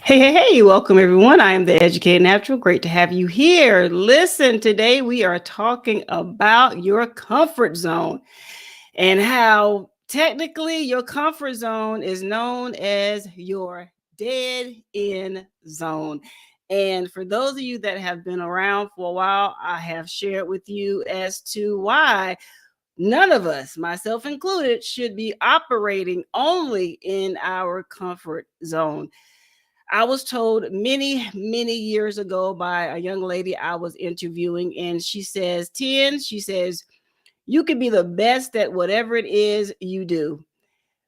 Hey, welcome everyone. I am the Educated Natural. Great to have you here. Listen, today we are talking about your comfort zone and how technically your comfort zone is known as your dead end zone. And for those of you that have been around for a while, I have shared with you as to why none of us, myself included, should be operating only in our comfort zone. I was told many years ago by a young lady I was interviewing, and she says, she says, you can be the best at whatever it is you do.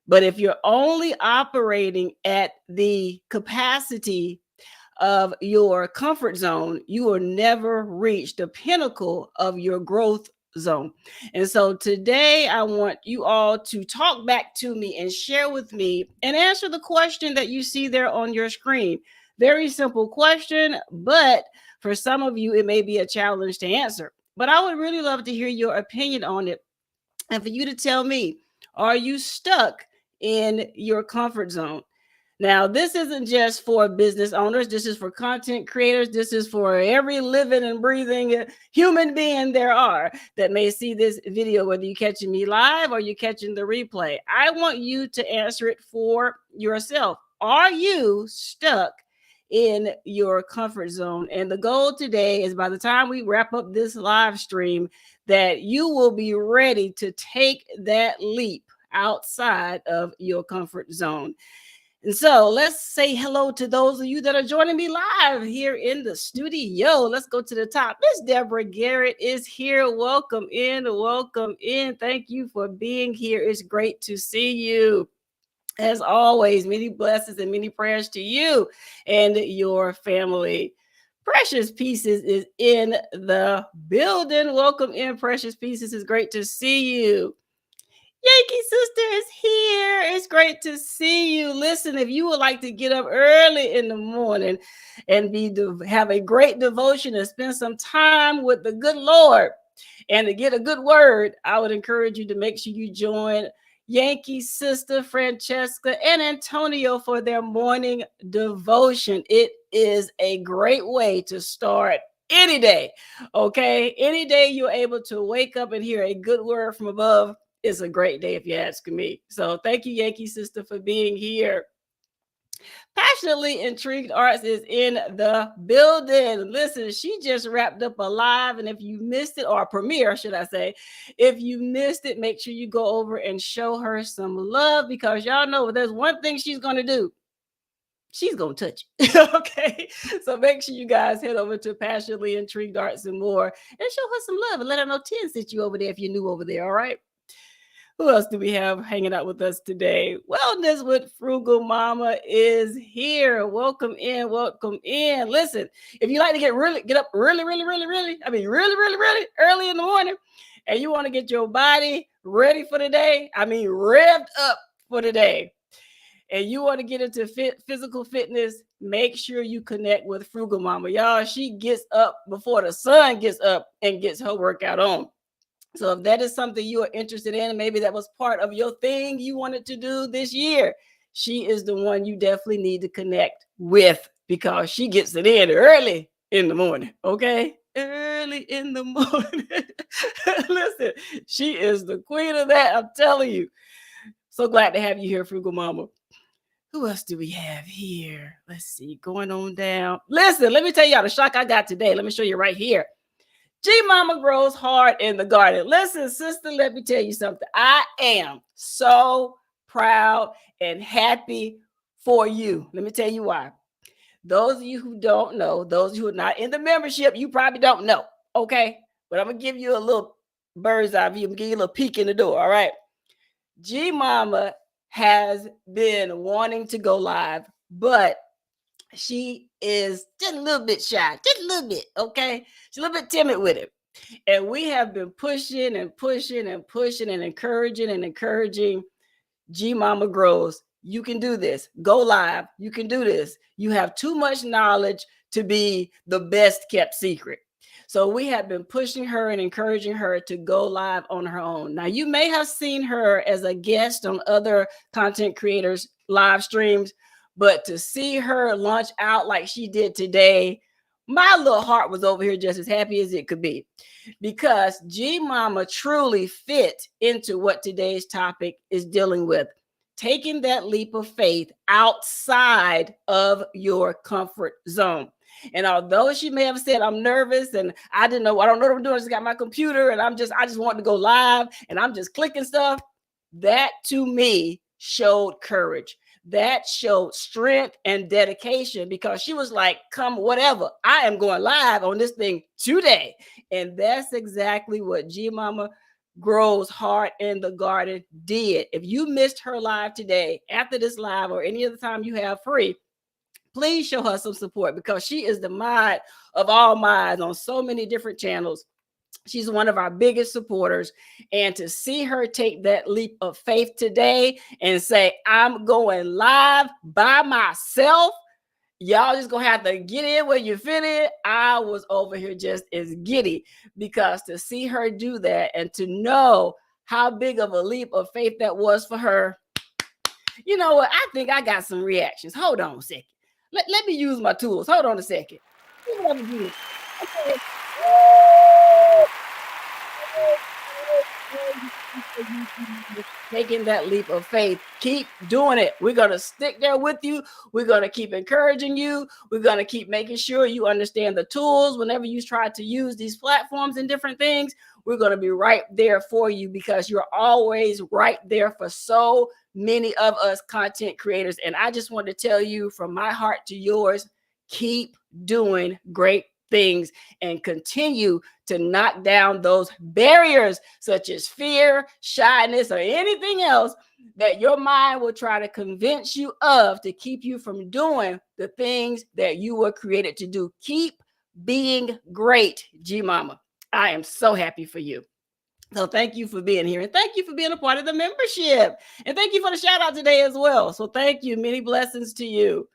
But if you're only operating at the capacity of your comfort zone, you will never reach the pinnacle of your growth zone. And so today I want you all to talk back to me and share with me and answer the question that you see there on your screen. Very simple question, but for some of you, it may be a challenge to answer. But I would really love to hear your opinion on it and for you to tell me, are you stuck in your comfort zone? Now, this isn't just for business owners. This is for content creators. This is for every living and breathing human being there are that may see this video, whether you're catching me live or you're catching the replay. I want you to answer it for yourself. Are you stuck in your comfort zone? And the goal today is by the time we wrap up this live stream, that you will be ready to take that leap outside of your comfort zone. And so let's say hello to those of you that are joining me live here in the studio. Let's go to the top. Miss Deborah Garrett is here. Welcome in. Welcome in. Thank you for being here. It's great to see you. As always, many blessings and many prayers to you and your family. Precious Pieces is in the building. Welcome in, Precious Pieces. It's great to see you. Yankee Sister is here. It's great to see you. Listen, if you would like to get up early in the morning and have a great devotion and spend some time with the good Lord and to get a good word, I would encourage you to make sure you join Yankee Sister Francesca and Antonio for their morning devotion. It is a great way to start any day, okay? Any day you're able to wake up and hear a good word from above, it's a great day if you're asking me. So thank you, Yankee Sister, for being here. Passionately Intrigued Arts is in the building. Listen, she just wrapped up a live, and if you missed it, or a premiere, should I say, if you missed it, make sure you go over and show her some love, because y'all know there's one thing she's going to do. She's going to touch it. Okay. So make sure you guys head over to Passionately Intrigued Arts and More and show her some love and let her know 10 sent you over there if you're new over there. All right. Who else do we have hanging out with us today? Wellness with Frugal Mama is here. Welcome in. Welcome in. Listen, if you like to get up really early in the morning, and you want to get your body ready for the day, revved up for the day, and you want to get into physical fitness, make sure you connect with Frugal Mama. Y'all, she gets up before the sun gets up and gets her workout on. So if that is something you are interested in, and maybe that was part of your thing you wanted to do this year, she is the one you definitely need to connect with, because she gets it in early in the morning, okay? Early in the morning. Listen, she is the queen of that, I'm telling you. So glad to have you here, Frugal Mama. Who else do we have here? Let's see, going on down. Listen, let me tell y'all the shock I got today. Let me show you right here. G Mama grows hard in the garden. Listen, sister, let me tell you something. I am so proud and happy for you. Let me tell you why. Those of you who don't know, those who are not in the membership, you probably don't know, okay? But I'm going to give you a little bird's eye view. I'm going to give you a little peek in the door, all right? G Mama has been wanting to go live, but she is just a little bit shy, just a little bit, okay? She's a little bit timid with it. And we have been pushing and encouraging G Mama Grows. You can do this. Go live. You can do this. You have too much knowledge to be the best kept secret. So we have been pushing her and encouraging her to go live on her own. Now, you may have seen her as a guest on other content creators' live streams, But to see her launch out like she did today, my little heart was over here just as happy as it could be, because G Mama truly fit into what today's topic is dealing with. Taking that leap of faith outside of your comfort zone. And although she may have said, I'm nervous and I don't know what I'm doing. I just got my computer and I just want to go live and I'm just clicking stuff. That to me showed courage. That showed strength and dedication, because she was like, come whatever, I am going live on this thing today. And that's exactly what G Mama Grows Heart in the Garden did. If you missed her live today, after this live or any other time you have free, please show her some support, because she is the mod of all mods on so many different channels. She's one of our biggest supporters. And to see her take that leap of faith today and say, I'm going live by myself, y'all just gonna have to get in where you fit in. I was over here just as giddy, because to see her do that and to know how big of a leap of faith that was for her, you know what? I think I got some reactions. Hold on a second. Let me use my tools. Hold on a second. Okay. Taking that leap of faith. Keep doing it. We're going to stick there with you. We're going to keep encouraging you. We're going to keep making sure you understand the tools whenever you try to use these platforms and different things. We're going to be right there for you, because you're always right there for so many of us content creators. And I just want to tell you from my heart to yours, keep doing great things and continue to knock down those barriers, such as fear, shyness, or anything else that your mind will try to convince you of to keep you from doing the things that you were created to do. Keep being great, G Mama. I am so happy for you. So thank you for being here, and thank you for being a part of the membership, and thank you for the shout out today as well. So thank you. Many blessings to you.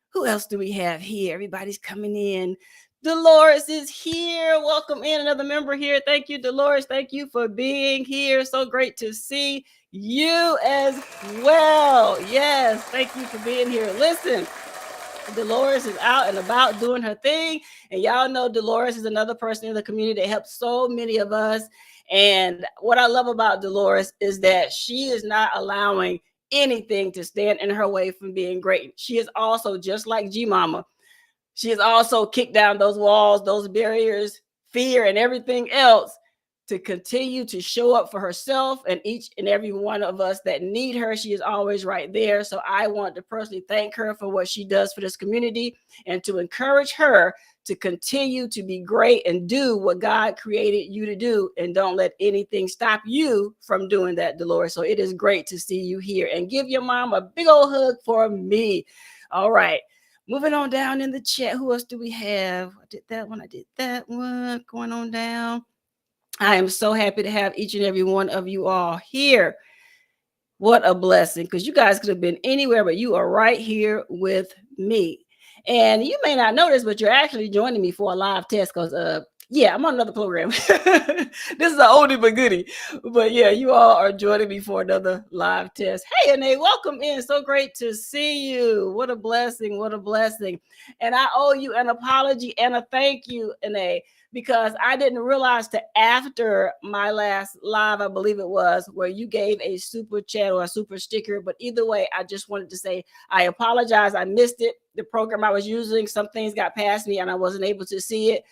Who else do we have here? Everybody's coming in. Dolores is here. Welcome in, another member here. Thank you, Dolores. Thank you for being here. So great to see you as well. Yes, thank you for being here. Listen, Dolores is out and about doing her thing. And y'all know Dolores is another person in the community that helps so many of us. And what I love about Dolores is that she is not allowing anything to stand in her way from being great. She is also, just like G Mama, she has also kicked down those walls, those barriers, fear, and everything else to continue to show up for herself and each and every one of us that need her. She is always right there. So I want to personally thank her for what she does for this community, and to encourage her to continue to be great and do what God created you to do. And don't let anything stop you from doing that, Dolores. So it is great to see you here, and give your mom a big old hug for me. All right. Moving on down in the chat. Who else do we have? I did that one. Going on down. I am so happy to have each and every one of you all here. What a blessing, because you guys could have been anywhere, but you are right here with me. And you may not know this, but you're actually joining me for a live test, because yeah, I'm on another program. This is an oldie but goodie. But yeah, you all are joining me for another live test. Hey, Anne, welcome in. So great to see you. What a blessing. What a blessing. And I owe you an apology and a thank you, Anne, because I didn't realize till after my last live, I believe it was, where you gave a super chat or a super sticker. But either way, I just wanted to say I apologize. I missed it. The program I was using, some things got past me and I wasn't able to see it.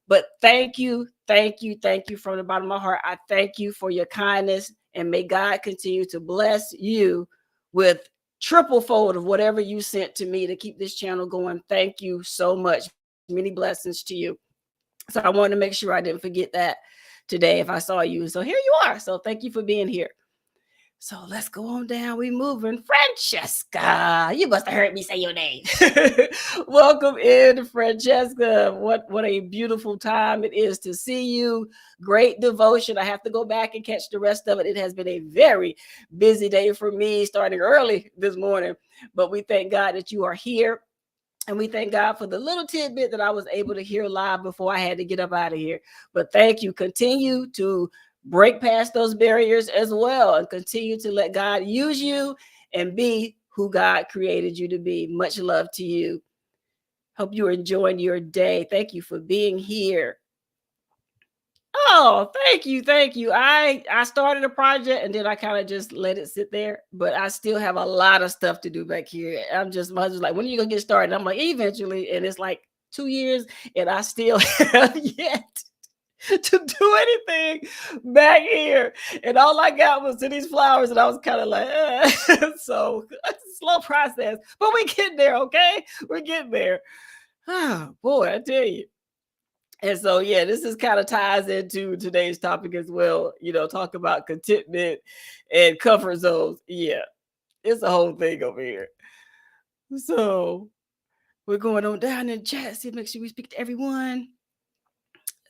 But thank you from the bottom of my heart. I thank you for your kindness, and may God continue to bless you with triple fold of whatever you sent to me to keep this channel going. Thank you so much. Many blessings to you. So I wanted to make sure I didn't forget that today if I saw you. So here you are. So thank you for being here. So let's go on down. We moving. Francesca, you must have heard me say your name. Welcome in, Francesca. What a beautiful time it is to see you. Great devotion. I have to go back and catch the rest of it. It has been a very busy day for me, starting early this morning. But we thank God that you are here. And we thank God for the little tidbit that I was able to hear live before I had to get up out of here. But thank you. Continue to break past those barriers as well, and continue to let God use you and be who God created you to be. Much love to you. Hope you're enjoying your day. Thank you for being here. Oh, thank you. Thank you. I started a project and then I kind of just let it sit there, but I still have a lot of stuff to do back here. My husband's like, when are you gonna get started? I'm like, eventually. And it's like 2 years and I still have yet to do anything back here. And all I got was to these flowers, and I was kind of like, so it's a slow process, but we get there, okay? We're getting there. Oh boy, I tell you. And so, yeah, this is kind of ties into today's topic as well. Talk about contentment and comfort zones. Yeah, it's a whole thing over here. So we're going on down in the chat. See, make sure we speak to everyone.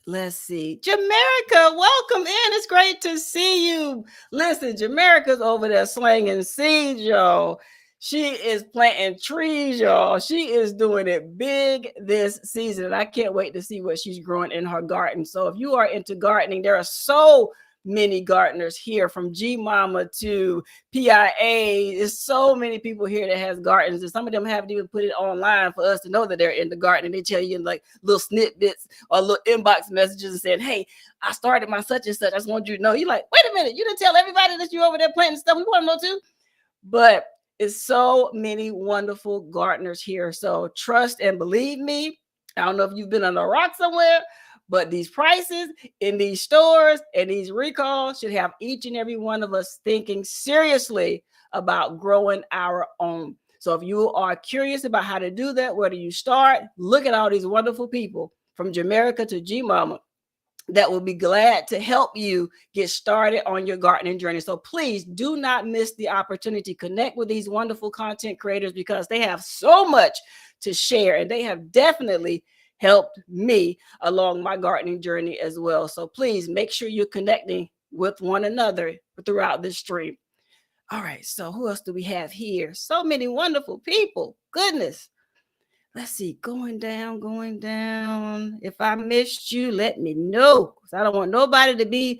Let's see. Jamaica, welcome in. It's great to see you. Listen, Jamaica's over there slinging seeds, y'all. She is planting trees, y'all. She is doing it big this season. And I can't wait to see what she's growing in her garden. So if you are into gardening, there are so many gardeners here, from G Mama to PIA. There's so many people here that has gardens, and some of them haven't even put it online for us to know that they're in the garden. They tell you in like little snippets or little inbox messages and saying, hey, I started my such and such. I just want you to know. You're like, wait a minute, you didn't tell everybody that you're over there planting stuff. We want to know too. But it's so many wonderful gardeners here. So trust and believe me. I don't know if you've been on a rock somewhere, but these prices in these stores and these recalls should have each and every one of us thinking seriously about growing our own. So if you are curious about how to do that, where do you start? Look at all these wonderful people from Jamaica to G Mama that will be glad to help you get started on your gardening journey. So please do not miss the opportunity. Connect with these wonderful content creators because they have so much to share, and they have definitely helped me along my gardening journey as well. So please make sure you're connecting with one another throughout this stream. All right, so who else do we have here? So many wonderful people. Goodness. Let's see, going down. If I missed you, let me know, because I don't want nobody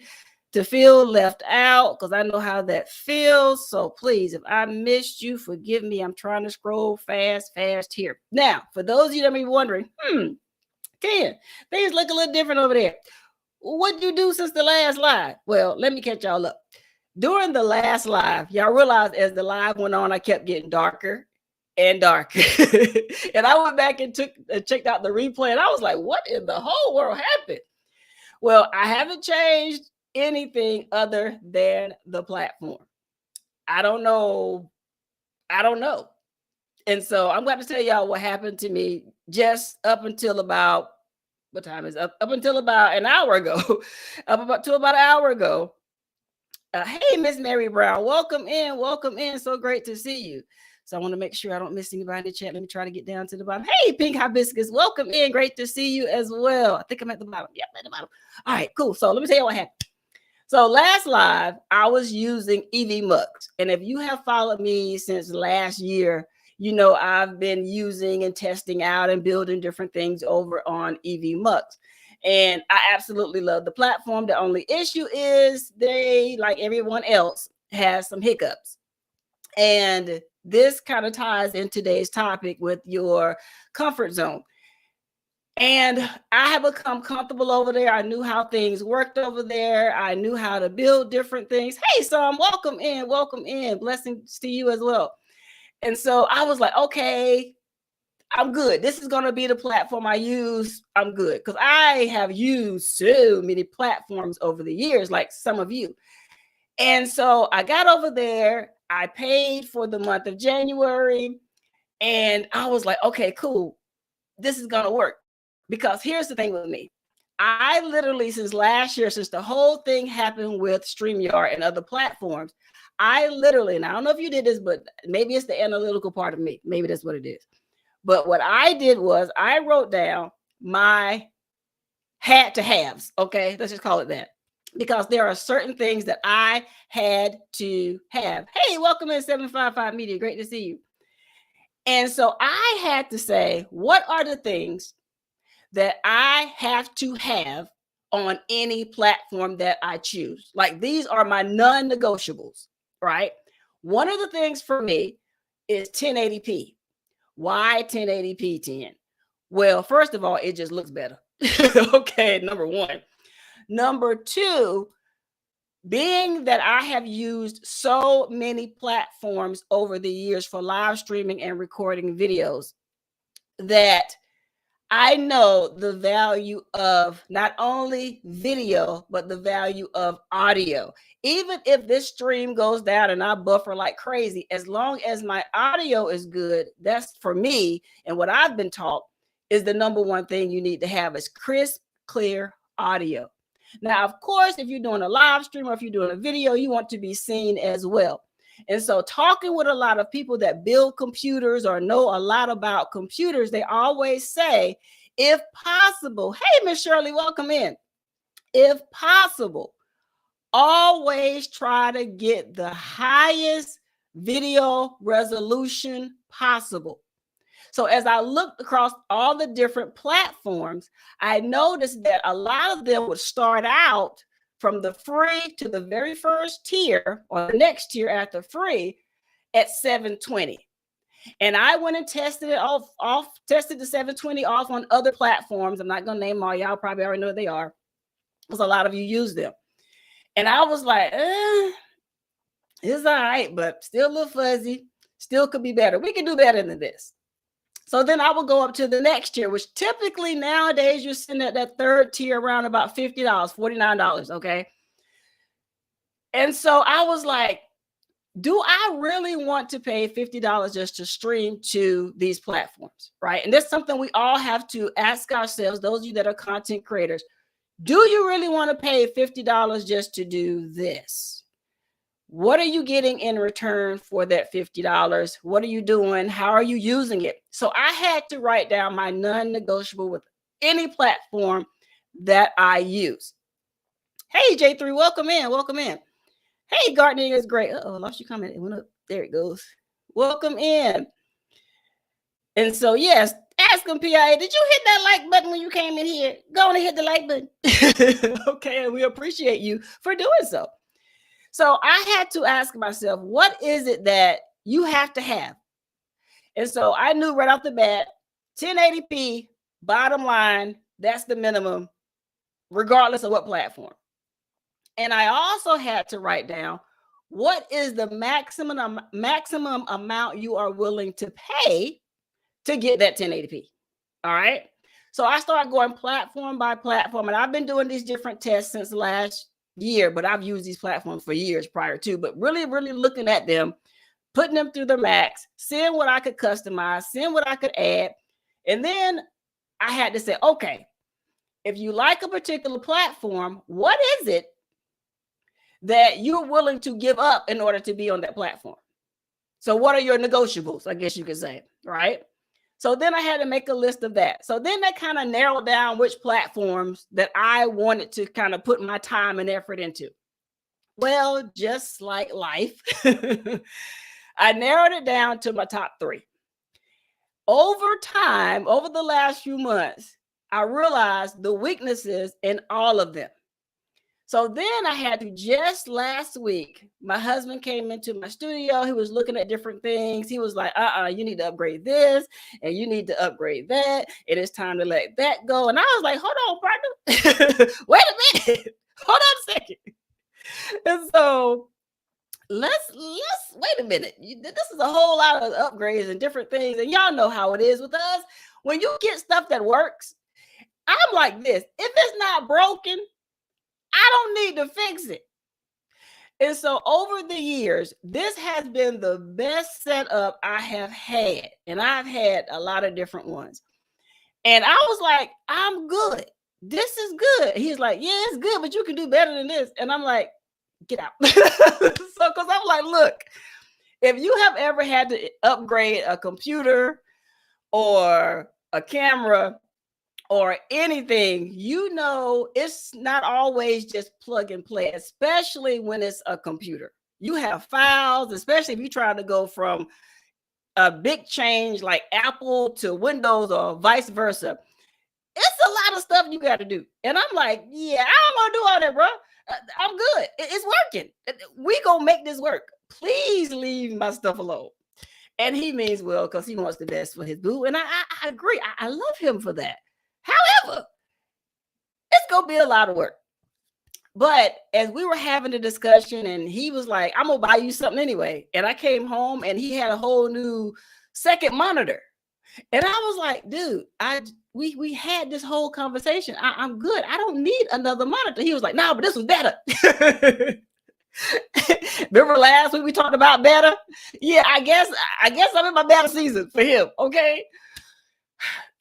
to feel left out, because I know how that feels. So please, if I missed you, forgive me. I'm trying to scroll fast here. Now, for those of you that may be wondering, Ken, things look a little different over there. What did you do since the last live? Well, let me catch y'all up. During the last live, y'all realized as the live went on, I kept getting darker and darker. And I went back and checked out the replay, and I was like, what in the whole world happened? Well, I haven't changed anything other than the platform. I don't know. And so I'm going to tell y'all what happened to me just up until about, what time is up? Up until about an hour ago. About an hour ago. Hey, Miss Mary Brown, welcome in. So great to see you. So I want to make sure I don't miss anybody in the chat. Let me try to get down to the bottom. Hey, Pink Hibiscus, welcome in. Great to see you as well. I think I'm at the bottom. Yep, at the bottom. All right, cool. So let me tell you what happened. So last live, I was using EV mugs. And if you have followed me since last year, you know I've been using and testing out and building different things over on EV mugs. And I absolutely love the platform. The only issue is they, like everyone else, has some hiccups. And this kind of ties in today's topic with your comfort zone. And I have become comfortable over there. I knew how things worked over there. I knew how to build different things. Hey, Sam, welcome in. Blessings to you as well. And so I was like, okay, I'm good. This is going to be the platform I use. I'm good. Because I have used so many platforms over the years, like some of you. And so I got over there. I paid for the month of January. And I was like, okay, cool. This is going to work. Because here's the thing with me. I literally, since last year, since the whole thing happened with StreamYard and other platforms, I literally, and I don't know if you did this, but maybe it's the analytical part of me. Maybe that's what it is. But what I did was I wrote down my had to haves. Okay, let's just call it that. Because there are certain things that I had to have. Hey, welcome in 755 Media. Great to see you. And so I had to say, what are the things that I have to have on any platform that I choose? Like, these are my non-negotiables, right? One of the things for me is 1080p. Why 1080p 10? Well, first of all, it just looks better. Okay, number one. Number two, being that I have used so many platforms over the years for live streaming and recording videos, that I know the value of not only video, but the value of audio. Even if this stream goes down and I buffer like crazy, as long as my audio is good, that's for me. And what I've been taught is the number one thing you need to have is crisp, clear audio. Now, of course, if you're doing a live stream or if you're doing a video, you want to be seen as well. And so talking with a lot of people that build computers or know a lot about computers, they always say, if possible, hey, Miss Shirley, welcome in. If possible, always try to get the highest video resolution possible. So as I looked across all the different platforms, I noticed that a lot of them would start out from the free to the very first tier or the next tier after free at 720. And I went and tested it tested the 720 off on other platforms. I'm not going to name all, y'all probably already know what they are, because a lot of you use them. And I was like, it's all right, but still a little fuzzy, still could be better. We can do better than this. So then I will go up to the next tier, which typically nowadays you're sitting at that third tier around about $50, $49, okay? And so I was like, do I really want to pay $50 just to stream to these platforms, right? And that's something we all have to ask ourselves, those of you that are content creators. Do you really want to pay $50 just to do this? What are you getting in return for that $50? What are you doing? How are you using it? So I had to write down my non-negotiable with any platform that I use. Hey, J3, welcome in. Welcome in. Hey, gardening is great. Uh-oh, I lost your comment. It went up. There it goes. Welcome in. And so, yes, ask them, PIA, did you hit that like button when you came in here? Go on and hit the like button. Okay, and we appreciate you for doing so. So I had to ask myself, what is it that you have to have? And so I knew right off the bat, 1080p, bottom line, that's the minimum, regardless of what platform. And I also had to write down, what is the maximum amount you are willing to pay to get that 1080p? All right. So I started going platform by platform, and I've been doing these different tests since last year, but I've used these platforms for years prior to, but really looking at them, putting them through the max, seeing what I could customize, seeing what I could add. And then I had to say, okay, if you like a particular platform, what is it that you're willing to give up in order to be on that platform? So what are your negotiables, I guess you could say, right? So then I had to make a list of that. So then that kind of narrowed down which platforms that I wanted to kind of put my time and effort into. Well, just like life, I narrowed it down to my top three. Over time, over the last few months, I realized the weaknesses in all of them. So then I had to, just last week, my husband came into my studio. He was looking at different things. He was like, you need to upgrade this and you need to upgrade that. It is time to let that go. And I was like, hold on, partner. Wait a minute. Hold on a second. And so let's wait a minute. This is a whole lot of upgrades and different things. And y'all know how it is with us. When you get stuff that works, I'm like this. If it's not broken, I don't need to fix it. And so over the years, this has been the best setup I have had. And I've had a lot of different ones. And I was like, I'm good. This is good. He's like, yeah, it's good, but you can do better than this. And I'm like, get out. So, because I'm like, look, if you have ever had to upgrade a computer or a camera or anything, you know, it's not always just plug and play, especially when it's a computer. You have files, especially if you try to go from a big change like Apple to Windows or vice versa. It's a lot of stuff you got to do. And I'm like, yeah, I don't want to do all that, bro. I'm good. It's working. We gonna make this work. Please leave my stuff alone. And he means well because he wants the best for his boo. And I agree. I love him for that. However, it's going to be a lot of work. But as we were having the discussion and he was like, I'm going to buy you something anyway. And I came home and he had a whole new second monitor. And I was like, dude, we had this whole conversation. I'm good. I don't need another monitor. He was like, no, but this was better. Remember last week we talked about better? Yeah, I guess I'm in my better season for him. Okay.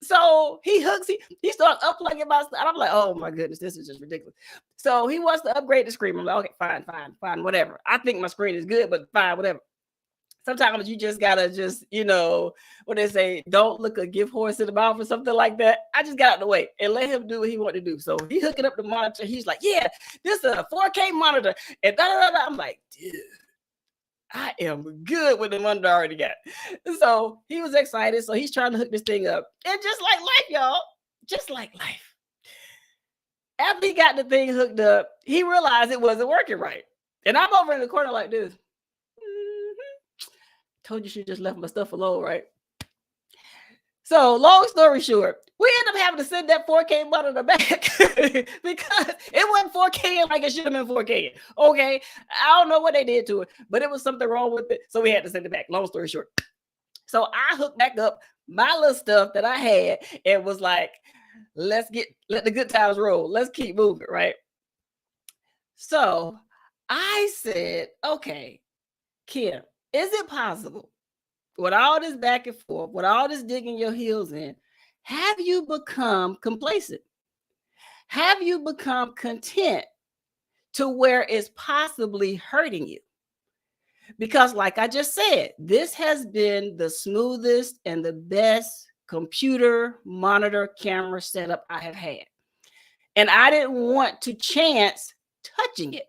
So he starts unplugging my stuff. And I'm like, oh my goodness, this is just ridiculous. So he wants to upgrade the screen. I'm like, okay, fine, whatever. I think my screen is good, but fine, whatever. Sometimes you just gotta what they say, don't look a gift horse in the mouth or something like that. I just got out of the way and let him do what he wanted to do. So he hooking up the monitor. He's like, yeah, this is a 4K monitor. And I'm like, dude, I am good with the monitor I already got. So he was excited. So he's trying to hook this thing up. And just like life, y'all, just like life. After he got the thing hooked up, he realized it wasn't working right. And I'm over in the corner like this. Told you should just left my stuff alone, right? So long story short, we ended up having to send that 4K monitor back because it wasn't 4K like it should have been 4K. Okay. I don't know what they did to it, but it was something wrong with it. So we had to send it back. Long story short. So I hooked back up my little stuff that I had and was like, let the good times roll. Let's keep moving, right? So I said, okay, Kim, is it possible, with all this back and forth, with all this digging your heels in, have you become complacent? Have you become content to where it's possibly hurting you? Because like I just said, this has been the smoothest and the best computer monitor camera setup I have had. And I didn't want to chance touching it.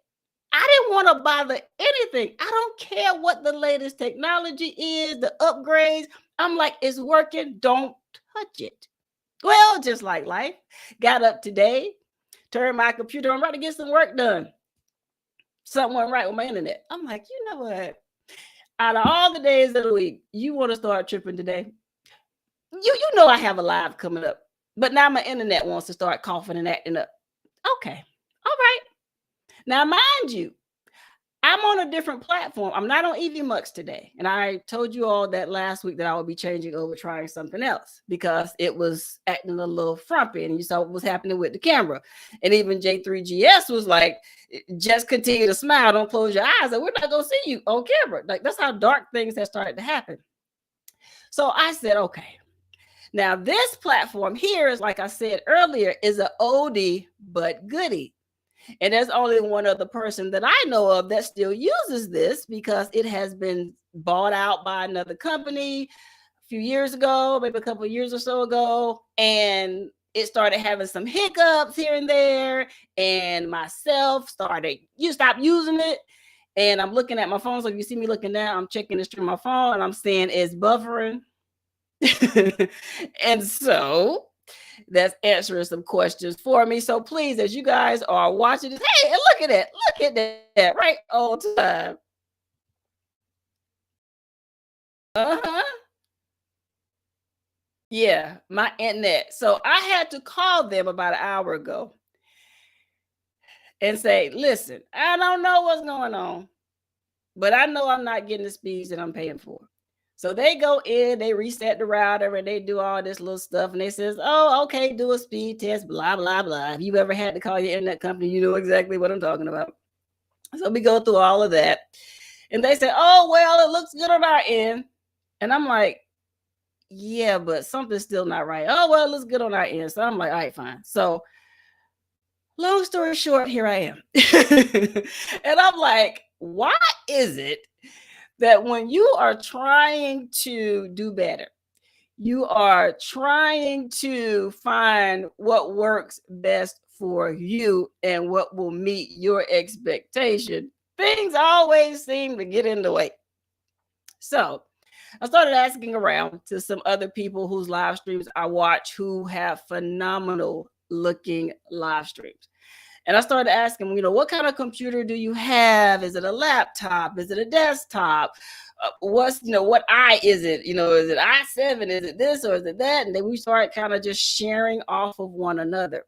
I didn't want to bother anything. I don't care what the latest technology is, the upgrades. I'm like, it's working. Don't touch it. Well, just like life. Got up today, turned my computer on, right to get some work done. Something went right with my internet. I'm like, you know what? Out of all the days of the week, you want to start tripping today? You know I have a live coming up, but now my internet wants to start coughing and acting up. Okay. All right. Now, mind you, I'm on a different platform. I'm not on EVMux today. And I told you all that last week that I would be changing over, trying something else because it was acting a little frumpy. And you saw what was happening with the camera. And even J3GS was like, just continue to smile. Don't close your eyes. And we're not going to see you on camera. Like, that's how dark things have started to happen. So I said, okay. Now, this platform here is, like I said earlier, is an oldie but goodie. And there's only one other person that I know of that still uses this because it has been bought out by another company a few years ago, maybe a couple of years or so ago. And it started having some hiccups here and there. And myself you stop using it. And I'm looking at my phone. So if you see me looking down, I'm checking this through my phone and I'm saying it's buffering. And so that's answering some questions for me. So please, as you guys are watching this, hey, look at that, right on time. Yeah, my internet. So I had to call them about an hour ago and say, listen, I don't know what's going on, but I know I'm not getting the speeds that I'm paying for. So they go in, they reset the router, and they do all this little stuff. And they says, oh, okay, do a speed test, blah, blah, blah. If you've ever had to call your internet company, you know exactly what I'm talking about. So we go through all of that. And they say, oh, well, it looks good on our end. And I'm like, yeah, but something's still not right. Oh, well, it looks good on our end. So I'm like, all right, fine. So long story short, here I am. And I'm like, why is it that when you are trying to do better, you are trying to find what works best for you and what will meet your expectation, things always seem to get in the way? So I started asking around to some other people whose live streams I watch who have phenomenal looking live streams. And I started asking, what kind of computer do you have? Is it a laptop? Is it a desktop? what's, what eye is it? Is it I7? Is it this or is it that? And then we started kind of just sharing off of one another.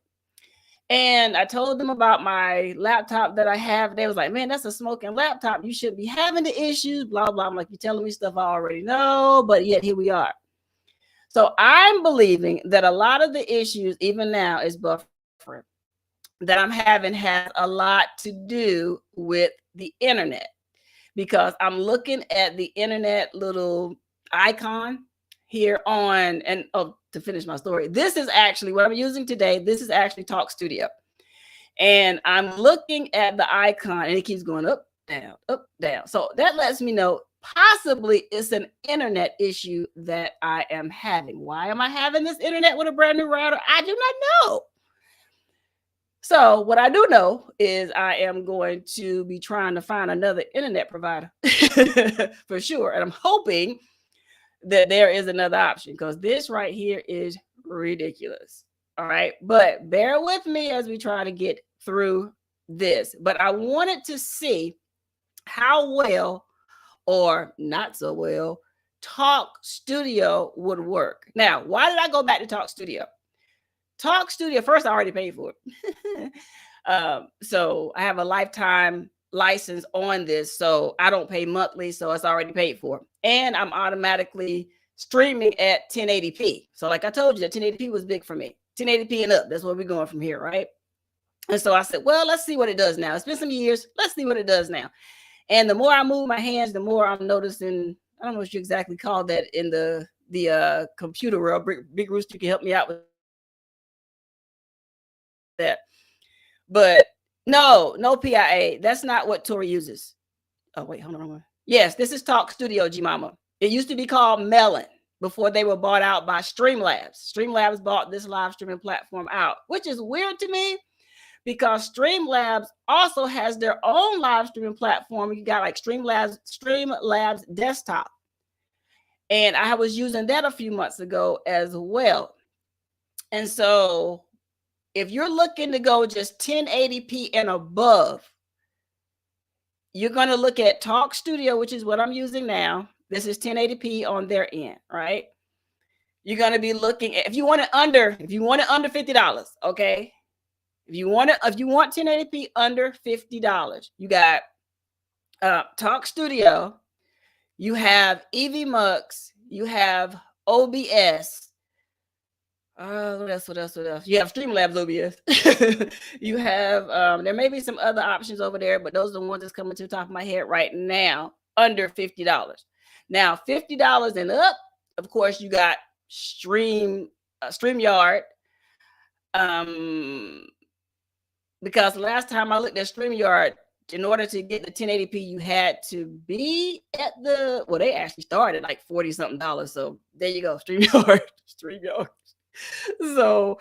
And I told them about my laptop that I have. They was like, man, that's a smoking laptop. You shouldn't be having the issues, blah, blah. I'm like, you're telling me stuff I already know, but yet here we are. So I'm believing that a lot of the issues, even now, is buffering that I'm having has a lot to do with the internet, because I'm looking at the internet little icon here on, and to finish my story, this is actually what I'm using today. This is actually Talk Studio. And I'm looking at the icon and it keeps going up, down, up, down. So that lets me know possibly it's an internet issue that I am having. Why am I having this internet with a brand new router? I do not know. So what I do know is I am going to be trying to find another internet provider for sure. And I'm hoping that there is another option, because this right here is ridiculous. All right. But bear with me as we try to get through this. But I wanted to see how well or not so well Talk Studio would work. Now, why did I go back to Talk Studio? Talk Studio, first, I already paid for it. So I have a lifetime license on this, so I don't pay monthly, so it's already paid for. And I'm automatically streaming at 1080p. So like I told you, that 1080p was big for me. 1080p and up, that's where we're going from here, right? And so I said, well, let's see what it does now. It's been some years. Let's see what it does now. And the more I move my hands, the more I'm noticing, I don't know what you exactly call that in the computer world. Big Rooster, you can help me out with that. But no PIA. That's not what Tori uses. Oh, wait, hold on. Yes, this is Talk Studio, G-Mama. It used to be called Melon before they were bought out by Streamlabs. Streamlabs bought this live streaming platform out, which is weird to me because Streamlabs also has their own live streaming platform. You got like Streamlabs Desktop. And I was using that a few months ago as well. And so if you're looking to go just 1080p and above, you're going to look at Talk Studio, which is what I'm using now. This is 1080p on their end, right? You're going to be looking at, if you want it under $50, okay? If you want 1080p under $50, you got Talk Studio, you have EVMux, you have OBS. What else? You have Streamlabs OBS. You have, there may be some other options over there, but those are the ones that's coming to the top of my head right now, under $50. Now, $50 and up, of course, you got StreamYard. Because last time I looked at StreamYard, in order to get the 1080p, you had to be at they actually started like $40-something. So there you go, StreamYard. So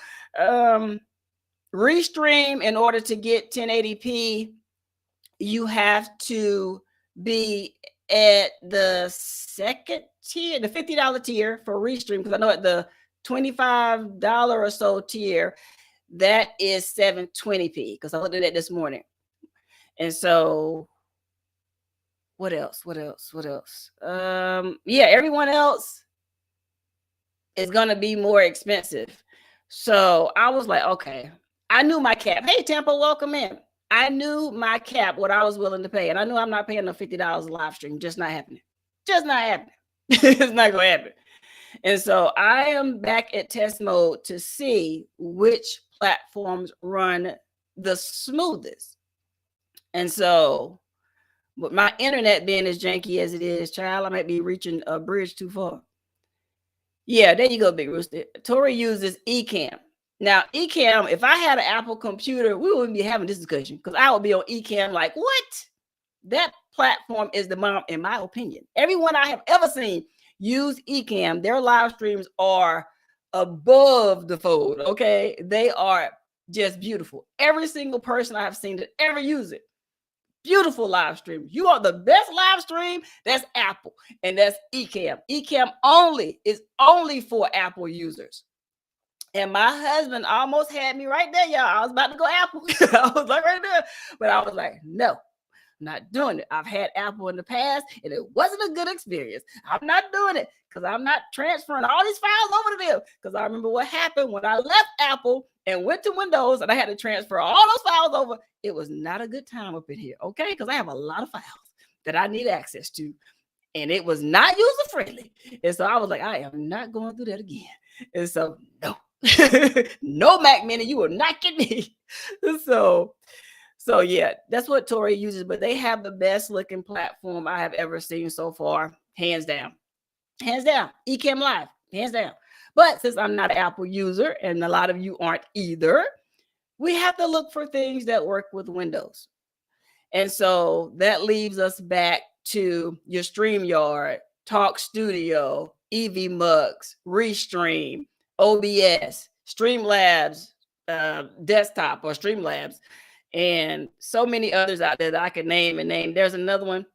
Restream, in order to get 1080p, you have to be at the second tier, the $50 tier for Restream, because I know at the $25 or so tier, that is 720p, because I looked at that this morning. And so what else? Yeah, everyone else is going to be more expensive. So I was like, okay, I knew my cap. Hey, Tampa, welcome in. I knew my cap, what I was willing to pay. And I knew I'm not paying no $50 live stream. Just not happening. It's not going to happen. And so I am back at test mode to see which platforms run the smoothest. And so, with my internet being as janky as it is, child, I might be reaching a bridge too far. Yeah, there you go, Big Rooster. Tori uses Ecamm. Now, Ecamm, if I had an Apple computer, we wouldn't be having this discussion, because I would be on Ecamm like, what? That platform is the bomb, in my opinion. Everyone I have ever seen use Ecamm. Their live streams are above the fold, okay? They are just beautiful. Every single person I have seen that ever use it, beautiful live stream. You want the best live stream? That's Apple, and that's Ecamm. Ecamm is only for Apple users. And my husband almost had me right there, y'all. I was about to go Apple. I was like right there, but I was like, no, not doing it. I've had Apple in the past and it wasn't a good experience. I'm not doing it because I'm not transferring all these files over to them. Because I remember what happened when I left Apple and went to Windows and I had to transfer all those files over. It was not a good time up in here, okay? Because I have a lot of files that I need access to. And it was not user friendly. And so I was like, I am not going through that again. And so, no, no Mac Mini, you will not get me. So yeah, that's what Tori uses. But they have the best looking platform I have ever seen so far, hands down. Hands down. Ecamm Live, hands down. But since I'm not an Apple user, and a lot of you aren't either, we have to look for things that work with Windows. And so that leaves us back to your StreamYard, Talk Studio, EVMux, Restream, OBS, Streamlabs, Desktop or Streamlabs, and so many others out there that I could name and name. There's another one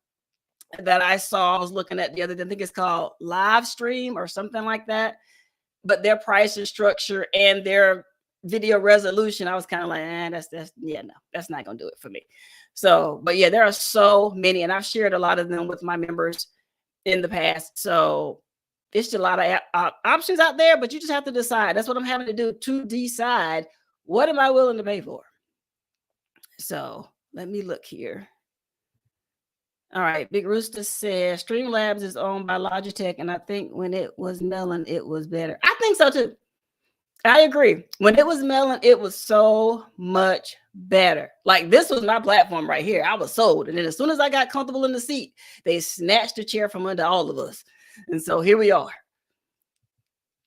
that I saw, I was looking at the other day, I think it's called Livestream or something like that. But their pricing structure and their video resolution, I was kind of like, that's not gonna do it for me. So, but yeah, there are so many, and I've shared a lot of them with my members in the past. So it's just a lot of options out there, but you just have to decide. That's what I'm having to do, to decide what am I willing to pay for. So let me look here. All right, Big Rooster says Streamlabs is owned by Logitech, and I think when it was Melon, it was better. I think so too. I agree. When it was Melon, it was so much better. Like, this was my platform right here. I was sold. And then as soon as I got comfortable in the seat, they snatched the chair from under all of us. And so here we are.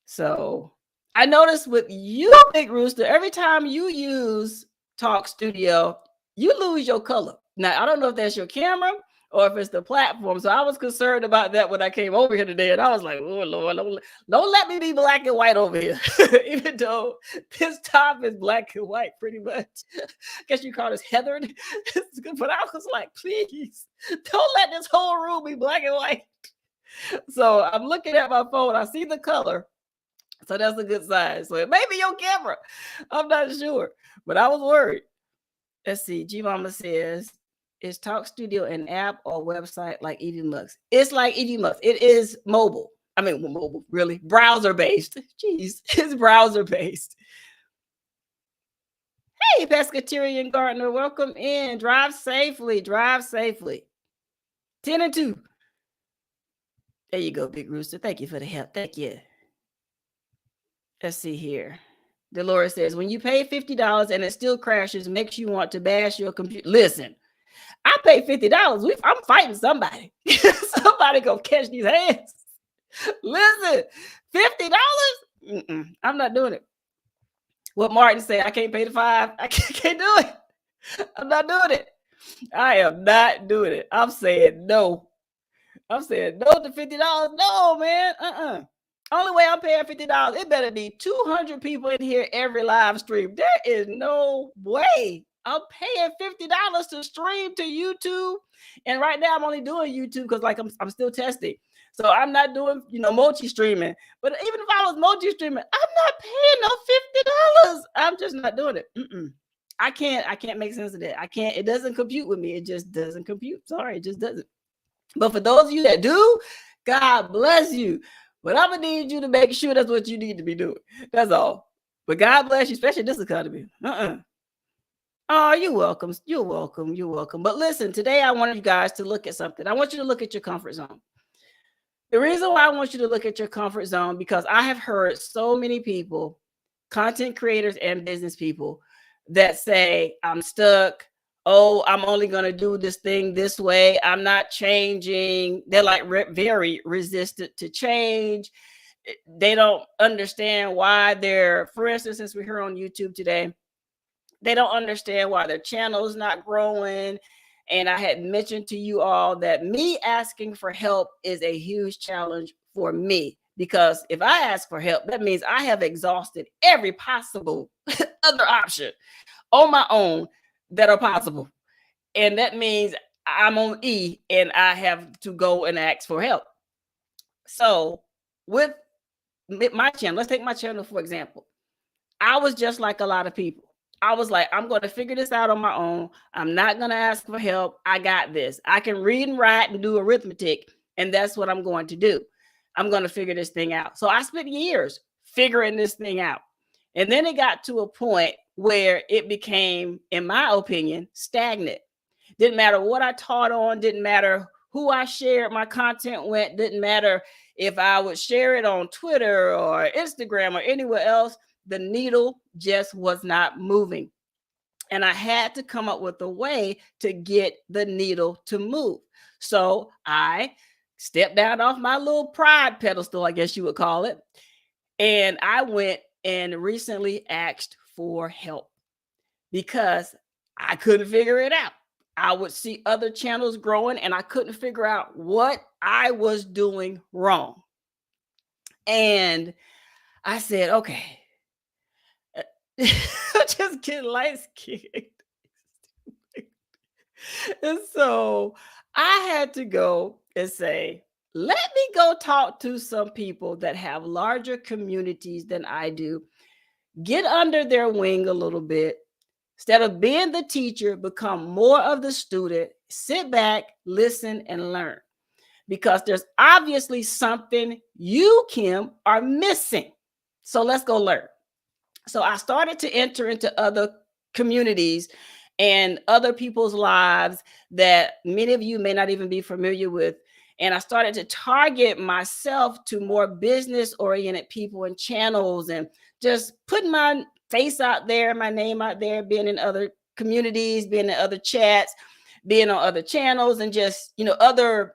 So I noticed with you, Big Rooster, every time you use Talk Studio, you lose your color. Now, I don't know if that's your camera or if it's the platform. So I was concerned about that when I came over here today. And I was like, oh, Lord, don't let me be black and white over here. Even though this top is black and white pretty much. I guess you call this heathered. But I was like, please, don't let this whole room be black and white. So I'm looking at my phone. I see the color. So that's a good sign. So it may be your camera. I'm not sure. But I was worried. Let's see. G Mama says, is Talk Studio an app or website like EVMux? It's like EVMux. It is mobile. I mean, mobile, really. Browser-based. Jeez, it's browser-based. Hey, Pescatarian Gardener, welcome in. Drive safely. Drive safely. 10 and 2. There you go, Big Rooster. Thank you for the help. Thank you. Let's see here. Dolores says, when you pay $50 and it still crashes, makes you want to bash your computer. Listen, I paid $50. I'm fighting somebody. Somebody go catch these hands. Listen, $50? I'm not doing it. What Martin said, I can't pay the $5. I can't do it. I'm not doing it. I am not doing it. I'm saying no. I'm saying no to $50. No, man. Only way I'm paying $50, it better be 200 people in here every live stream. There is no way I'm paying $50 to stream to YouTube. And right now I'm only doing YouTube because like I'm still testing. So I'm not doing, multi-streaming. But even if I was multi-streaming, I'm not paying no $50. I'm just not doing it. I can't make sense of that. I can't. It doesn't compute with me. It just doesn't compute. Sorry, it just doesn't. But for those of you that do, God bless you. But I'm going to need you to make sure that's what you need to be doing. That's all. But God bless you, especially this economy. Oh, you're welcome. You're welcome. You're welcome. But listen, today I want you guys to look at something. I want you to look at your comfort zone. The reason why I want you to look at your comfort zone, because I have heard so many people, content creators and business people, that say, I'm stuck. Oh, I'm only going to do this thing this way. I'm not changing. They're like very resistant to change. They don't understand why for instance, since we're here on YouTube today, they don't understand why their channel is not growing. And I had mentioned to you all that me asking for help is a huge challenge for me, because if I ask for help, that means I have exhausted every possible other option on my own that are possible. And that means I'm on E and I have to go and ask for help. So with my channel, let's take my channel, for example. I was just like a lot of people. I was like, I'm going to figure this out on my own. I'm not going to ask for help. I got this. I can read and write and do arithmetic, and that's what I'm going to do. I'm going to figure this thing out. So I spent years figuring this thing out. And then it got to a point where it became, in my opinion, stagnant. Didn't matter what I taught on, didn't matter who I shared my content with, didn't matter if I would share it on Twitter or Instagram or anywhere else. The needle just was not moving. And I had to come up with a way to get the needle to move. So I stepped down off my little pride pedestal, I guess you would call it. And I went and recently asked for help because I couldn't figure it out. I would see other channels growing and I couldn't figure out what I was doing wrong. And I said, okay, just get light skinned. And so I had to go and say, let me go talk to some people that have larger communities than I do, get under their wing a little bit. Instead of being the teacher, become more of the student, sit back, listen, and learn. Because there's obviously something you, Kim, are missing. So let's go learn. So I started to enter into other communities and other people's lives that many of you may not even be familiar with. And I started to target myself to more business-oriented people and channels and just putting my face out there, my name out there, being in other communities, being in other chats, being on other channels, and just, other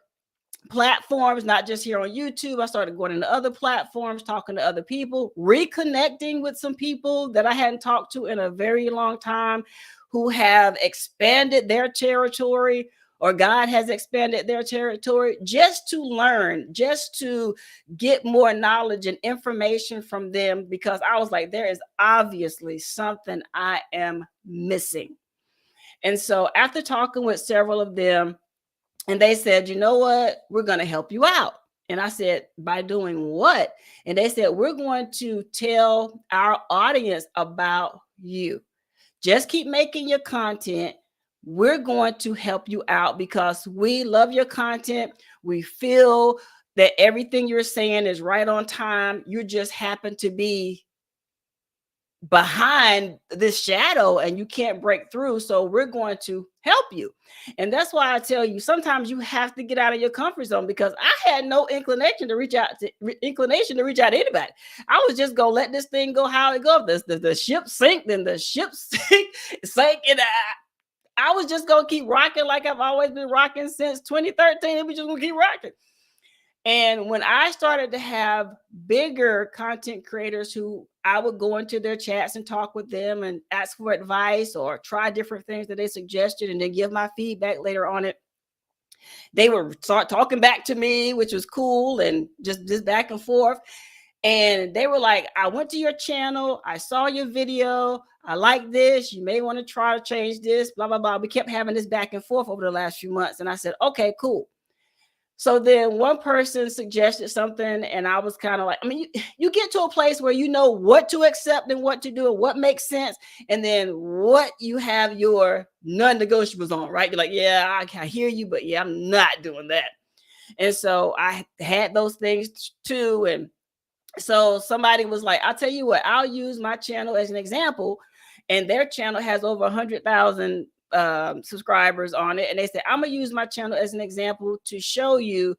platforms, not just here on YouTube. I started going into other platforms, talking to other people, reconnecting with some people that I hadn't talked to in a very long time, who have expanded their territory, or God has expanded their territory, just to learn, just to get more knowledge and information from them, because I was like, there is obviously something I am missing. And so after talking with several of them, and they said, you know what, we're going to help you out. And I said, by doing what? And they said, we're going to tell our audience about you. Just keep making your content. We're going to help you out because we love your content. We feel that everything you're saying is right on time. You just happen to be behind this shadow and you can't break through. So we're going to help you. And that's why I tell you, sometimes you have to get out of your comfort zone, because I had no inclination to reach out to anybody. I was just gonna let this thing go how it goes. The ship sink, then the ship sank, and I was just gonna keep rocking like I've always been rocking since 2013. And we just gonna keep rocking. And when I started to have bigger content creators who I would go into their chats and talk with them and ask for advice or try different things that they suggested and then give my feedback later on it, they would start talking back to me, which was cool, and just back and forth. And they were like, I went to your channel, I saw your video, I like this, you may want to try to change this, blah, blah, blah. We kept having this back and forth over the last few months. And I said, okay, cool. So then one person suggested something, and I was kind of like, you get to a place where you know what to accept and what to do and what makes sense, and then what you have your non-negotiables on, right? You're like, yeah, I hear you, but yeah, I'm not doing that. And so I had those things too. And so somebody was like, I'll tell you what, I'll use my channel as an example. And their channel has over 100,000 subscribers on it. And they said, I'm going to use my channel as an example to show you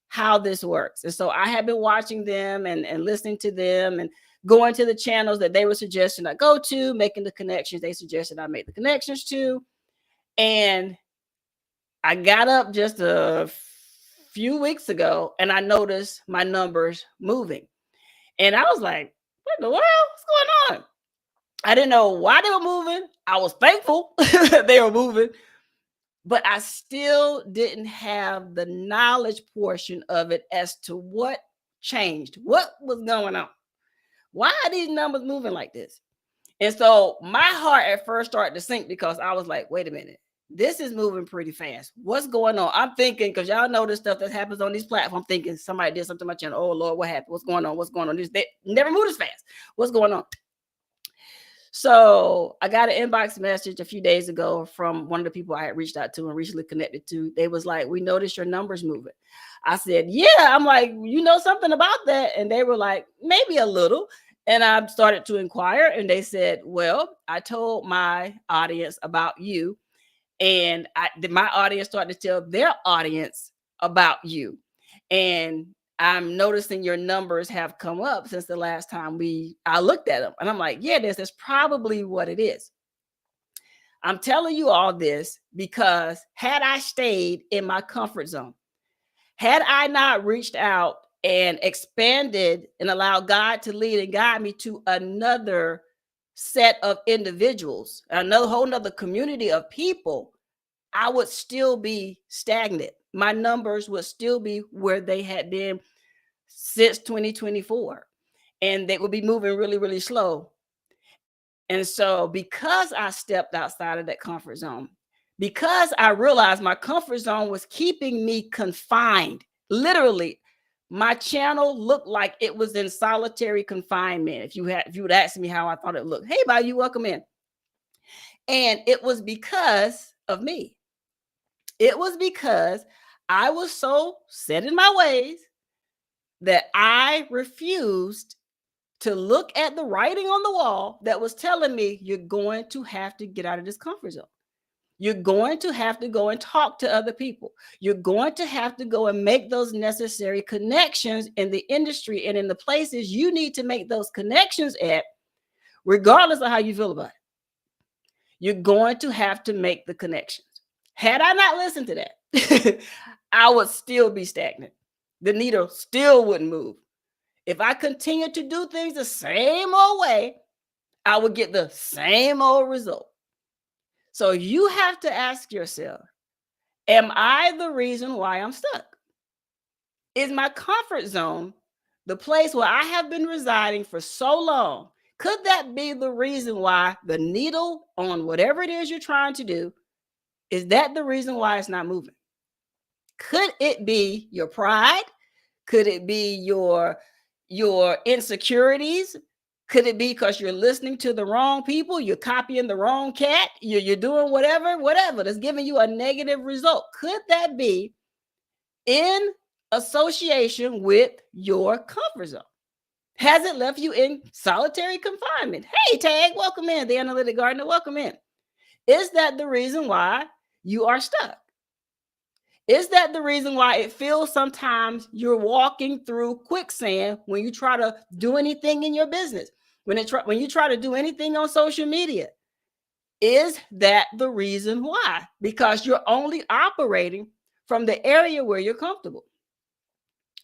how this works. And so I have been watching them and listening to them and going to the channels that they were suggesting I go to, making the connections they suggested I make the connections to. And I got up just a few weeks ago and I noticed my numbers moving. And I was like, what in the world? What's going on? I didn't know why they were moving. I was thankful they were moving, but I still didn't have the knowledge portion of it as to what changed, what was going on. Why are these numbers moving like this? And so my heart at first started to sink, because I was like, wait a minute, this is moving pretty fast. What's going on? I'm thinking, because y'all know this stuff that happens on these platforms, I'm thinking somebody did something to my channel. Oh Lord, what happened? What's going on? What's going on? They never move this fast. What's going on? So I got an inbox message a few days ago from one of the people I had reached out to and recently connected to. They was like, we noticed your numbers moving. I said, yeah. I'm like, you know something about that? And they were like, maybe a little. And I started to inquire, and they said, well, I told my audience about you, and my audience started to tell their audience about you. And I'm noticing your numbers have come up since the last time I looked at them. And I'm like, yeah, that's probably what it is. I'm telling you all this because had I stayed in my comfort zone, had I not reached out and expanded and allowed God to lead and guide me to another set of individuals, another whole nother community of people, I would still be stagnant. My numbers would still be where they had been since 2024, and they would be moving really, really slow. And so, because I stepped outside of that comfort zone, because I realized my comfort zone was keeping me confined, literally, my channel looked like it was in solitary confinement. If you would ask me how I thought it looked, hey, Bayou, welcome in. And it was because of me. It was because I was so set in my ways that I refused to look at the writing on the wall that was telling me you're going to have to get out of this comfort zone. You're going to have to go and talk to other people. You're going to have to go and make those necessary connections in the industry and in the places you need to make those connections at, regardless of how you feel about it. You're going to have to make the connections. Had I not listened to that, I would still be stagnant. The needle still wouldn't move. If I continued to do things the same old way, I would get the same old result. So you have to ask yourself, am I the reason why I'm stuck? Is my comfort zone the place where I have been residing for so long? Could that be the reason why the needle on whatever it is you're trying to do, is that the reason why it's not moving? Could it be your pride? Could it be your insecurities? Could it be because you're listening to the wrong people? You're copying the wrong cat? You're doing whatever that's giving you a negative result. Could that be in association with your comfort zone? Has it left you in solitary confinement? Hey, Tag, welcome in. The Analytic Gardener, welcome in. Is that the reason why you are stuck? Is that the reason why it feels sometimes you're walking through quicksand when you try to do anything in your business, when you try to do anything on social media? Is that the reason why? Because you're only operating from the area where you're comfortable.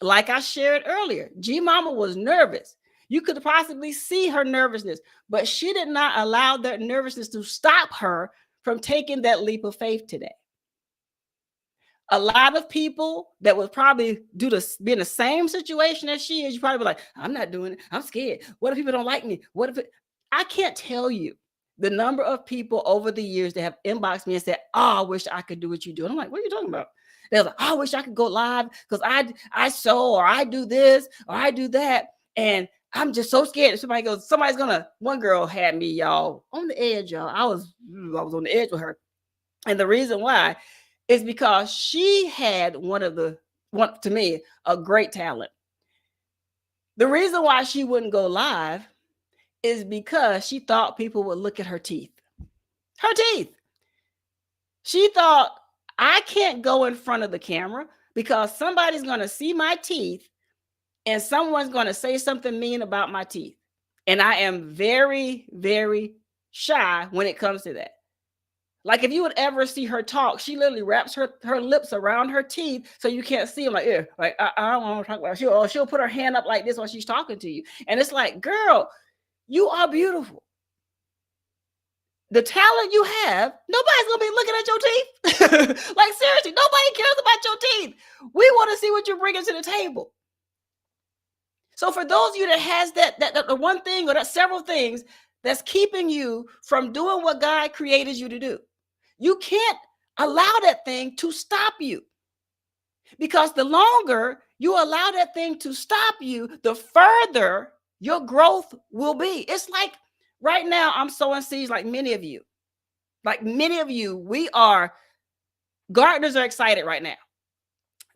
Like I shared earlier, G Mama was nervous. You could possibly see her nervousness, but she did not allow that nervousness to stop her from taking that leap of faith today. A lot of people that would probably be in the same situation as she is, you probably be like, I'm not doing it. I'm scared. What if people don't like me? What if I can't tell you the number of people over the years that have inboxed me and said, oh, I wish I could do what you do. And I'm like, what are you talking about? They're like, oh, I wish I could go live because I sew, or I do this, or I do that. And I'm just so scared. If somebody goes, one girl had me, y'all, on the edge, y'all. I was on the edge with her. And the reason why is because she had to me, a great talent. The reason why she wouldn't go live is because she thought people would look at her teeth. Her teeth. She thought, I can't go in front of the camera because somebody's going to see my teeth and someone's going to say something mean about my teeth. And I am very, very shy when it comes to that. Like if you would ever see her talk, she literally wraps her lips around her teeth so you can't see them. Like, yeah, like I don't want to talk about it. She'll put her hand up like this while she's talking to you. And it's like, girl, you are beautiful. The talent you have, nobody's going to be looking at your teeth. Like seriously, nobody cares about your teeth. We want to see what you're bringing to the table. So for those of you that has that the one thing or that several things that's keeping you from doing what God created you to do, you can't allow that thing to stop you. Because the longer you allow that thing to stop you, the further your growth will be. It's like Right now, I'm sowing seeds like many of you. Like many of you, gardeners are excited right now.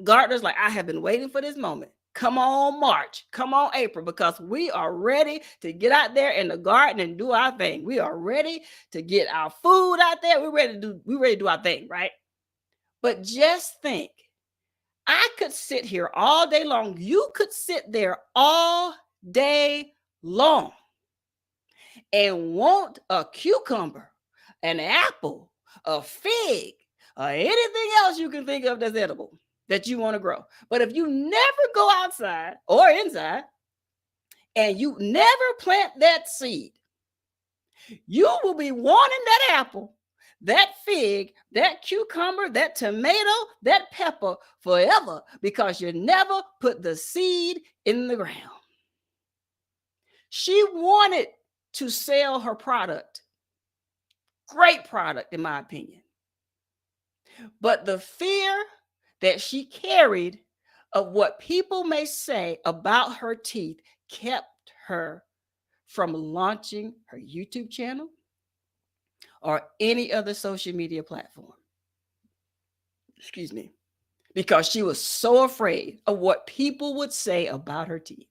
Gardeners like, I have been waiting for this moment. Come on, March. Come on, April, because we are ready to get out there in the garden and do our thing. We are ready to get our food out there. We're ready to do our thing, right? But just think, I could sit here all day long. You could sit there all day long and want a cucumber, an apple, a fig, or anything else you can think of that's edible that you want to grow. But if you never go outside or inside and you never plant that seed, you will be wanting that apple, that fig, that cucumber, that tomato, that pepper forever because you never put the seed in the ground. She wanted to sell her product. Great product, in my opinion. But the fear that she carried of what people may say about her teeth kept her from launching her YouTube channel or any other social media platform. Excuse me. Because she was so afraid of what people would say about her teeth.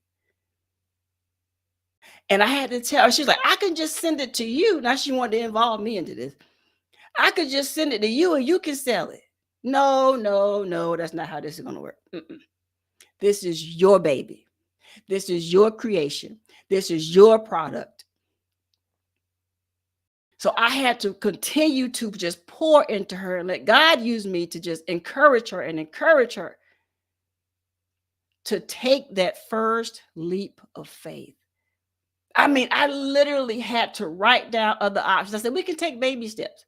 And I had to tell her, she's like, I can just send it to you. Now she wanted to involve me into this. I could just send it to you and you can sell it. No, that's not how this is going to work. This is your baby. This is your creation. This is your product. So I had to continue to just pour into her and let God use me to just encourage her to take that first leap of faith. I mean, I literally had to write down other options. I said, we can take baby steps.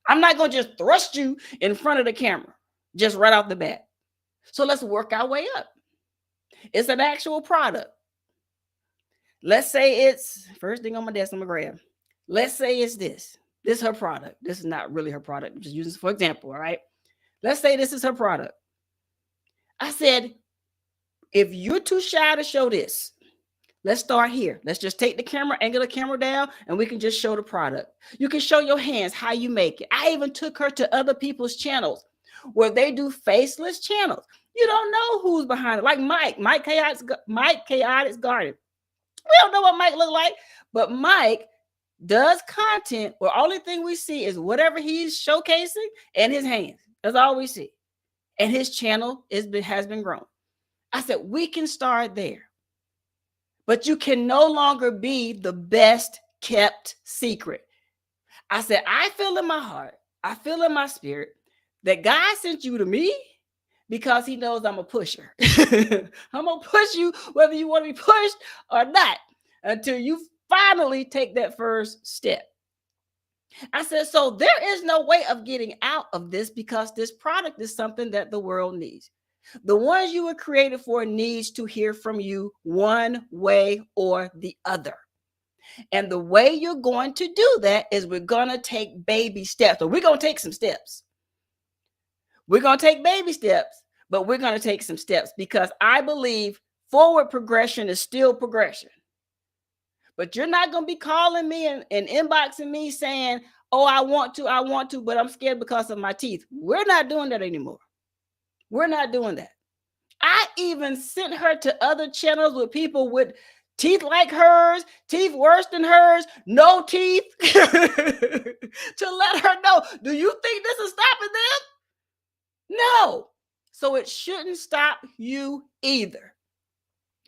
I'm not going to just thrust you in front of the camera, just right off the bat. So let's work our way up. It's an actual product. Let's say it's, first thing on my desk, I'm going to grab. Let's say it's this. This is her product. This is not really her product. I'm just using this for example, all right? Let's say this is her product. I said, if you're too shy to show this, let's start here. Let's just take the camera, angle the camera down, and we can just show the product. You can show your hands how you make it. I even took her to other people's channels where they do faceless channels. You don't know who's behind it. Like Mike Chaotic's Garden. We don't know what Mike look like, but Mike does content where only thing we see is whatever he's showcasing and his hands. That's all we see. And his channel has been grown. I said, we can start there. But you can no longer be the best kept secret. I said, I feel in my heart, I feel in my spirit that God sent you to me because he knows I'm a pusher. I'm going to push you whether you want to be pushed or not until you finally take that first step. I said, so there is no way of getting out of this because this product is something that the world needs. The ones you were created for needs to hear from you one way or the other. And the way you're going to do that is we're going to take baby steps. So we're going to take some steps. We're going to take baby steps, but we're going to take some steps because I believe forward progression is still progression. But you're not going to be calling me and inboxing me saying, oh, I want to, but I'm scared because of my teeth. We're not doing that anymore. We're not doing that. I even sent her to other channels with people with teeth like hers, teeth worse than hers, no teeth, to let her know, do you think this is stopping them? No. So it shouldn't stop you either.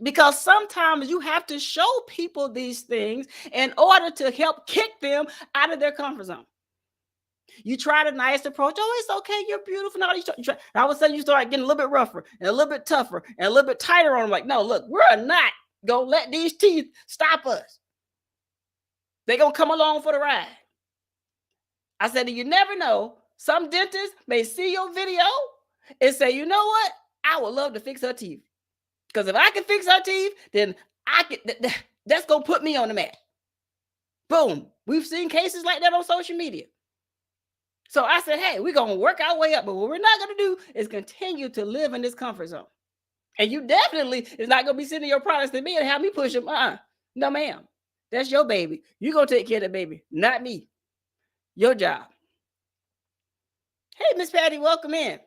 Because sometimes you have to show people these things in order to help kick them out of their comfort zone. You try the nice approach. Oh, it's okay. You're beautiful. Now you try. All of a sudden, you start getting a little bit rougher and a little bit tougher and a little bit tighter on them. Like, no, look, we're not going to let these teeth stop us. They're going to come along for the ride. I said, you never know. Some dentists may see your video and say, you know what? I would love to fix her teeth. Because if I can fix her teeth, then that's going to put me on the map. Boom. We've seen cases like that on social media. So I said, hey, we're going to work our way up. But what we're not going to do is continue to live in this comfort zone. And you definitely is not going to be sending your products to me and have me push them. No, ma'am. That's your baby. You're going to take care of the baby, not me. Your job. Hey, Miss Patty, welcome in.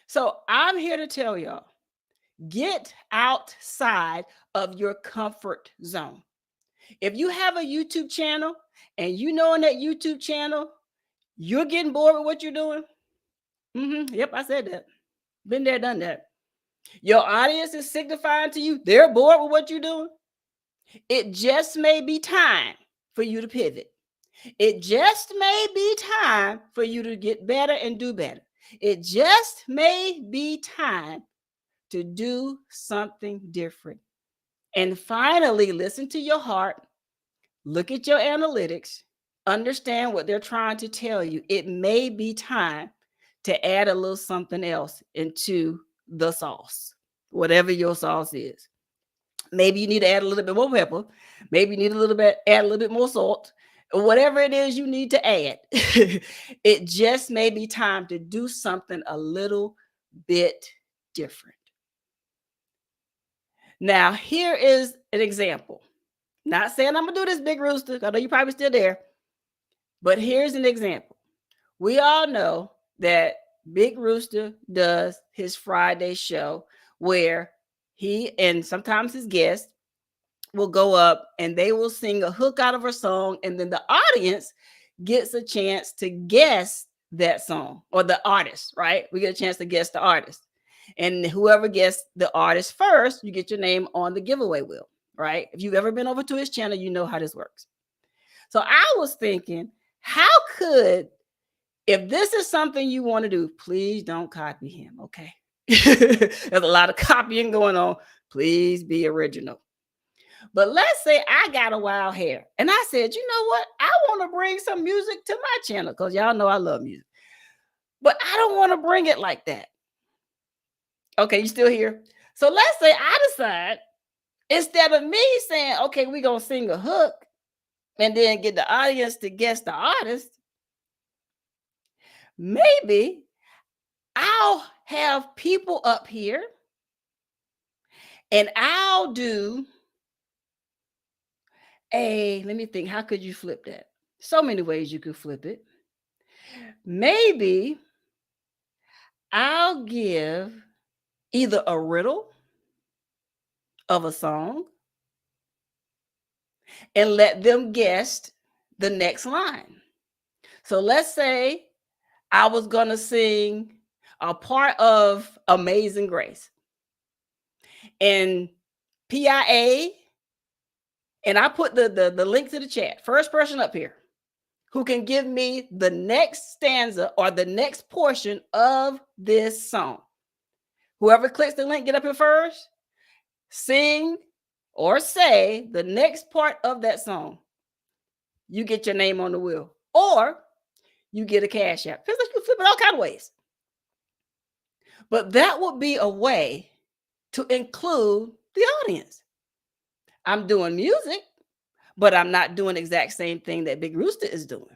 So I'm here to tell y'all, get outside of your comfort zone. If you have a YouTube channel and you know in that YouTube channel, you're getting bored with what you're doing. Yep, I said that. Been there, done that. Your audience is signifying to you they're bored with what you're doing. It just may be time for you to pivot. It just may be time for you to get better and do better. It just may be time to do something different. And finally, listen to your heart. Look at your analytics. Understand what they're trying to tell you. It may be time to add a little something else into the sauce, whatever your sauce is. Maybe you need to add a little bit more pepper. Maybe you need add a little bit more salt. Whatever it is you need to add. It just may be time to do something a little bit different. Now, here is an example. Not saying I'm going to do this, Big Rooster. I know you're probably still there. But here's an example. We all know that Big Rooster does his Friday show where he and sometimes his guests will go up and they will sing a hook out of a song, and then the audience gets a chance to guess that song or the artist, right? We get a chance to guess the artist. And whoever gets the artist first, you get your name on the giveaway wheel, right? If you've ever been over to his channel, you know how this works. So I was thinking, how could, if this is something you want to do, please don't copy him, okay? There's a lot of copying going on. Please be original. But let's say I got a wild hair and I said, you know what? I want to bring some music to my channel because y'all know I love music. But I don't want to bring it like that. Okay, you still here? So let's say I decide, instead of me saying, okay, we're going to sing a hook and then get the audience to guess the artist, maybe I'll have people up here and I'll do let me think, how could you flip that? So many ways you could flip it. Maybe I'll give either a riddle of a song and let them guess the next line. So let's say I was going to sing a part of Amazing Grace. And PIA, and I put the link to the chat. First person up here who can give me the next stanza or the next portion of this song. Whoever clicks the link, get up here first, sing or say the next part of that song. You get your name on the wheel, or you get a cash app. Feels like you flip it all kind of ways. But that would be a way to include the audience. I'm doing music, but I'm not doing the exact same thing that Big Rooster is doing.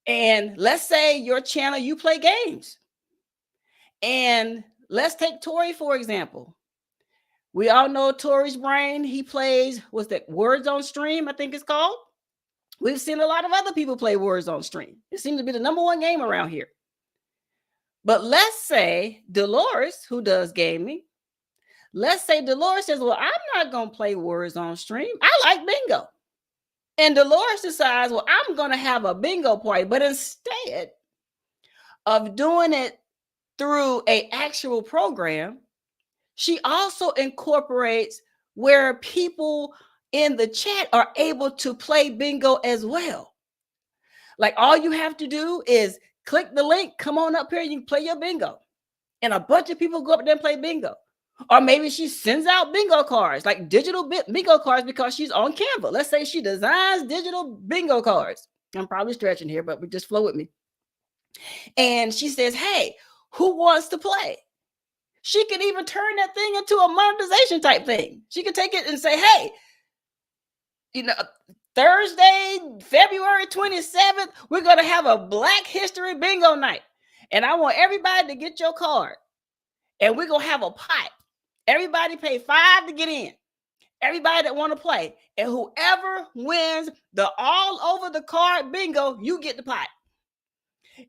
And let's say your channel, you play games. And let's take Tori, for example. We all know Tori's brain. He plays, what's that, Words on Stream, I think it's called. We've seen a lot of other people play Words on Stream. It seems to be the #1 game around here. But let's say Dolores, who does gaming, let's say Dolores says, well, I'm not going to play Words on Stream. I like bingo. And Dolores decides, well, I'm going to have a bingo party. But instead of doing it through an actual program, she also incorporates where people in the chat are able to play bingo as well. Like all you have to do is click the link, come on up here, you can play your bingo. And a bunch of people go up there and play bingo. Or maybe she sends out bingo cards, like digital bingo cards, because she's on Canva. Let's say she designs digital bingo cards. I'm probably stretching here, but just flow with me. And she says, hey, who wants to play? She can even turn that thing into a monetization type thing. She can take it and say, hey, you know, Thursday, February 27th, we're going to have a Black History bingo night. And I want everybody to get your card. And we're going to have a pot. Everybody pay $5 to get in. everybody that want to play. And whoever wins the all over the card bingo, you get the pot.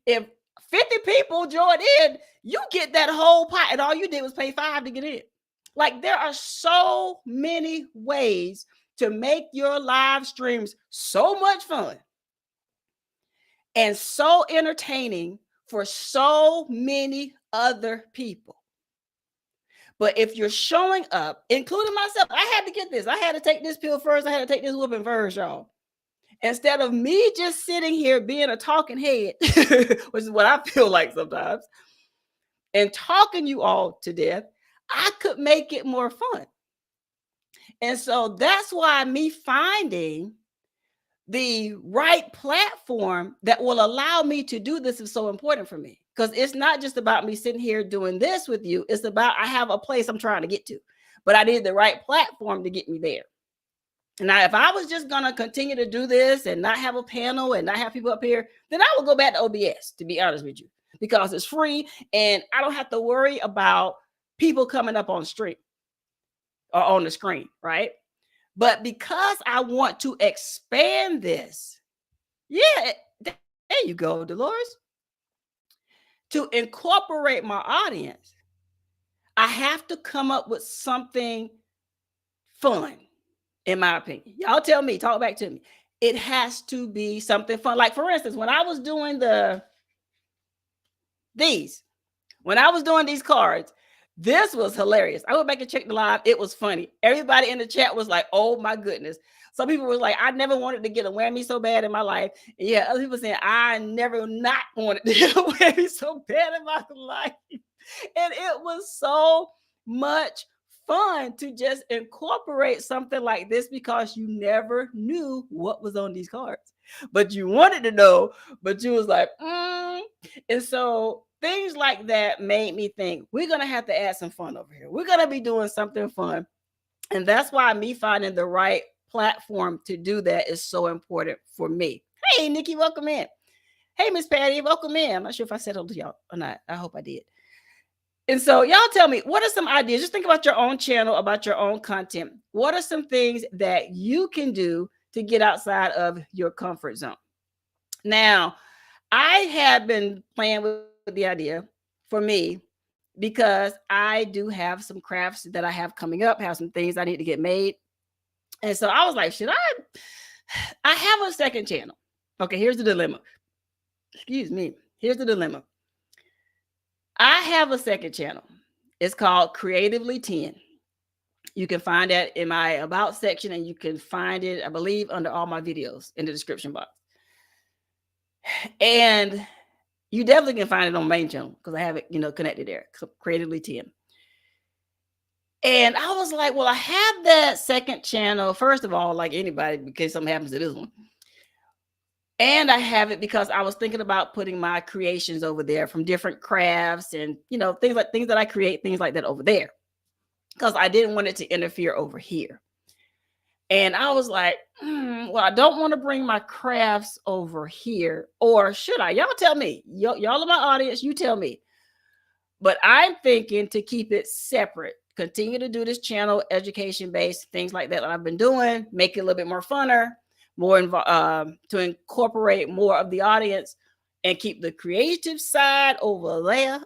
If 50 people joined in, you get that whole pot. And all you did was pay $5 to get in. Like, there are so many ways to make your live streams so much fun and so entertaining for so many other people. But if you're showing up, including myself, I had to get this. I had to take this pill first. I had to take this whooping first, y'all. Instead of me just sitting here being a talking head, which is what I feel like sometimes, and talking you all to death, I could make it more fun. And so that's why me finding the right platform that will allow me to do this is so important for me. Because it's not just about me sitting here doing this with you. It's about, I have a place I'm trying to get to, but I need the right platform to get me there. Now, if I was just going to continue to do this and not have a panel and not have people up here, then I would go back to OBS, to be honest with you, because it's free and I don't have to worry about people coming up on the stream or on the screen, right? But because I want to expand this, yeah, there you go, Dolores. To incorporate my audience, I have to come up with something fun, in my opinion. Y'all tell me, talk back to me. It has to be something fun. Like, for instance, when I was doing these cards, this was hilarious. I went back and checked the live. It was funny. Everybody in the chat was like, oh my goodness. Some people were like, I never wanted to get a whammy so bad in my life. And yeah, other people saying, I never not wanted to get a whammy so bad in my life. And it was so much fun to just incorporate something like this because you never knew what was on these cards. But you wanted to know, but you was like, And so things like that made me think, we're going to have to add some fun over here. We're going to be doing something fun. And that's why me finding the right platform to do that is so important for me. Hey, Nikki, welcome in. Hey, Miss Patty, welcome in. I'm not sure if I said hello to y'all or not. I hope I did. And so y'all tell me, what are some ideas? Just think about your own channel, about your own content. What are some things that you can do to get outside of your comfort zone? Now, I have been playing with the idea for me because I do have some crafts that I have coming up, have some things I need to get made. And so I was like, I have a second channel. Okay, here's the dilemma. Excuse me. Here's the dilemma. I have a second channel. It's called Creatively 10. You can find that in my About section, and you can find it, I believe, under all my videos in the description box. And you definitely can find it on my main channel because I have it, connected there. Creatively 10. And I was like, well, I have that second channel, first of all, like anybody, in case something happens to this one. And I have it because I was thinking about putting my creations over there from different crafts and, things that I create, things like that over there, because I didn't want it to interfere over here. And I was like, well, I don't want to bring my crafts over here, or should I? Y'all tell me. Y'all are my audience. You tell me. But I'm thinking to keep it separate. Continue to do this channel, education-based, things like that I've been doing, make it a little bit more funner, more to incorporate more of the audience and keep the creative side over there.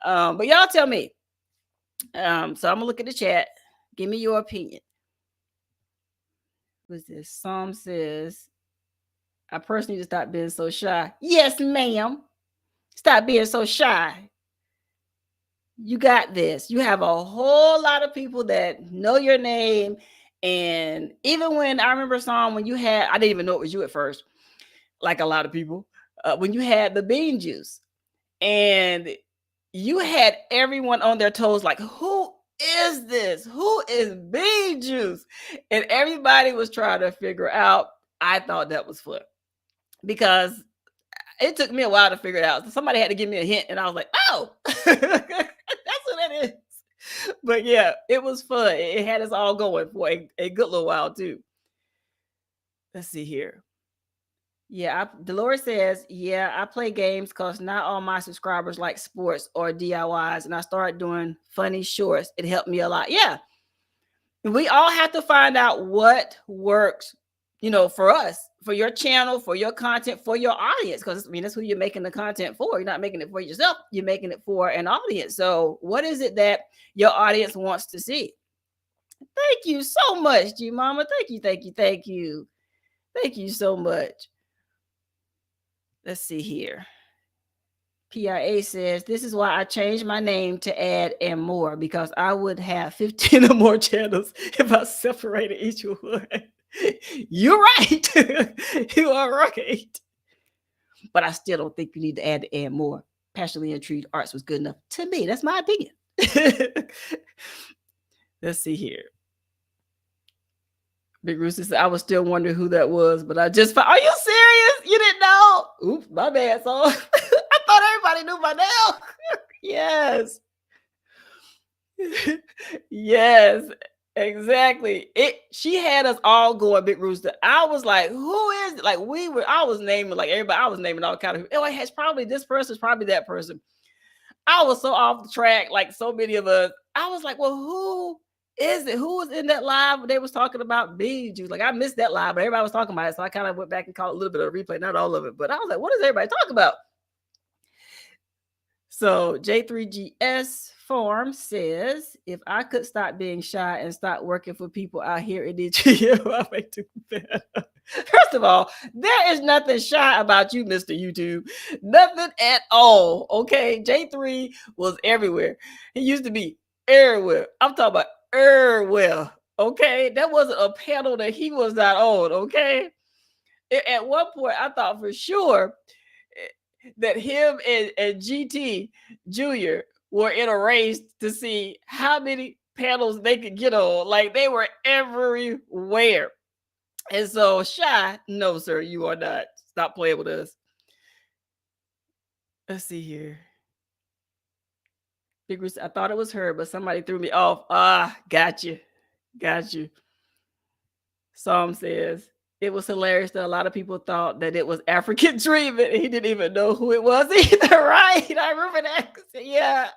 But y'all tell me. So I'm gonna look at the chat. Give me your opinion. What's this? Psalm says, I personally need to stop being so shy. Yes, ma'am. Stop being so shy. You got this. You have a whole lot of people that know your name. And even when I remember a song when you had, I didn't even know it was you at first, like a lot of people, when you had the bean juice and you had everyone on their toes, like, who is this? Who is bean juice? And everybody was trying to figure out. I thought that was fun because it took me a while to figure it out. So somebody had to give me a hint and I was like, oh, that's what that is. But yeah, it was fun. It had us all going for a good little while too. Let's see here. Yeah, Dolores says, yeah, I play games because not all my subscribers like sports or DIYs. And I started doing funny shorts. It helped me a lot. Yeah. We all have to find out what works, for us, for your channel, for your content, for your audience. Because that's who you're making the content for. You're not making it for yourself. You're making it for an audience. So what is it that your audience wants to see? Thank you so much, G Mama. Thank you, thank you, thank you. Thank you so much. Let's see here. PIA says, this is why I changed my name to add and more, because I would have 15 or more channels if I separated each one. You're right. You are right. But I still don't think you need to add and more. Passionately Intrigued Arts was good enough to me. That's my opinion. Let's see here. Big Rooster said, I was still wondering who that was, but I just found. Are you serious? You didn't know? Oops, my bad. So I thought everybody knew by now. Yes. Yes, exactly. She had us all going, Big Rooster. I was like, who is it? Like I was naming like everybody, I was naming all kind of, it's probably this person, it's probably that person. I was so off the track, like so many of us. I was like, well, who is it? Who was in that live? They was talking about bean juice. Like I missed that live, but everybody was talking about it. So I kind of went back and caught a little bit of a replay, not all of it, but I was like, what does everybody talk about? So J3GS Farm says, if I could stop being shy and stop working for people out here in DGM, I might do better. First of all, there is nothing shy about you, Mr. YouTube. Nothing at all. Okay. J3 was everywhere. He used to be everywhere. I'm talking about everywhere. Okay. That wasn't a panel that he was not on. Okay. At one point, I thought for sure that him and GT Jr. were in a race to see how many panels they could get on. Like they were everywhere. And so shy, no, sir, you are not. Stop playing with us. Let's see here. Big Rooster, I thought it was her, but somebody threw me off. Got you. Got you. Psalm says, it was hilarious that a lot of people thought that it was African Dream, and he didn't even know who it was either, right? I remember that. Yeah.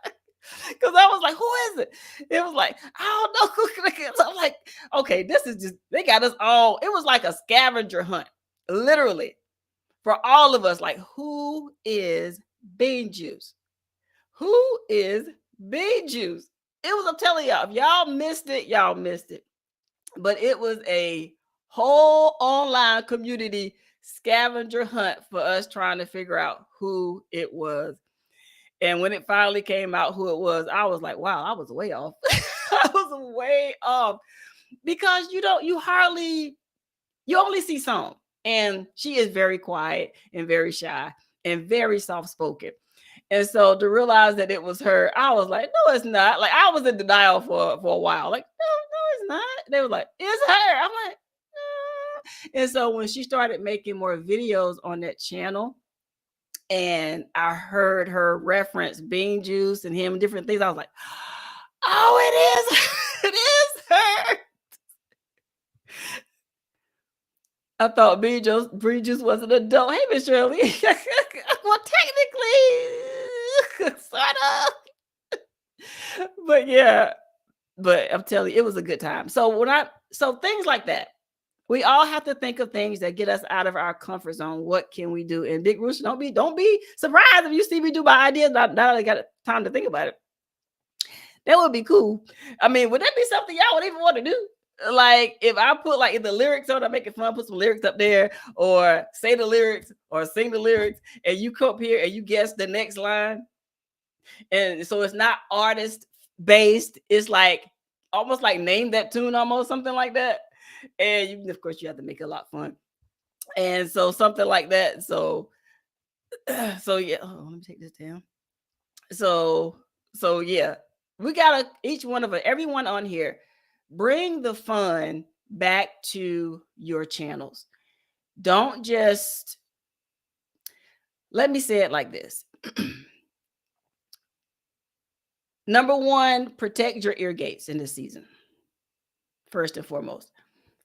Because I was like, who is it? It was like, I don't know. So I'm like, okay, this is just, they got us all. It was like a scavenger hunt, literally, for all of us. Like, who is bean juice? Who is bean juice? It was, I'm telling y'all, if y'all missed it, y'all missed it. But it was a whole online community scavenger hunt for us trying to figure out who it was. And when it finally came out who it was, I was like, wow, I was way off. I was way off. Because you only see some. And she is very quiet and very shy and very soft-spoken. And so to realize that it was her, I was like, no, it's not. Like I was in denial for a while. Like, no, it's not. They were like, it's her. I'm like, no. And so when she started making more videos on that channel, and I heard her reference bean juice and him, different things, I was like, oh, it is. It is her. I thought bean juice was an adult. Hey, Miss Shirley. Well, technically, sort of. But yeah, but I'm telling you, it was a good time. So things like that, we all have to think of things that get us out of our comfort zone. What can we do? And Big Rooster, don't be surprised if you see me do my ideas. Now I got time to think about it. That would be cool. I mean, would that be something y'all would even want to do? Like if I put like in the lyrics on, I make it fun, put some lyrics up there, or say the lyrics or sing the lyrics, and you come up here and you guess the next line. And so it's not artist based. It's like almost like name that tune, almost something like that. And of course you have to make it a lot fun. And so something like that. So yeah. Oh, let me take this down. So yeah, we gotta everyone on here, bring the fun back to your channels. Don't just, let me say it like this. Number one, protect your ear gates in this season. First and foremost,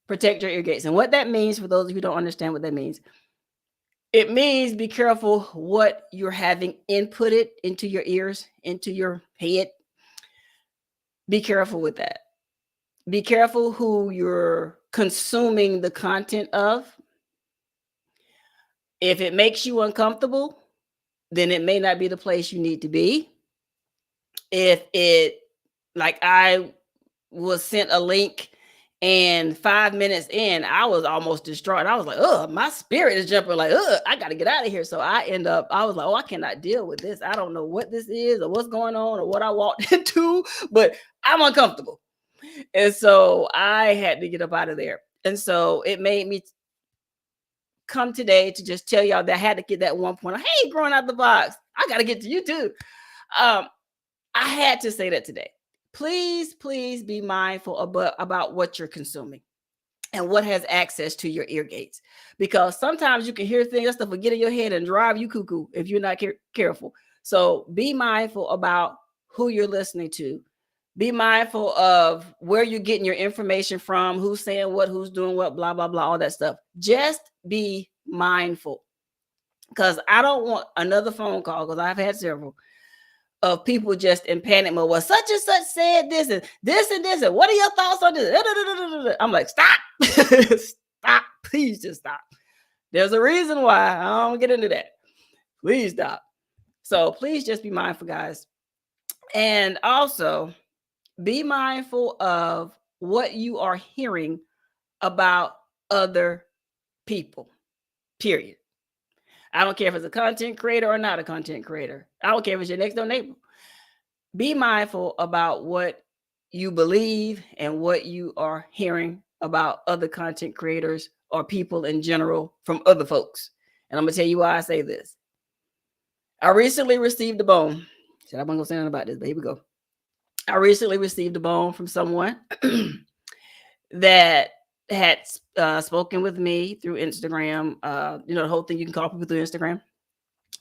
protect your ear gates. And what that means, for those of you who don't understand what that means, it means be careful what you're having inputted into your ears, into your head. Be careful with that. Be careful who you're consuming the content of. If it makes you uncomfortable, then it may not be the place you need to be. If it, like I was sent a link and 5 minutes in, I was almost distraught. I was like, oh, my spirit is jumping like, I got to get out of here. So I was like, oh, I cannot deal with this. I don't know what this is or what's going on or what I walked into, but I'm uncomfortable. And so I had to get up out of there. And so it made me come today to just tell y'all that I had to get that one point. Hey, growing out the box, I got to get to you too. I had to say that today. Please be mindful about what you're consuming and what has access to your ear gates, because sometimes you can hear things that stuff will get in your head and drive you cuckoo if you're not careful. So be mindful about who you're listening to. Be mindful of where you're getting your information from, who's saying what, who's doing what, blah, blah, blah, all that stuff. Just be mindful, because I don't want another phone call, because I've had several, of people just in panic mode. Well, such and such said this and this and this, and what are your thoughts on this? I'm like, stop. Stop. Please just stop. There's a reason why I don't get into that. Please stop. So please just be mindful, guys. And also be mindful of what you are hearing about other people, period. I don't care if it's a content creator or not a content creator. I don't care if it's your next door neighbor. Be mindful about what you believe and what you are hearing about other content creators or people in general from other folks. And I'm going to tell you why I say this. I recently received a bone. Said I'm going to say nothing about this, but here we go. I recently received a bone from someone that had spoken with me through Instagram. The whole thing, you can call people through Instagram.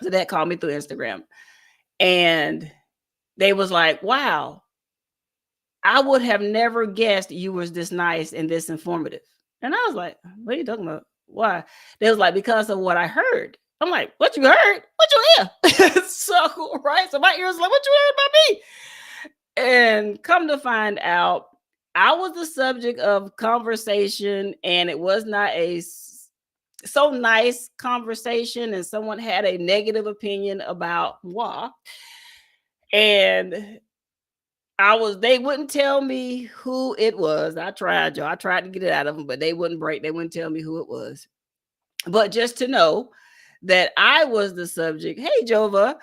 So that called me through Instagram. And they was like, wow, I would have never guessed you was this nice and this informative. And I was like, what are you talking about? Why? They was like, because of what I heard. I'm like, what you heard? What you hear? So, right? So my ears like, what you heard about me? And come to find out, I was the subject of conversation, and it was not a so nice conversation, and someone had a negative opinion about moi. And they wouldn't tell me who it was. I tried to get it out of them, but they wouldn't tell me who it was. But just to know that I was the subject, hey Jova,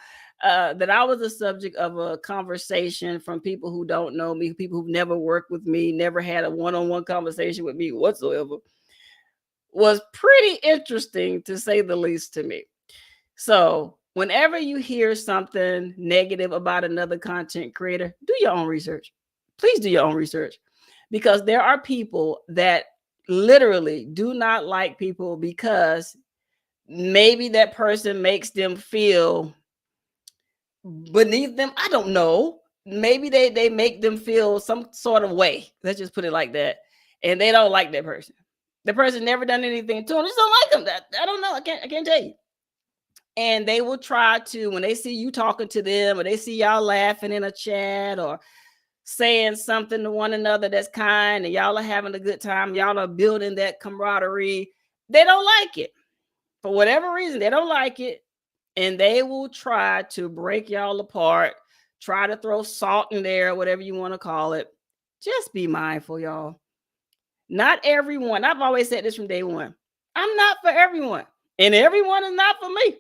that I was the subject of a conversation from people who don't know me, people who've never worked with me, never had a one-on-one conversation with me whatsoever, was pretty interesting, to say the least, to me. So whenever you hear something negative about another content creator, do your own research. Please do your own research, because there are people that literally do not like people because maybe that person makes them feel beneath them. I don't know. Maybe they make them feel some sort of way. Let's just put it like that. And they don't like that person. The person never done anything to them. They just don't like them. I don't know. I can't tell you. And they will try to, when they see you talking to them, or they see y'all laughing in a chat or saying something to one another that's kind, and y'all are having a good time, y'all are building that camaraderie, they don't like it. For whatever reason, they don't like it. And they will try to break y'all apart, try to throw salt in there, whatever you want to call it. Just be mindful, y'all. Not everyone. I've always said this from day one. I'm not for everyone, and everyone is not for me.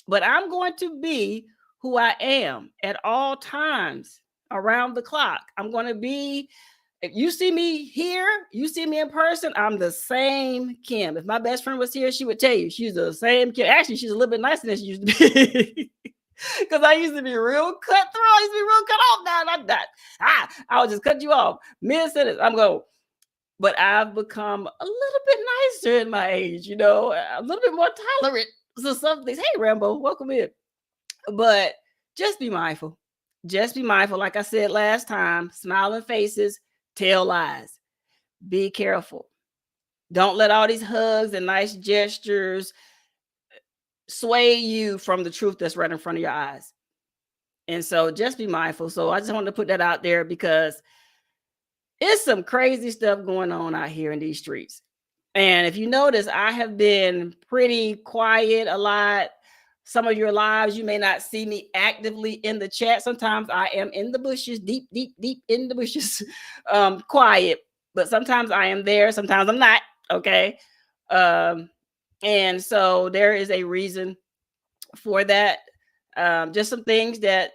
But I'm going to be who I am at all times around the clock. I'm going to be, if you see me here, you see me in person, I'm the same Kim. If my best friend was here, she would tell you she's the same Kim. Actually, she's a little bit nicer than she used to be. Because I used to be real cutthroat. I used to be real cut off. Now I'm not. I would just cut you off mid-sentence. I'm going, but I've become a little bit nicer in my age, a little bit more tolerant. So some things, hey Rambo, welcome in. But just be mindful. Just be mindful. Like I said last time, smiling faces tell lies. Be careful. Don't let all these hugs and nice gestures sway you from the truth that's right in front of your eyes. And so just be mindful. So I just wanted to put that out there, because It's some crazy stuff going on out here in these streets. And if you notice, I have been pretty quiet a lot. Some of your lives, you may not see me actively in the chat. Sometimes I am in the bushes, deep, deep, deep in the bushes, quiet. But sometimes I am there. Sometimes I'm not. Okay. Um, and so there is a reason for that. Just some things that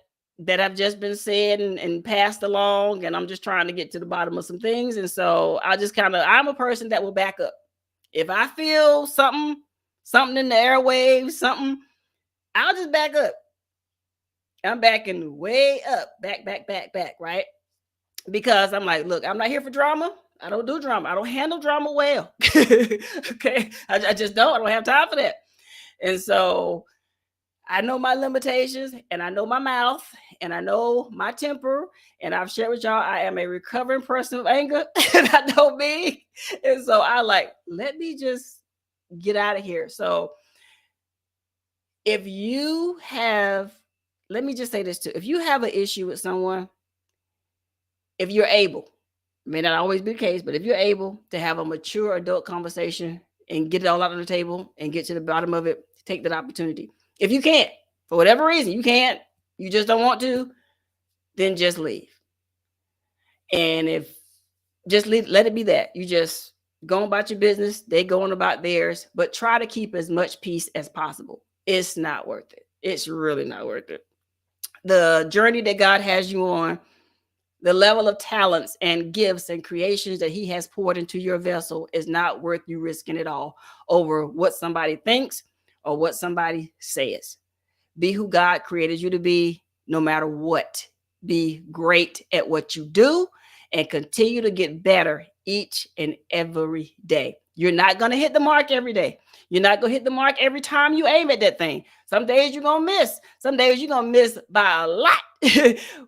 have just been said and passed along, and I'm just trying to get to the bottom of some things. And so I'm a person that will back up. If I feel something in the airwaves, something, I'll just back up. I'm backing way up, back, right? Because I'm like, look, I'm not here for drama. I don't do drama. I don't handle drama well. Okay. I just don't. I don't have time for that. And so I know my limitations, and I know my mouth, and I know my temper. And I've shared with y'all, I am a recovering person of anger, and I know me. And so I like, let me just get out of here. So if you have, let me just say this too. If you have an issue with someone, if you're able, may not always be the case, but if you're able to have a mature adult conversation and get it all out on the table and get to the bottom of it, take that opportunity. If you can't, for whatever reason, you can't, you just don't want to, then just leave. And if just leave, let it be that. You just go about your business, they going about theirs, but try to keep as much peace as possible. It's not worth it. It's really not worth it. The journey that God has you on, the level of talents and gifts and creations that he has poured into your vessel is not worth you risking it all over what somebody thinks or what somebody says. Be who God created you to be, no matter what. Be great at what you do and continue to get better each and every day. You're not going to hit the mark every day. You're not going to hit the mark every time you aim at that thing. Some days you're going to miss. Some days you're going to miss by a lot.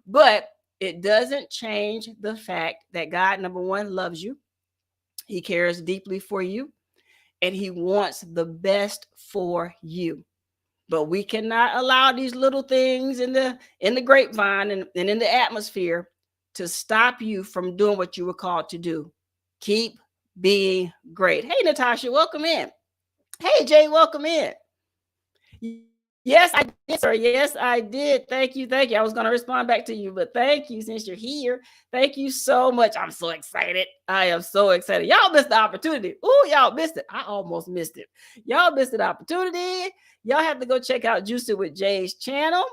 But it doesn't change the fact that God, number one, loves you. He cares deeply for you, and he wants the best for you. But we cannot allow these little things in the grapevine and in the atmosphere to stop you from doing what you were called to do. Keep being great. Hey, Natasha, welcome in. Hey, Jay, welcome in. Yes, I did, sir. Yes, I did. Thank you. Thank you. I was going to respond back to you, but thank you since you're here. Thank you so much. I'm so excited. I am so excited. Y'all missed the opportunity. Ooh, y'all missed it. I almost missed it. Y'all missed the opportunity. Y'all have to go check out Juice It with Jay's channel.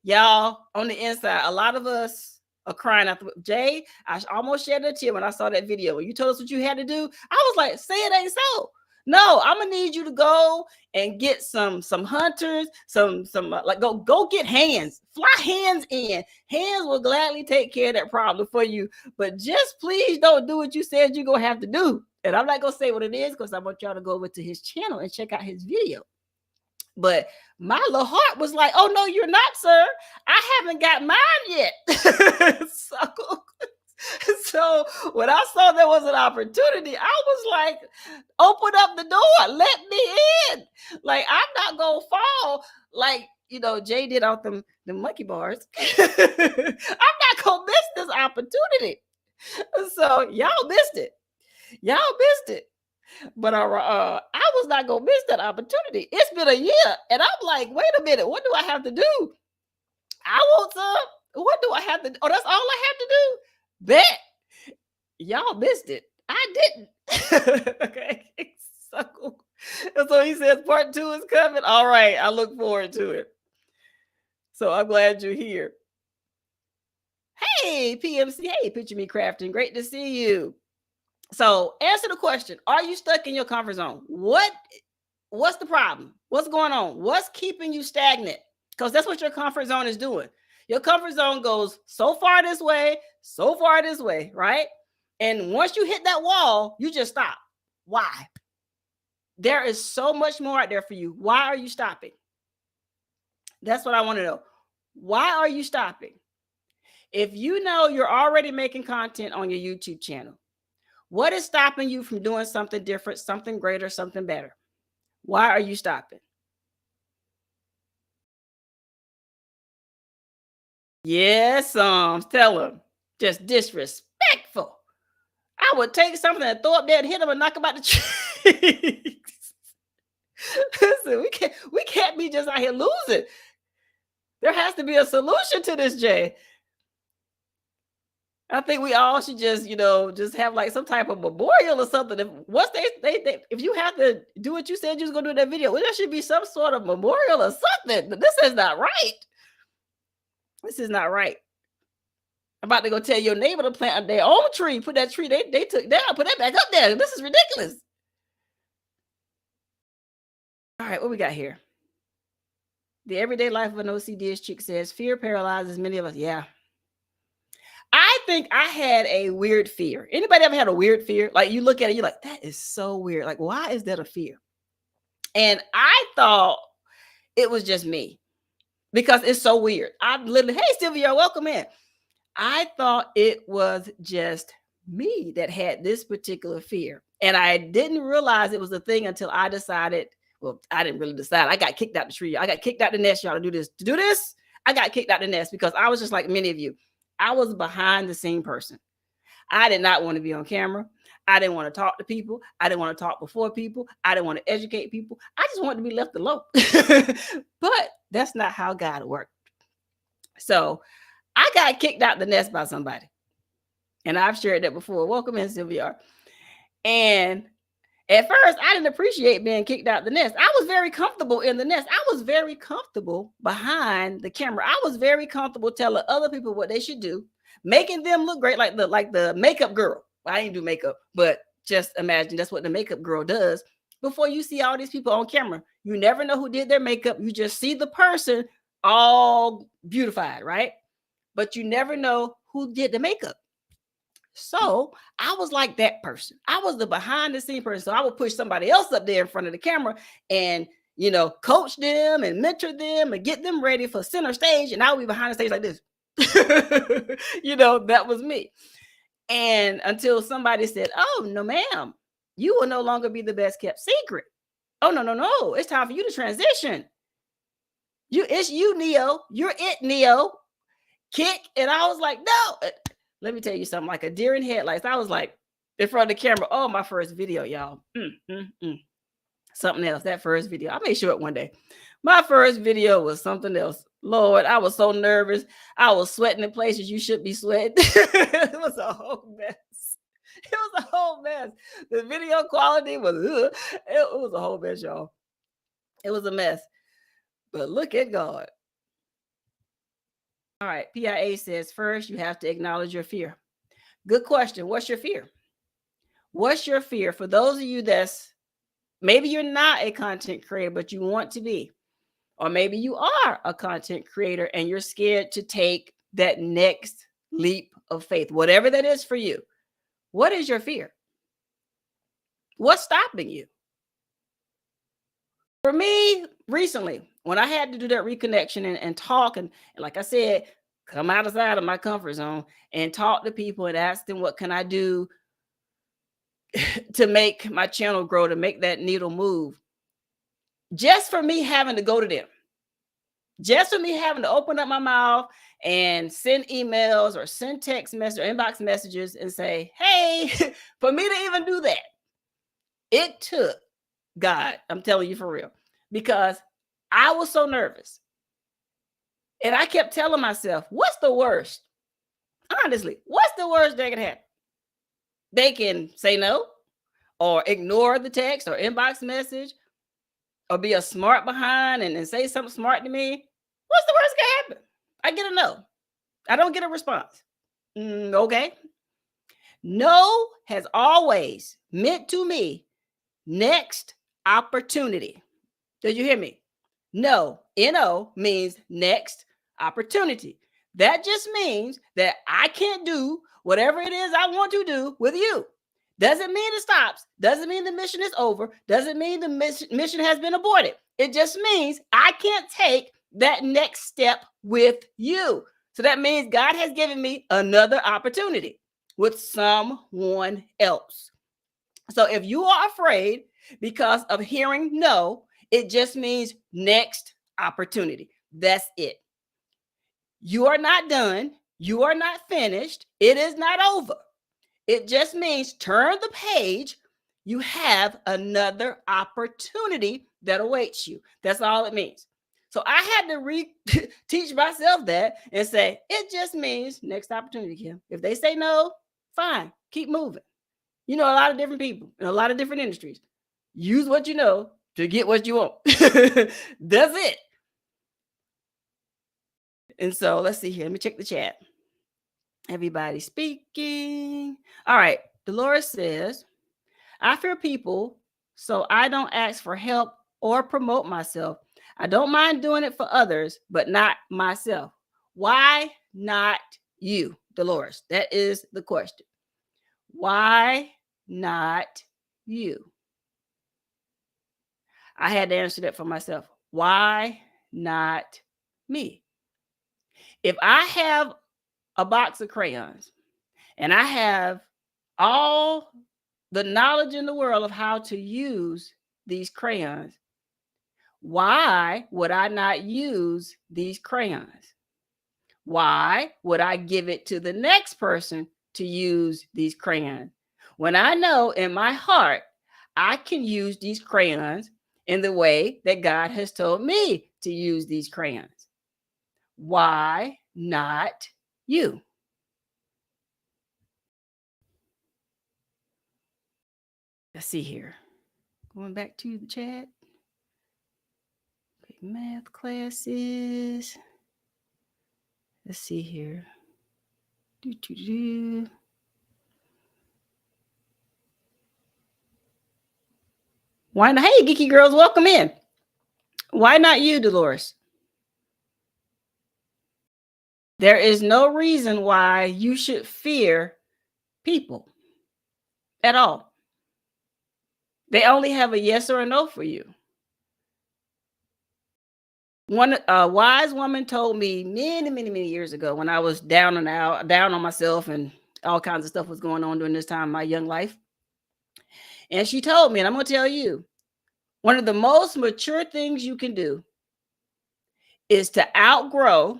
Y'all, on the inside, a lot of us are crying out. Jay, I almost shed a tear when I saw that video. When you told us what you had to do, I was like, say it ain't so. No, I'm gonna need you to go and get some hunters, some like go get hands, fly hands in. Hands will gladly take care of that problem for you. But just please don't do what you said you're gonna have to do. And I'm not gonna say what it is because I want y'all to go over to his channel and check out his video. But my little heart was like, oh no, you're not, sir. I haven't got mine yet. So when I saw there was an opportunity, I was like, open up the door, let me in. Like, I'm not gonna fall. Like, Jay did off the monkey bars. I'm not gonna miss this opportunity. So y'all missed it. Y'all missed it. But I was not gonna miss that opportunity. It's been a year, and I'm like, wait a minute, what do I have to do? I want some. What do I have to do? Oh, that's all I have to do? Bet. Y'all missed it. I didn't. Okay. So he says part 2 is coming. All right. I look forward to it. So I'm glad you're here. Hey, PMC. Hey, Picture Me Crafting. Great to see you. So answer the question. Are you stuck in your comfort zone? What's the problem? What's going on? What's keeping you stagnant? Because that's what your comfort zone is doing. Your comfort zone goes so far this way, right? And once you hit that wall, you just stop. Why? There is so much more out there for you. Why are you stopping? That's what I want to know. Why are you stopping? If you know you're already making content on your YouTube channel, what is stopping you from doing something different, something greater, something better? Why are you stopping? Yes, tell them. Just disrespectful. I would take something and throw up there and hit them and knock them out the tree. Listen, we can't be just out here losing. There has to be a solution to this, Jay. I think we all should just, just have like some type of memorial or something. If once they if you have to do what you said you was gonna do in that video, well, there should be some sort of memorial or something. But this is not right. This is not right. I'm about to go tell your neighbor to plant their own tree. Put that tree they took down, put that back up there. This is ridiculous. All right, what we got here? The everyday life of an OCD chick says fear paralyzes many of us. Yeah. I think I had a weird fear. Anybody ever had a weird fear? Like you look at it, you're like, that is so weird. Like, why is that a fear? And I thought it was just me because it's so weird. I literally, hey, Sylvia, welcome in. I thought it was just me that had this particular fear. And I didn't realize it was a thing until I decided, well, I didn't really decide. I got kicked out the tree. I got kicked out the nest, y'all, to do this. To do this, I got kicked out the nest because I was just like many of you. I was a behind the scene person. I did not want to be on camera. I didn't want to talk to people. I didn't want to talk before people. I didn't want to educate people. I just wanted to be left alone. But that's not how God worked. So I got kicked out the nest by somebody. And I've shared that before. Welcome in, Sylvia. And at first, I didn't appreciate being kicked out the nest. I was very comfortable in the nest. I was very comfortable behind the camera. I was very comfortable telling other people what they should do, making them look great, like the makeup girl. I didn't do makeup, but just imagine that's what the makeup girl does. Before you see all these people on camera, you never know who did their makeup. You just see the person all beautified, right? But you never know who did the makeup. So I was like that person. I was the behind the scene person. So I would push somebody else up there in front of the camera and, coach them and mentor them and get them ready for center stage. And I would be behind the stage like this. That was me. And until somebody said, oh, no, ma'am, you will no longer be the best kept secret. Oh, no. It's time for you to transition. It's you, Neo. You're it, Neo. Kick. And I was like, no. Let me tell you something, like a deer in headlights. I was like in front of the camera. Oh, my first video, y'all. Something else. That first video. I may show it one day. My first video was something else. Lord, I was so nervous. I was sweating in places you should be sweating. It was a whole mess. It was a whole mess. The video quality was, it was a whole mess, y'all. It was a mess. But look at God. All right, PIA says, first, you have to acknowledge your fear. Good question. What's your fear? What's your fear? For those of you maybe you're not a content creator, but you want to be. Or maybe you are a content creator and you're scared to take that next leap of faith, whatever that is for you. What is your fear? What's stopping you? For me, recently, when I had to do that reconnection and talk, and like I said, come outside of my comfort zone and talk to people and ask them, what can I do to make my channel grow, to make that needle move? Just for me having to go to them, just for me having to open up my mouth and send emails or send text messages or inbox messages and say, hey, for me to even do that, it took God, I'm telling you for real, because I was so nervous. And I kept telling myself, what's the worst? Honestly, what's the worst that can happen? They can say no or ignore the text or inbox message or be a smart behind and say something smart to me. What's the worst that can happen? I get a no. I don't get a response. Okay. No has always meant to me next opportunity. Did you hear me? No, N-O means next opportunity. That just means that I can't do whatever it is I want to do with you. Doesn't mean it stops. Doesn't mean the mission is over. Doesn't mean the mission has been aborted. It just means I can't take that next step with you. So that means God has given me another opportunity with someone else. So if you are afraid because of hearing no, it just means next opportunity. That's it. You are not done. You are not finished. It is not over. It just means turn the page. You have another opportunity that awaits you. That's all it means. So I had to teach myself that and say, it just means next opportunity, Kim. If they say no, fine, keep moving. You know, a lot of different people in a lot of different industries. Use what you know to get what you want. That's it. And so let's see here. Let me check the chat. Everybody speaking. All right. Dolores says, I fear people, so I don't ask for help or promote myself. I don't mind doing it for others, but not myself. Why not you, Dolores? That is the question. Why not you? I had to answer that for myself. Why not me? If I have a box of crayons and I have all the knowledge in the world of how to use these crayons, why would I not use these crayons? Why would I give it to the next person to use these crayons when I know in my heart I can use these crayons in the way that God has told me to use these crayons? Why not you? Let's see here. Going back to the chat. Okay, math classes. Let's see here. Why not? Hey, geeky girls, welcome in. Why not you, Dolores? There is no reason why you should fear people at all. They only have a yes or a no for you. One wise woman told me many years ago when I was down on myself and all kinds of stuff was going on during this time in my young life. And she told me, and I'm going to tell you, one of the most mature things you can do is to outgrow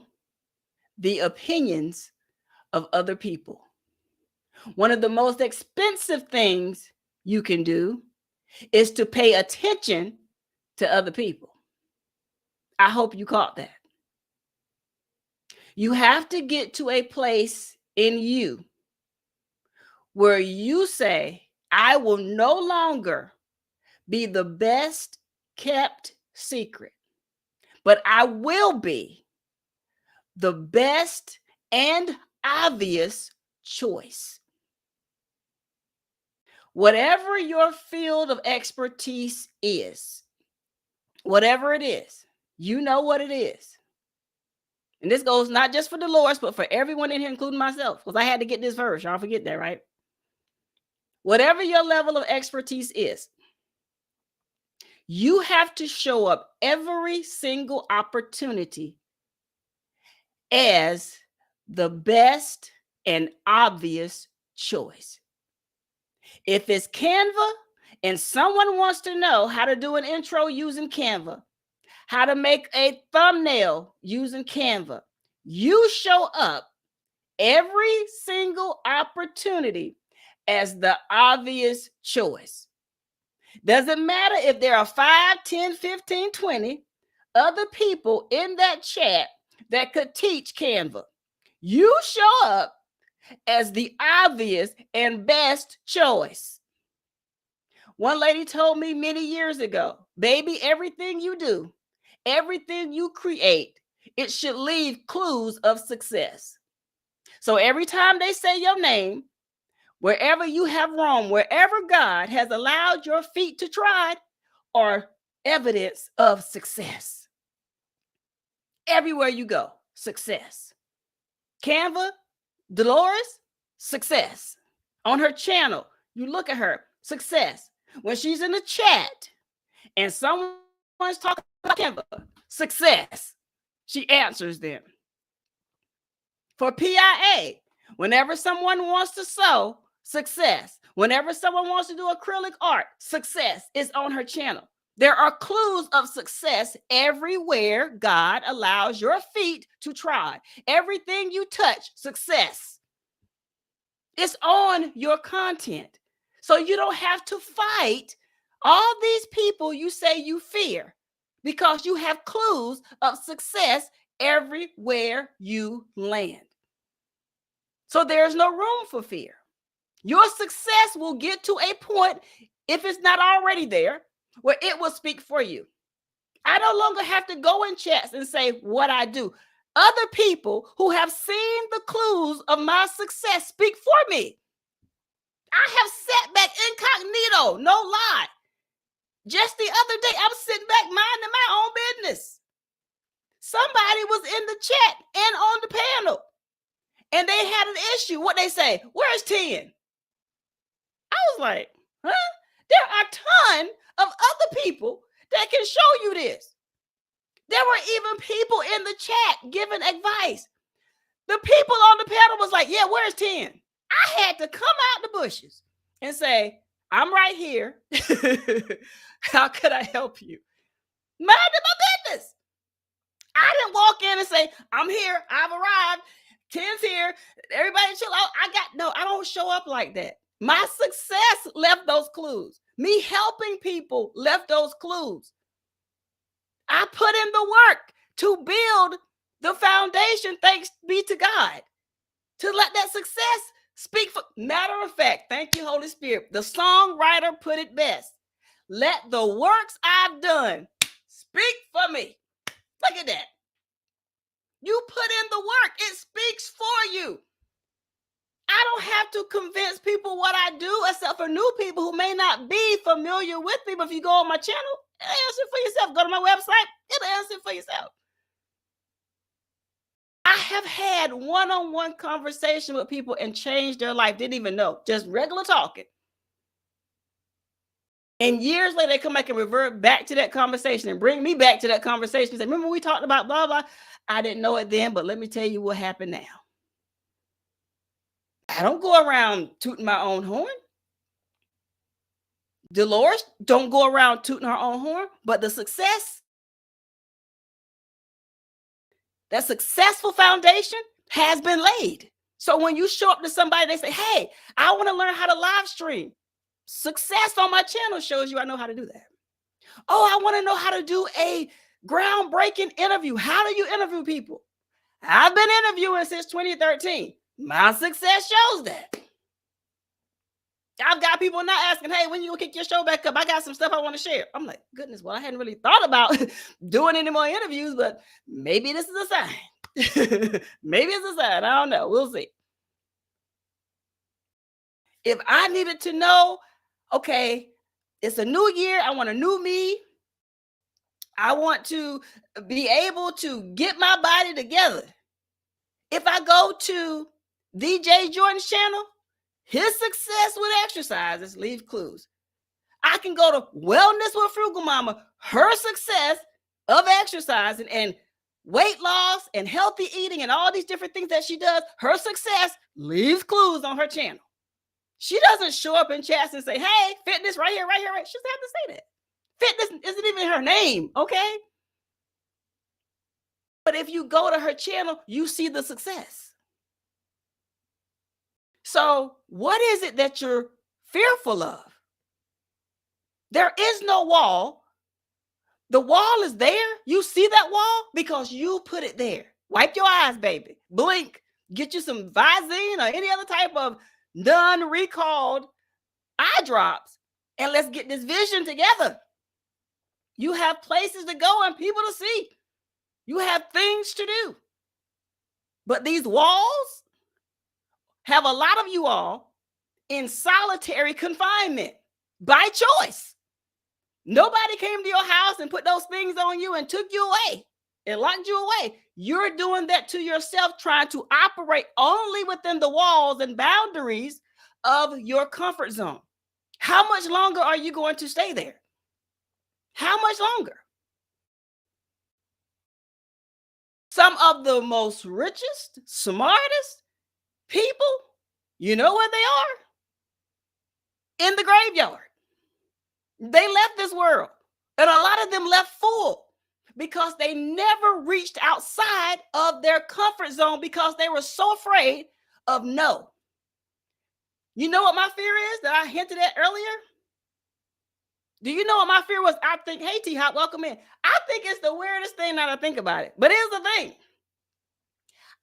the opinions of other people. One of the most expensive things you can do is to pay attention to other people. I hope you caught that. You have to get to a place in you where you say, I will no longer be the best kept secret, but I will be the best and obvious choice. Whatever your field of expertise is, whatever it is, you know what it is. And this goes not just for Dolores, but for everyone in here, including myself, because I had to get this first. Y'all forget that, right? Whatever your level of expertise is, you have to show up every single opportunity as the best and obvious choice. If it's Canva and someone wants to know how to do an intro using Canva, how to make a thumbnail using Canva, you show up every single opportunity as the obvious choice. Doesn't matter if there are 5, 10, 15, 20 other people in that chat that could teach Canva. You show up as the obvious and best choice. One lady told me many years ago, baby, everything you do, everything you create, it should leave clues of success. So every time they say your name, wherever you have roamed, wherever God has allowed your feet to trod, are evidence of success. Everywhere you go, success. Canva, Dolores, success. On her channel, you look at her, success. When she's in the chat and someone's talking about Canva, success. She answers them. For PIA, whenever someone wants to sew, success. Whenever someone wants to do acrylic art, success is on her channel. There are clues of success everywhere God allows your feet to trod. Everything you touch, success. It's on your content. So you don't have to fight all these people you say you fear because you have clues of success everywhere you land. So there's no room for fear. Your success will get to a point, if it's not already there, where it will speak for you. I no longer have to go in chats and say what I do. Other people who have seen the clues of my success speak for me. I have sat back incognito, no lie. Just the other day, I'm sitting back minding my own business. Somebody was in the chat and on the panel, and they had an issue. What they say? Where's 10? I was like, huh? There are a ton of other people that can show you this. There were even people in the chat giving advice. The people on the panel was like, yeah, where's 10? I had to come out the bushes and say, I'm right here. How could I help you? Minding my business. I didn't walk in and say, I'm here. I've arrived. 10's here. Everybody chill out. I don't show up like that. My success left those clues. Me helping people left those clues. I put in the work to build the foundation, thanks be to God, to let that success speak for. Matter of fact, thank you, Holy Spirit. The songwriter put it best. Let the works I've done speak for me. Look at that. You put in the work. It speaks for you. I don't have to convince people what I do, except for new people who may not be familiar with me. But if you go on my channel, it'll answer for yourself. Go to my website, it'll answer for yourself. I have had one-on-one conversation with people and changed their life. Didn't even know. Just regular talking. And years later, they come back and revert back to that conversation and bring me back to that conversation and say, remember we talked about blah, blah. I didn't know it then, but let me tell you what happened now. I don't go around tooting my own horn. Dolores don't go around tooting her own horn, but the success, that successful foundation has been laid. So when you show up to somebody, they say, hey, I want to learn how to live stream. Success on my channel shows you I know how to do that. Oh, I want to know how to do a groundbreaking interview. How do you interview people? I've been interviewing since 2013. My success shows that. I've got people not asking, hey, when you gonna kick your show back up? I got some stuff I want to share. I'm like, goodness, well, I hadn't really thought about doing any more interviews, but maybe this is a sign. Maybe it's a sign. I don't know. We'll see. If I needed to know, okay, it's a new year. I want a new me. I want to be able to get my body together. If I go to DJ Jordan's channel, his success with exercises leaves clues. I can go to Wellness with Frugal Mama, her success of exercising and weight loss and healthy eating and all these different things that she does, her success leaves clues on her channel. She doesn't show up in chats and say, hey, fitness right here, right here, right. She doesn't have to say that. Fitness isn't even her name, okay? But if you go to her channel, you see the success. So what is it that you're fearful of? There is no wall. The wall is there. You see that wall because you put it there. Wipe your eyes, baby. Blink. Get you some Visine or any other type of non-recalled eye drops. And let's get this vision together. You have places to go and people to see. You have things to do. But these walls have a lot of you all in solitary confinement by choice. Nobody came to your house and put those things on you and took you away and locked you away. You're doing that to yourself, trying to operate only within the walls and boundaries of your comfort zone. How much longer are you going to stay there? How much longer? Some of the most richest, smartest people, you know where they are? In the graveyard. They left this world. And a lot of them left full because they never reached outside of their comfort zone because they were so afraid of no. You know what my fear is that I hinted at earlier? Do you know what my fear was? I think, hey, T Hop, welcome in. I think it's the weirdest thing now that I think about it. But here's the thing.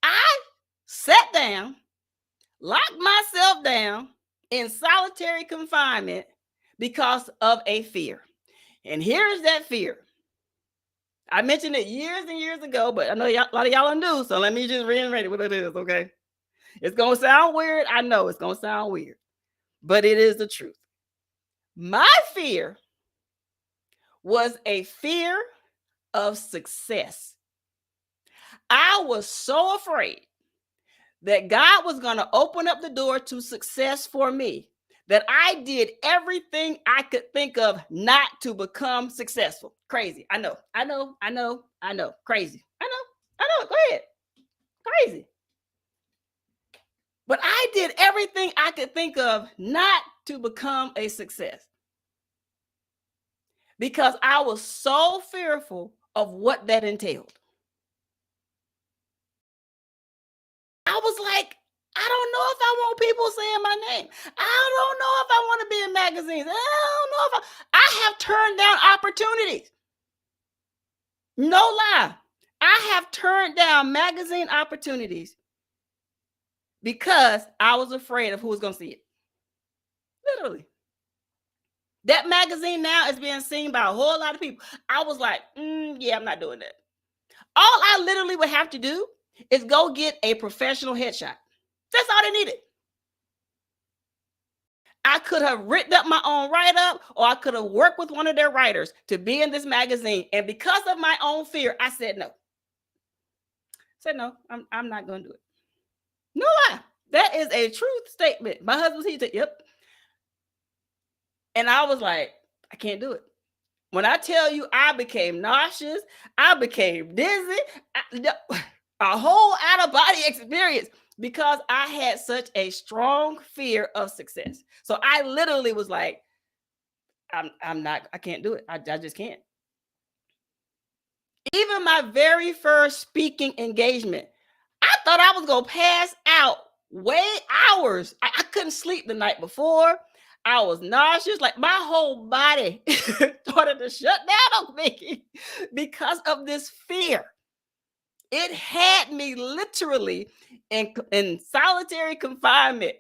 I sat down, locked myself down in solitary confinement because of a fear. And here's that fear. I mentioned it years and years ago, but I know a lot of y'all are new, so let me just reiterate what it is, okay? It's going to sound weird. I know it's going to sound weird, but it is the truth. My fear was a fear of success. I was so afraid that God was going to open up the door to success for me that I did everything I could think of not to become successful. Crazy. I know. Crazy. I know. Go ahead. Crazy. But I did everything I could think of not to become a success because I was so fearful of what that entailed. I was like, I don't know if I want people saying my name. I don't know if I want to be in magazines. I don't know if I have turned down opportunities. No lie. I have turned down magazine opportunities because I was afraid of who was going to see it. Literally. That magazine now is being seen by a whole lot of people. I was like, yeah, I'm not doing that. All I literally would have to do is go get a professional headshot. That's all they needed. I could have written up my own write-up, or I could have worked with one of their writers to be in this magazine. And because of my own fear, I said no. No, I'm not going to do it. No lie. That is a truth statement. My husband, he said, yep. And I was like, I can't do it. When I tell you I became nauseous, I became dizzy, a whole out-of-body experience because I had such a strong fear of success. So I literally was like, I can't do it. I just can't. Even my very first speaking engagement, I thought I was going to pass out hours. I couldn't sleep the night before. I was nauseous. Like my whole body started to shut down on me because of this fear. It had me literally in solitary confinement.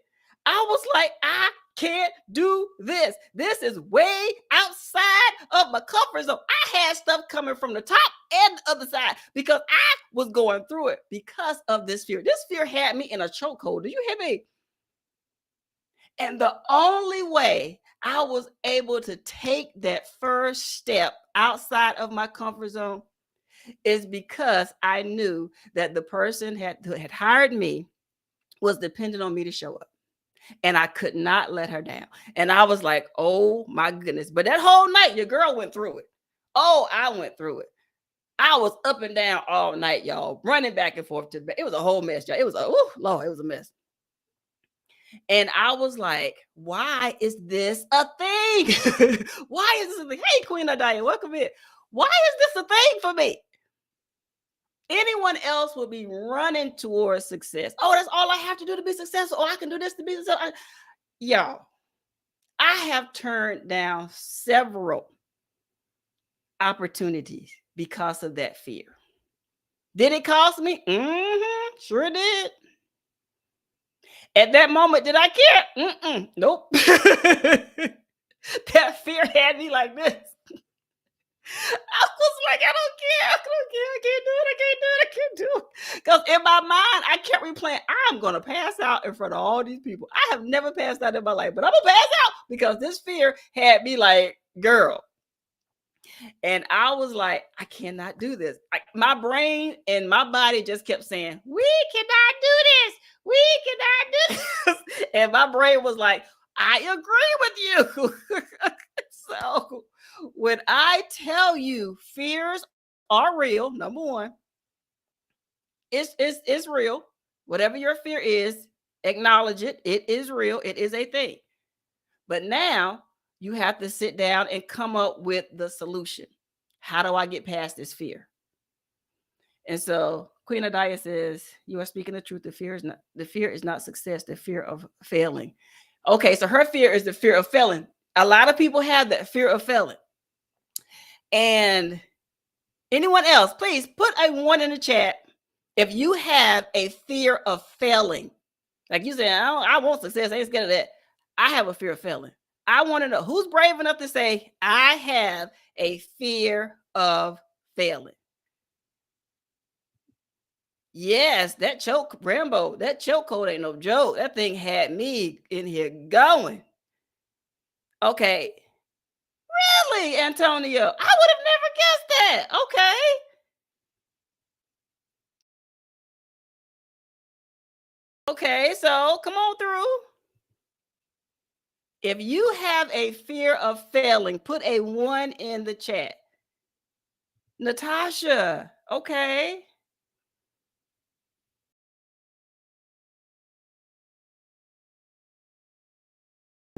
I was like, I can't do this. This is way outside of my comfort zone. I had stuff coming from the top and the other side because I was going through it because of this fear. This fear had me in a chokehold. Do you hear me? And the only way I was able to take that first step outside of my comfort zone is because I knew that the person who had hired me was dependent on me to show up. And I could not let her down. And I was like, oh my goodness. But that whole night, your girl went through it. Oh, I went through it. I was up and down all night, y'all, running back and forth to the bed. It was a whole mess, y'all. It was Lord, it was a mess. And I was like, why is this a thing? Why is this a thing? Hey, Queen Adaya, welcome in. Why is this a thing for me? Anyone else would be running towards success. Oh, that's all I have to do to be successful. Oh, I can do this to be successful. Y'all, I have turned down several opportunities because of that fear. Did it cost me? Sure did. At that moment, did I care? Nope. That fear had me like this. I was like, I don't care. I can't do it. Because in my mind, I kept replaying, I'm going to pass out in front of all these people. I have never passed out in my life, but I'm going to pass out because this fear had me like, girl. And I was like, I cannot do this. My brain and my body just kept saying, we cannot do this. We cannot do this. And my brain was like, I agree with you. So when I tell you fears are real, number one, it's real. Whatever your fear is, acknowledge it. It is real. It is a thing. But now you have to sit down and come up with the solution. How do I get past this fear? And so Queen Adaya says, you are speaking the truth. The fear is not success, the fear of failing. Okay, so her fear is the fear of failing. A lot of people have that fear of failing. And anyone else, please put a 1 in the chat if you have a fear of failing. Like you said, I want success. I ain't scared of that. I have a fear of failing. I want to know who's brave enough to say, I have a fear of failing. Yes, that choke, Rambo, that choke code ain't no joke. That thing had me in here going. Okay. Really, Antonio? I would have never guessed that. Okay. Okay, so come on through. If you have a fear of failing, put a 1 in the chat. Natasha, okay.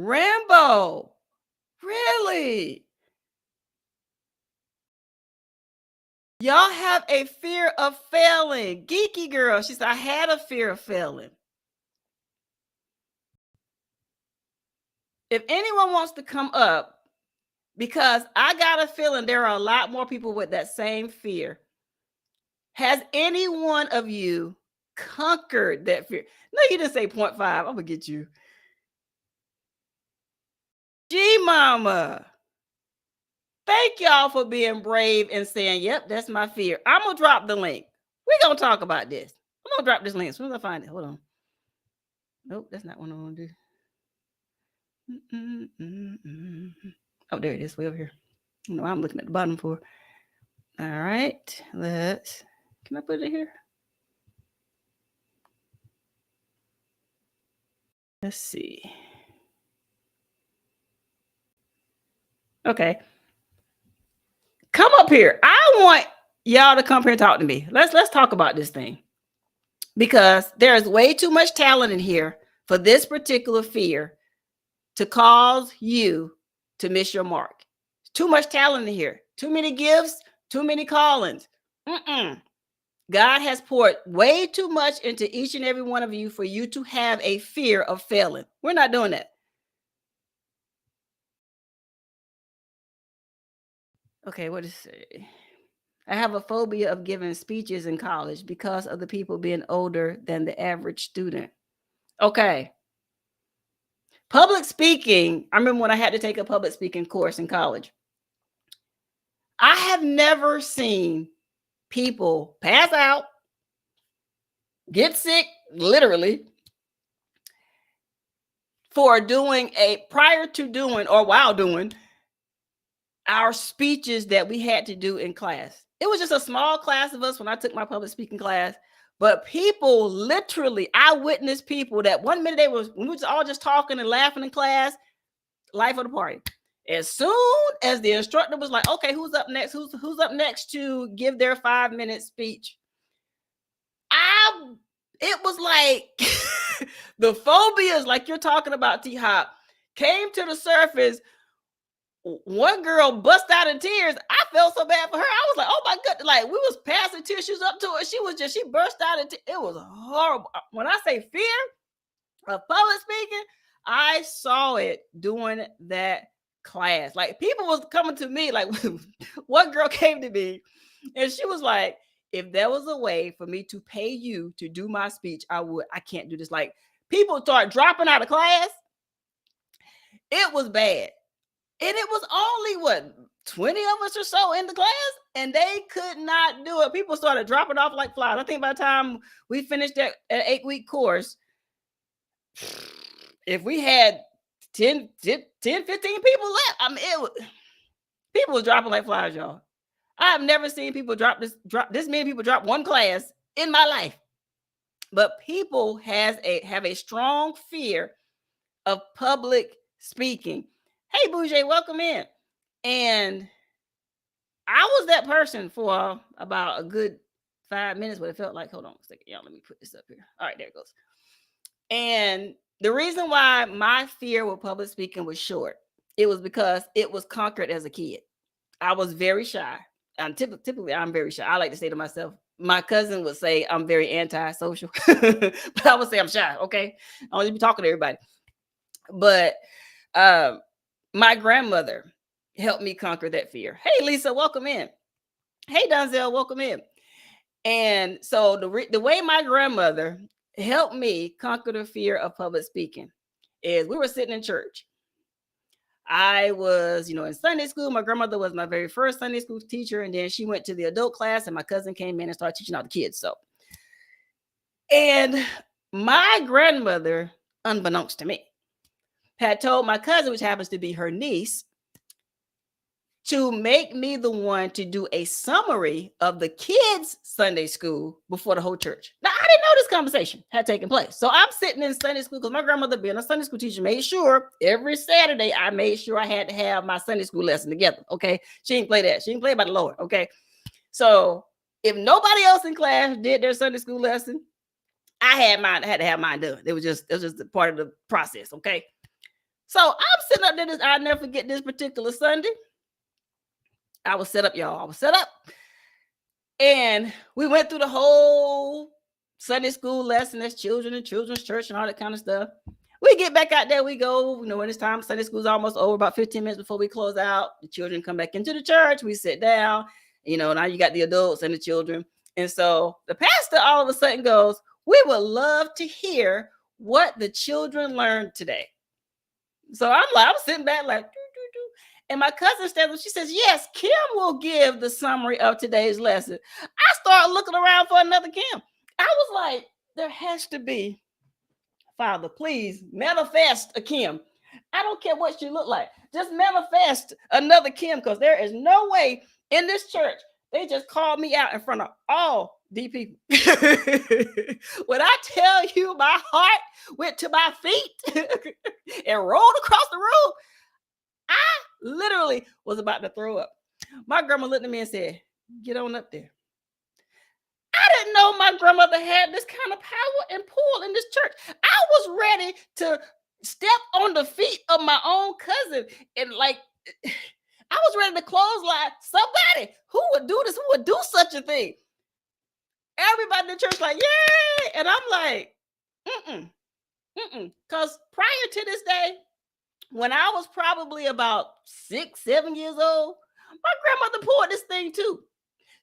Rambo, really? Y'all have a fear of failing. Geeky girl, she said, I had a fear of failing. If anyone wants to come up, because I got a feeling there are a lot more people with that same fear. Has any one of you conquered that fear? No, you didn't say 0.5. I'm going to get you. G Mama. Thank y'all for being brave and saying, yep, that's my fear. I'm going to drop the link. We're going to talk about this. I'm going to drop this link as soon as I find it. Hold on. Nope, that's not what I want to do. Oh, there it is, way over here. No, I'm looking at the bottom for. All right, can I put it here? Let's see. Okay. Come up here. I want y'all to come here and talk to me. Let's talk about this thing. Because there's way too much talent in here for this particular fear to cause you to miss your mark. Too much talent in here. Too many gifts, too many callings. God has poured way too much into each and every one of you for you to have a fear of failing. We're not doing that. Okay, what does it say? I have a phobia of giving speeches in college because of the people being older than the average student. Okay. Public speaking, I remember when I had to take a public speaking course in college. I have never seen people pass out, get sick, literally, for doing prior to doing or while doing our speeches that we had to do in class. It was just a small class of us when I took my public speaking class, but people literally, I witnessed people that 1 minute we were all just talking and laughing in class, life of the party. As soon as the instructor was like, okay, who's up next? Who's up next to give their 5-minute speech? It was like the phobias, like you're talking about, T-Hop, came to the surface. One girl bust out in tears. I felt so bad for her. I was like, oh my God. Like, we was passing tissues up to her. She burst out in tears. It was horrible. When I say fear of public speaking, I saw it during that class. Like, people was coming to me. Like, one girl came to me and she was like, if there was a way for me to pay you to do my speech, I would. I can't do this. Like, people start dropping out of class. It was bad. And it was only 20 of us or so in the class, and they could not do it. People started dropping off like flies. I think by the time we finished that 8-week course, if we had 10, 15 people left, I mean, people was dropping like flies, y'all. I have never seen people drop this many people drop one class in my life. But people have a strong fear of public speaking. Hey, Bougie, welcome in. And I was that person for about a good 5 minutes, but it felt like, hold on a second, y'all, let me put this up here. All right, there it goes. And the reason why my fear with public speaking was short, it was because it was conquered as a kid. I was very shy. Typically, I'm very shy. I like to say to myself, my cousin would say I'm very antisocial, but I would say I'm shy, okay? I want to be talking to everybody. But my grandmother helped me conquer that fear. Hey, Lisa, welcome in. Hey, Donzel, welcome in. And so the way my grandmother helped me conquer the fear of public speaking is we were sitting in church. I was, in Sunday school. My grandmother was my very first Sunday school teacher. And then she went to the adult class and my cousin came in and started teaching all the kids. And my grandmother, unbeknownst to me, had told my cousin, which happens to be her niece, to make me the one to do a summary of the kids' Sunday school before the whole church. Now, I didn't know this conversation had taken place. So I'm sitting in Sunday school because my grandmother, being a Sunday school teacher, made sure every Saturday I made sure I had to have my Sunday school lesson together. Okay. She didn't play that. She didn't play by the Lord. Okay. So if nobody else in class did their Sunday school lesson, I had to have mine done. It was just a part of the process. Okay. So I'm sitting up there. I'll never forget this particular Sunday. I was set up, y'all. I was set up. And we went through the whole Sunday school lesson as children in children's church and all that kind of stuff. We get back out there. We go, when it's time, Sunday school's almost over, about 15 minutes before we close out. The children come back into the church. We sit down. Now you got the adults and the children. And so the pastor all of a sudden goes, "We would love to hear what the children learned today." So I'm sitting back like, and my cousin stands up. She says, "Yes, Kim will give the summary of today's lesson." I start looking around for another Kim. I was like, there has to be, Father, please manifest a Kim. I don't care what she looked like. Just manifest another Kim, because there is no way in this church they just called me out in front of all the people. When I tell you my heart went to my feet and rolled across the room, I literally was about to throw up. My grandma looked at me and said, "Get on up there." I didn't know my grandmother had this kind of power and pull in this church. I was ready to step on the feet of my own cousin and I was ready to clothesline somebody who would do this, who would do such a thing. Everybody in the church like, "Yay!" And I'm like, because prior to this day, when I was probably about 6, 7 years old, my grandmother pulled this thing too.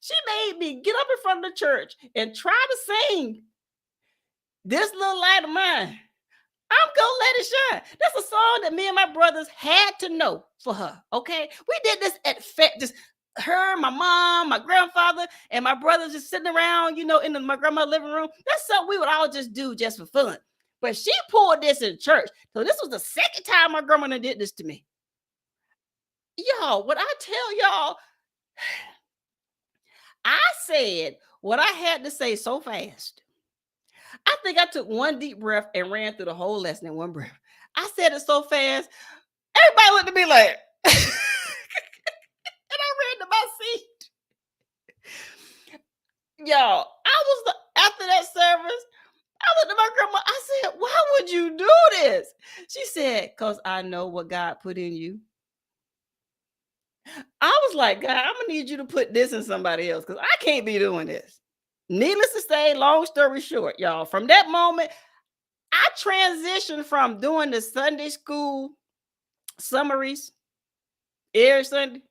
She made me get up in front of the church and try to sing "This Little Light of Mine, I'm gonna let it shine." That's a song that me and my brothers had to know for her. Okay, we did this at just her, my mom, my grandfather, and my brothers just sitting around, in my grandma's living room. That's something we would all just do just for fun. But she pulled this in church. So this was the second time my grandmother did this to me. Y'all, what I tell y'all, I said what I had to say so fast. I think I took one deep breath and ran through the whole lesson in one breath. I said it so fast. Everybody looked at me like, and I ran to my seat. Y'all, after that service, I looked at my grandma. I said, "Why would you do this?" She said, "Because I know what God put in you." I was like, "God, I'm going to need you to put this in somebody else, because I can't be doing this." Needless to say, long story short, y'all, from that moment, I transitioned from doing the Sunday school summaries every Sunday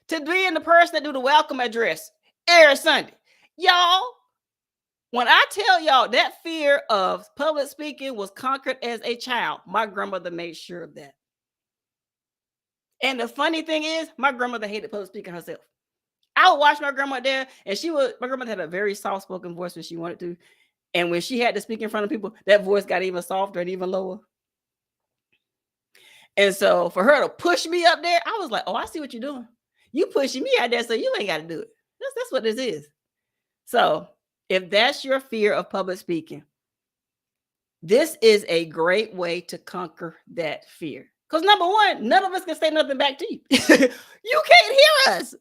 to being the person that do the welcome address every Sunday. Y'all, when I tell y'all that fear of public speaking was conquered as a child, my grandmother made sure of that. And the funny thing is, my grandmother hated public speaking herself. I would watch my grandma there, and my grandmother had a very soft-spoken voice when she wanted to. And when she had to speak in front of people, that voice got even softer and even lower. And so for her to push me up there, I was like, "Oh, I see what you're doing. You pushing me out there, so you ain't got to do it." That's what this is. So if that's your fear of public speaking, this is a great way to conquer that fear. Because number one, none of us can say nothing back to you. You can't hear us.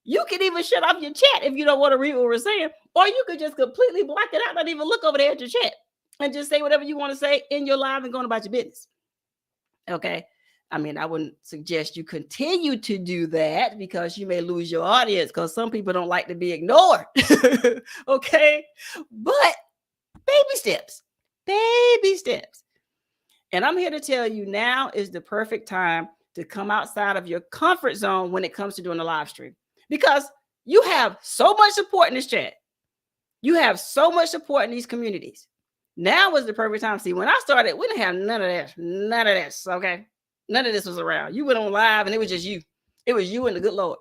You can even shut off your chat if you don't want to read what we're saying, or you could just completely block it out, not even look over there at your chat, and just say whatever you want to say in your live and going about your business. Okay. I mean, I wouldn't suggest you continue to do that, because you may lose your audience, because some people don't like to be ignored. Okay. But baby steps. And I'm here to tell you, now is the perfect time to come outside of your comfort zone when it comes to doing a live stream, because you have so much support in this chat. You have so much support in these communities. Now was the perfect time. See, when I started, we didn't have none of this. None of this. Okay. None of this was around. You went on live and it was just you. It was you and the good Lord.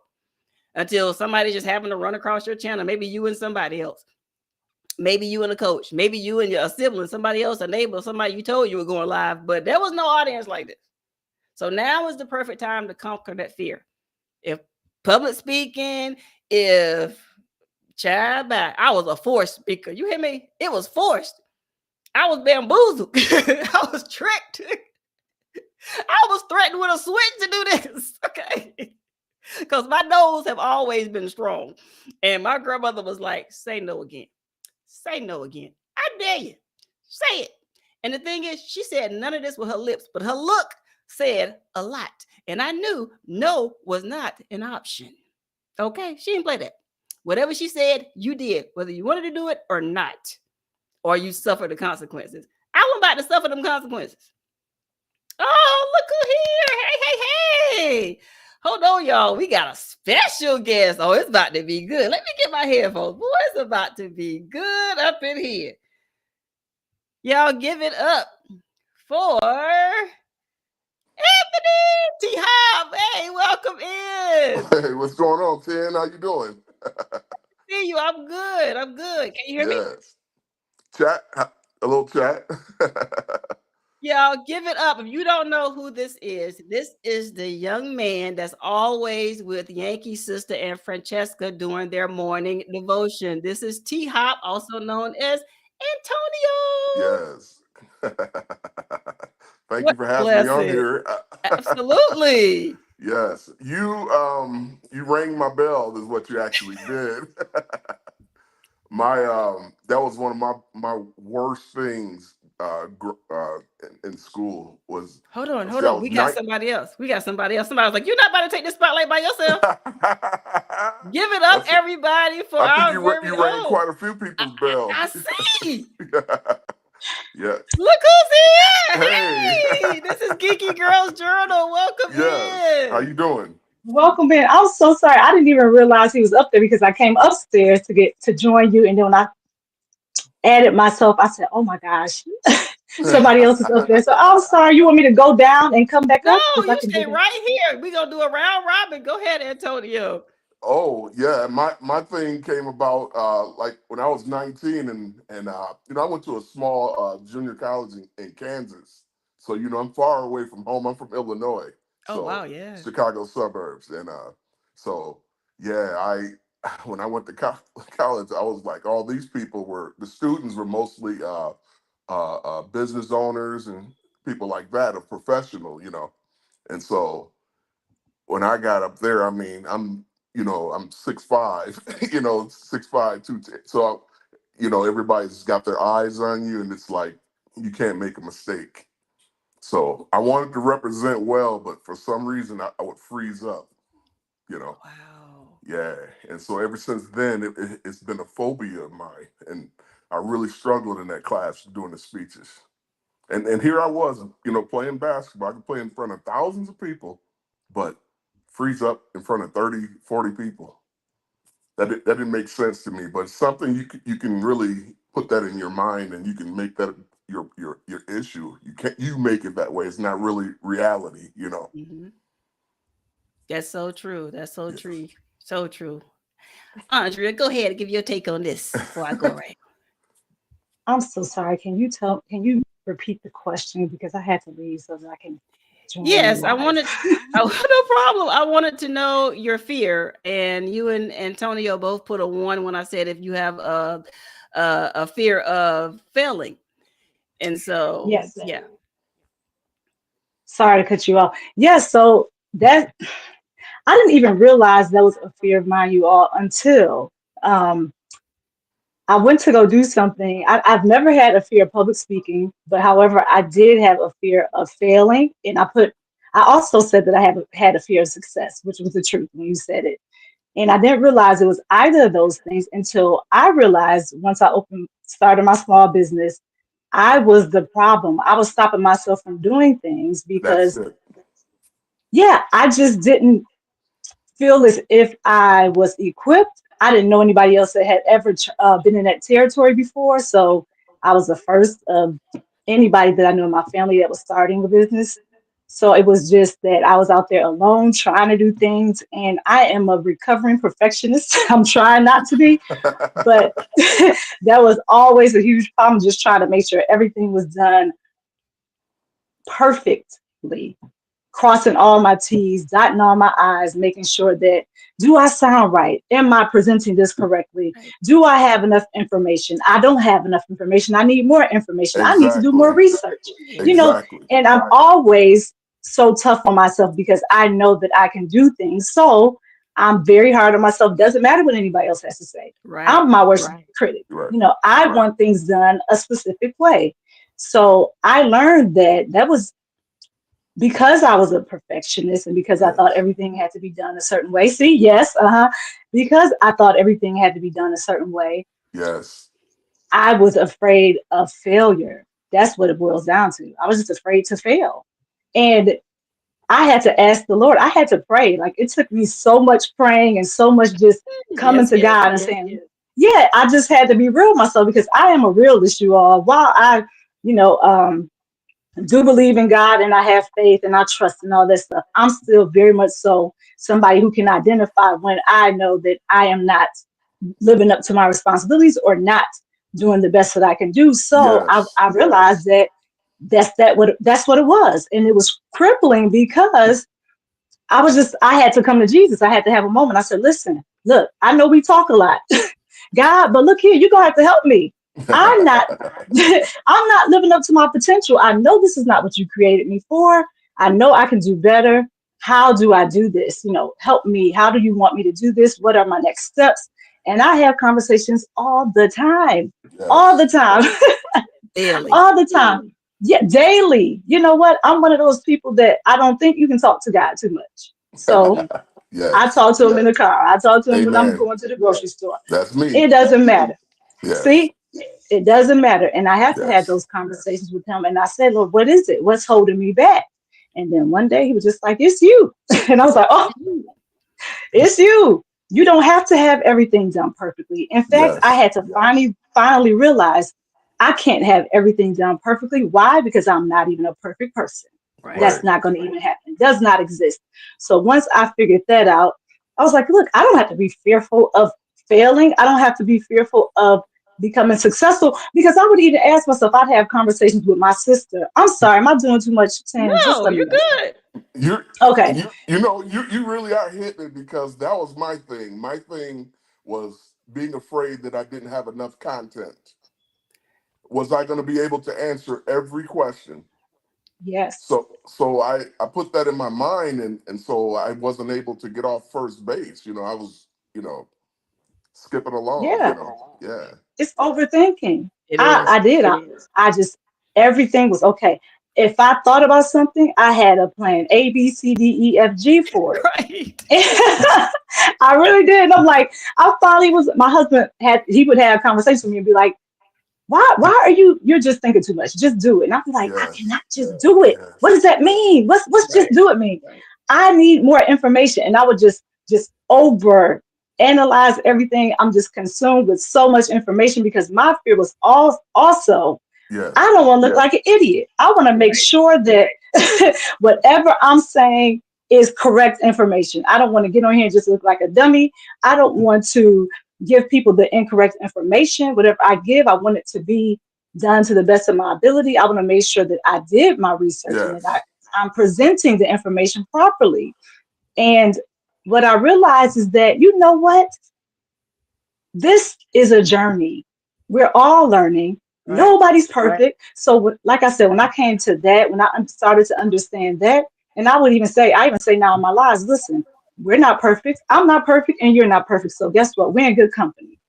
Until somebody just happened to run across your channel. Maybe you and somebody else. Maybe you and a coach. Maybe you and your sibling, somebody else, a neighbor, somebody you told you were going live, but there was no audience like this. So now is the perfect time to conquer that fear. If public speaking, if child back, I was a forced speaker. You hear me? It was forced. I was bamboozled. I was tricked. I was threatened with a switch to do this. Okay. Because my nose have always been strong. And my grandmother was like, say no again. Say no again. I dare you. Say it. And the thing is, she said none of this with her lips, but her look said a lot. And I knew no was not an option. Okay? She didn't play that. Whatever she said, you did, whether you wanted to do it or not, or you suffered the consequences. I was about to suffer them consequences. Oh, look who here. Hey, hey, hey. Hold on, y'all. We got a special guest. Oh, it's about to be good. Let me get my headphones. Boy, it's about to be good up in here. Y'all give it up for Anthony T. Hop. Hey, welcome in. Hey, what's going on, Ken? How you doing? See you. I'm good. I'm good. Can you hear me? Yes. Chat, a little chat. Y'all give it up. If you don't know who this is the young man that's always with Yankee Sister and Francesca during their morning devotion. This is T Hop, also known as Antonio. Yes. Thank What you for having me on blessing. here. Absolutely. Yes. You rang my bell is what you actually did. That was one of my worst things in school was. Hold on. See, I was We got somebody else. Somebody was like, you're not about to take this spotlight by yourself. Give it up, everybody, for I think our very you rang own. quite a few people's bells. I see. Yes. Look who's here. Hey. Hey, this is Geeky Girls Journal. Welcome in. How you doing? Welcome in. I'm so sorry. I didn't even realize he was up there because I came upstairs to join you, and then when I added myself, I said, "Oh my gosh, somebody else is up there." So I'm sorry. You want me to go down and come back No, up? Because I you can do stay that. right here. We're gonna do a round robin. Go ahead, Antonio. Oh yeah, my thing came about like when I was 19 and I went to a small junior college in Kansas. So I'm far away from home. I'm from Illinois. Oh wow, So yeah. Chicago suburbs and so yeah, I when I went to college, I was like all these people the students were mostly business owners and people like that, a professional. And so when I got up there, I mean, I'm 6'5", 6'5", 210. So, everybody's got their eyes on you and it's like, you can't make a mistake. So I wanted to represent well, but for some reason I would freeze up. Wow. Yeah. And so ever since then, it's been a phobia of mine. And I really struggled in that class doing the speeches. And here I was, playing basketball. I could play in front of thousands of people, but freeze up in front of 30, 40 people. That didn't make sense to me. But it's something you can really put that in your mind, and you can make that your issue. You make it that way. It's not really reality. Mm-hmm. That's so true. That's so Yeah. true. So true. Andrea, go ahead and give your take on this before I go around. I'm so sorry. Can you repeat the question because I had to leave so that I can join you Yes, I live. wanted. Oh, no problem. I wanted to know your fear, and you and Antonio both put a 1 when I said if you have a fear of failing, and so Yes. yeah. Sorry to cut you off. Yes. So that I didn't even realize that was a fear of mine, you all, until um, I went to go do something. I've never had a fear of public speaking, but however, I did have a fear of failing. And I also said that I have had a fear of success, which was the truth when you said it. And I didn't realize it was either of those things until I realized once I started my small business, I was the problem. I was stopping myself from doing things That's because, it. yeah, I just didn't feel as if I was equipped. I didn't know anybody else that had ever been in that territory before. So I was the first of anybody that I knew in my family that was starting a business. So it was just that I was out there alone trying to do things. And I am a recovering perfectionist. I'm trying not to be, but that was always a huge problem, just trying to make sure everything was done perfectly, crossing all my T's, dotting all my I's, making sure that, do I sound right? Am I presenting this correctly? Right. Do I have enough information? I don't have enough information. I need more information. I need to do more Exactly. research. Yeah. You know, Exactly. and I'm always so tough on myself because I know that I can do things. So I'm very hard on myself. Doesn't matter what anybody else has to say. Right. I'm my worst critic. Right. You know, I want things done a specific way. So I learned that that was because I was a perfectionist and because I thought Yes. everything had to be done a certain way. See, yes, because I thought everything had to be done a certain way, Yes. I was afraid of failure. That's what it boils down to. I was just afraid to fail. And I had to ask the Lord. I had to pray. Like it took me so much praying and so much just coming Yes, to yes, God and yes. saying, yeah, I just had to be real with myself because I am a realist, you all. While I, you know, do believe in God and I have faith and I trust and all that stuff, I'm still very much so somebody who can identify when I know that I am not living up to my responsibilities or not doing the best that I can do. So Yes. I realized that that's what it was. And it was crippling because I had to come to Jesus. I had to have a moment. I said, listen, look, I know we talk a lot, God, but look here, you're gonna have to help me. I'm not I'm not living up to my potential. I know this is not what you created me for. I know I can do better. How do I do this? You know, help me. How do you want me to do this? What are my next steps? And I have conversations all the time, all the Yes. time, Daily. all the time. Yeah, daily. You know what? I'm one of those people that I don't think you can talk to God too much. So I Yes. talk to him in the car. I talk to him when I'm Amen. going to the grocery store. That's me. It doesn't matter. Yes. See, it doesn't matter. And I have to have Yes. those conversations with him. And I said, Lord, what is it? What's holding me back? And then one day he was just like, it's you. And I was like, oh, it's you. You don't have to have everything done perfectly. In fact, I Yes. had to finally realize I can't have everything done perfectly. Why? Because I'm not even a perfect person. Right. That's Right. not going to even happen. It does not exist. So once I figured that out, I was like, look, I don't have to be fearful of failing. I don't have to be fearful of becoming successful because I would even ask myself, I'd have conversations with my sister. I'm sorry, am I doing too much, Tam? Just No, let me you're know. good. You Okay. you know you really are hitting it because that was my thing. My thing was being afraid that I didn't have enough content. Was I going to be able to answer every question? Yes. So I put that in my mind, and so I wasn't able to get off first base. I was skipping along. Yeah. Yeah. It's overthinking. It I, is. I did. I just, everything was okay. If I thought about something, I had a plan A, B, C, D, E, F, G for it. Right. I really did. And I'm like, I finally was, my husband he would have a conversation with me and be like, why are you're just thinking too much? Just do it. And I'm like, I Yes. cannot just do it. What Yes. does that mean? What's just Right. do it mean? I need more information. And I would just over analyze everything. I'm just consumed with so much information because my fear was also I Yes. don't want to look like an idiot. I want to make sure that whatever I'm saying is correct information. I don't want to get on here and just look like a dummy. I don't want to give people the incorrect information. Whatever I give, I want it to be done to the best of my ability. I want to make sure that I did my research and that Yes. I'm presenting the information properly. And what I realize is that, you know what? This is a journey. We're all learning. Right. Nobody's perfect. So, like I said, when I came to that, when I started to understand that, and I even say now in my lives, listen, we're not perfect. I'm not perfect, and you're not perfect. So, guess what? We're in good company.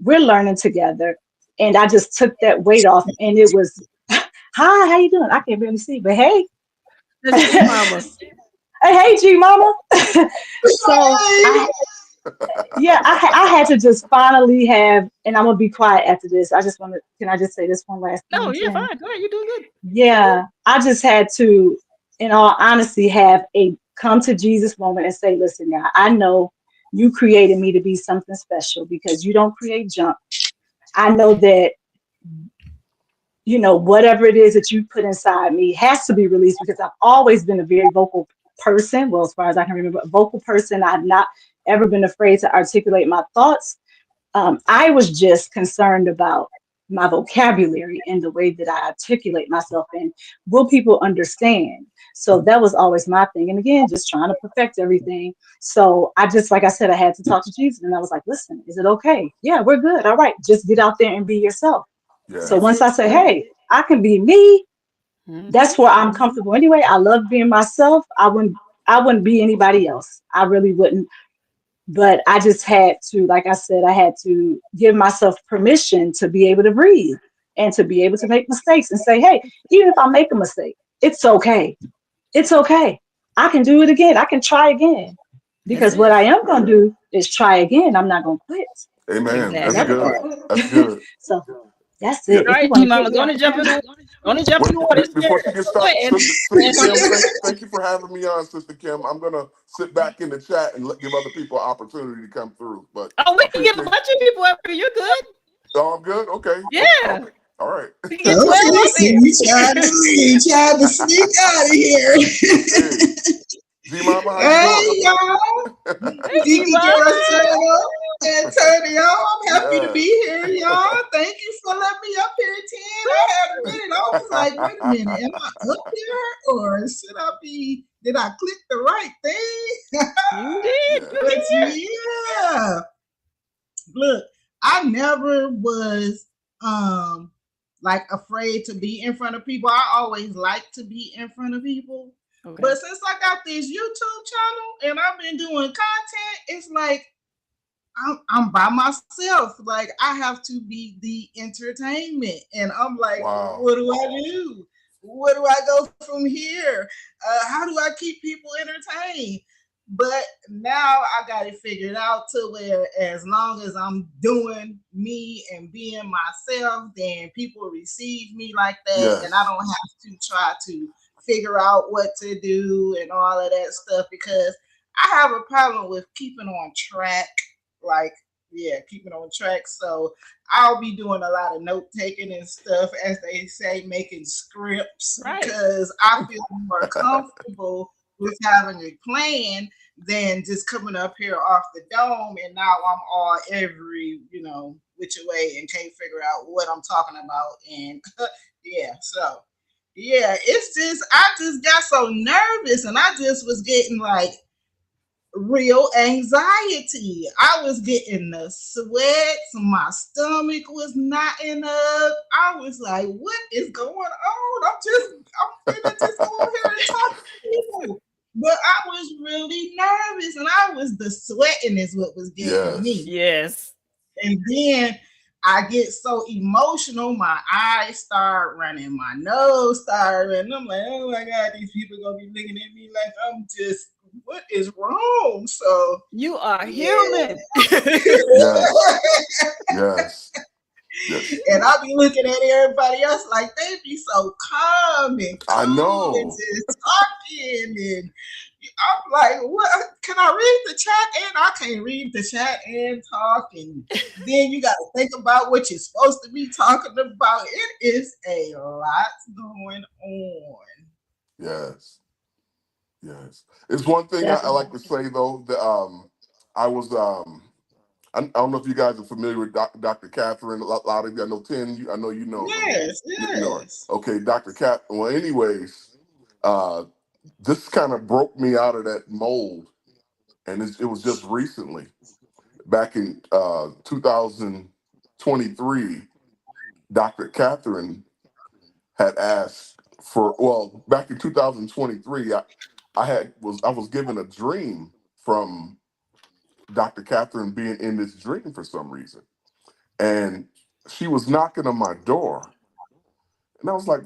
We're learning together. And I just took that weight off, and it was, hi, how you doing? I can't really see, but hey, The G mama. hey, G Mama. So I Yeah, I had to just finally have, and I'm gonna be quiet after this. I just want to, can I just say this one last No, thing, yeah, Tim? fine. Go ahead. You're doing good. Yeah, I just had to, in all honesty, have a come to Jesus moment and say, listen, God, I know you created me to be something special because you don't create junk. I know that, whatever it is that you put inside me has to be released because I've always been a very vocal person. Well, as far as I can remember, a vocal person. I've not ever been afraid to articulate my thoughts. I was just concerned about my vocabulary and the way that I articulate myself and will people understand? So that was always my thing. And again, just trying to perfect everything. So I just, like I said, I had to talk to Jesus and I was like, listen, is it okay? Yeah, we're good. All right, just get out there and be yourself. So Yes. once I say, hey, I can be me, Hmm. that's where I'm comfortable anyway. I love being myself. I wouldn't be anybody else. I really wouldn't. But I just had to, like I said, I had to give myself permission to be able to breathe and to be able to make mistakes and say, hey, even if I make a mistake, it's okay. It's okay. I can do it again. I can try again. That's Because what it. I am going to do is try again. I'm not going to quit. Amen. So That's that's Exactly. good. That's it. good. So that's Yeah. it. All If you right, want G to kick Mama, me going out to the jump in room, the going to jump in the water. Before she gets Go started, ahead. Sister Kim, thank you for having me on, Sister Kim. I'm gonna sit back in the chat and give other people an opportunity to come through. But Oh, we I can get a appreciate. bunch of people up here. You're good. Oh, I'm good. Okay. Okay. Yeah. Okay. All right. We can get 12 Okay, up see, here. you tried to leave, tried to sneak out of here. Hey, G Mama, how you Hey, doing? y'all. Hey, G Kiki Mama. girl, Antonio, I'm happy to Yeah. be here, y'all. Thank you for letting me up here, 10. I had a minute. I was like, wait a minute, am I up here or did I click the right thing? You did. Yeah. You're But here. yeah, look, I never was um like afraid to be in front of people. I always like to be in front of people. Okay. But since I got this YouTube channel and I've been doing content, it's like I'm by myself. Like I have to be the entertainment. And I'm like, Wow. what do I do? Where do I go from here? How do I keep people entertained? But now I got it figured out to where as long as I'm doing me and being myself, then people receive me like that. And I Yes. don't have to try to figure out what to do and all of that stuff because I have a problem with keeping on track like yeah, keeping on track. So I'll be doing a lot of note taking and stuff, as they say, making scripts Right. because I feel more comfortable with having a plan than just coming up here off the dome and now I'm all every, which way and can't figure out what I'm talking about. And yeah, so yeah, it's just I just got so nervous and I just was getting like real anxiety. I was getting the sweats, my stomach was knotting up. I was like, what is going on? I'm finna just go over here and talk to people. But I was really nervous and I was the sweating is what was getting Yes. me. Yes. And then I get so emotional, my eyes start running, my nose start running. I'm like, oh my God, these people gonna be looking at me like I'm just, what is wrong? So You are yeah. human. Yes. Yes. Yes. And I'll be looking at everybody else like they be so calm and I cool and know. just talking and I'm like, what? Can I read the chat? And I can't read the chat and talk. And then you got to think about what you're supposed to be talking about. It is a lot going on. Yes. Yes. It's one thing I like to definitely. say though. That I was I don't know if you guys are familiar with Dr. Catherine. A lot of you, I know 10. I know you know them. Yes, You know her. yes. Okay, Dr. Cat. Well, anyways, uh, this kind of broke me out of that mold, and it was just recently, back in 2023. Dr. Catherine had asked for. Well, back in 2023, I was given a dream from Dr. Catherine being in this dream for some reason. And she was knocking on my door, and I was like,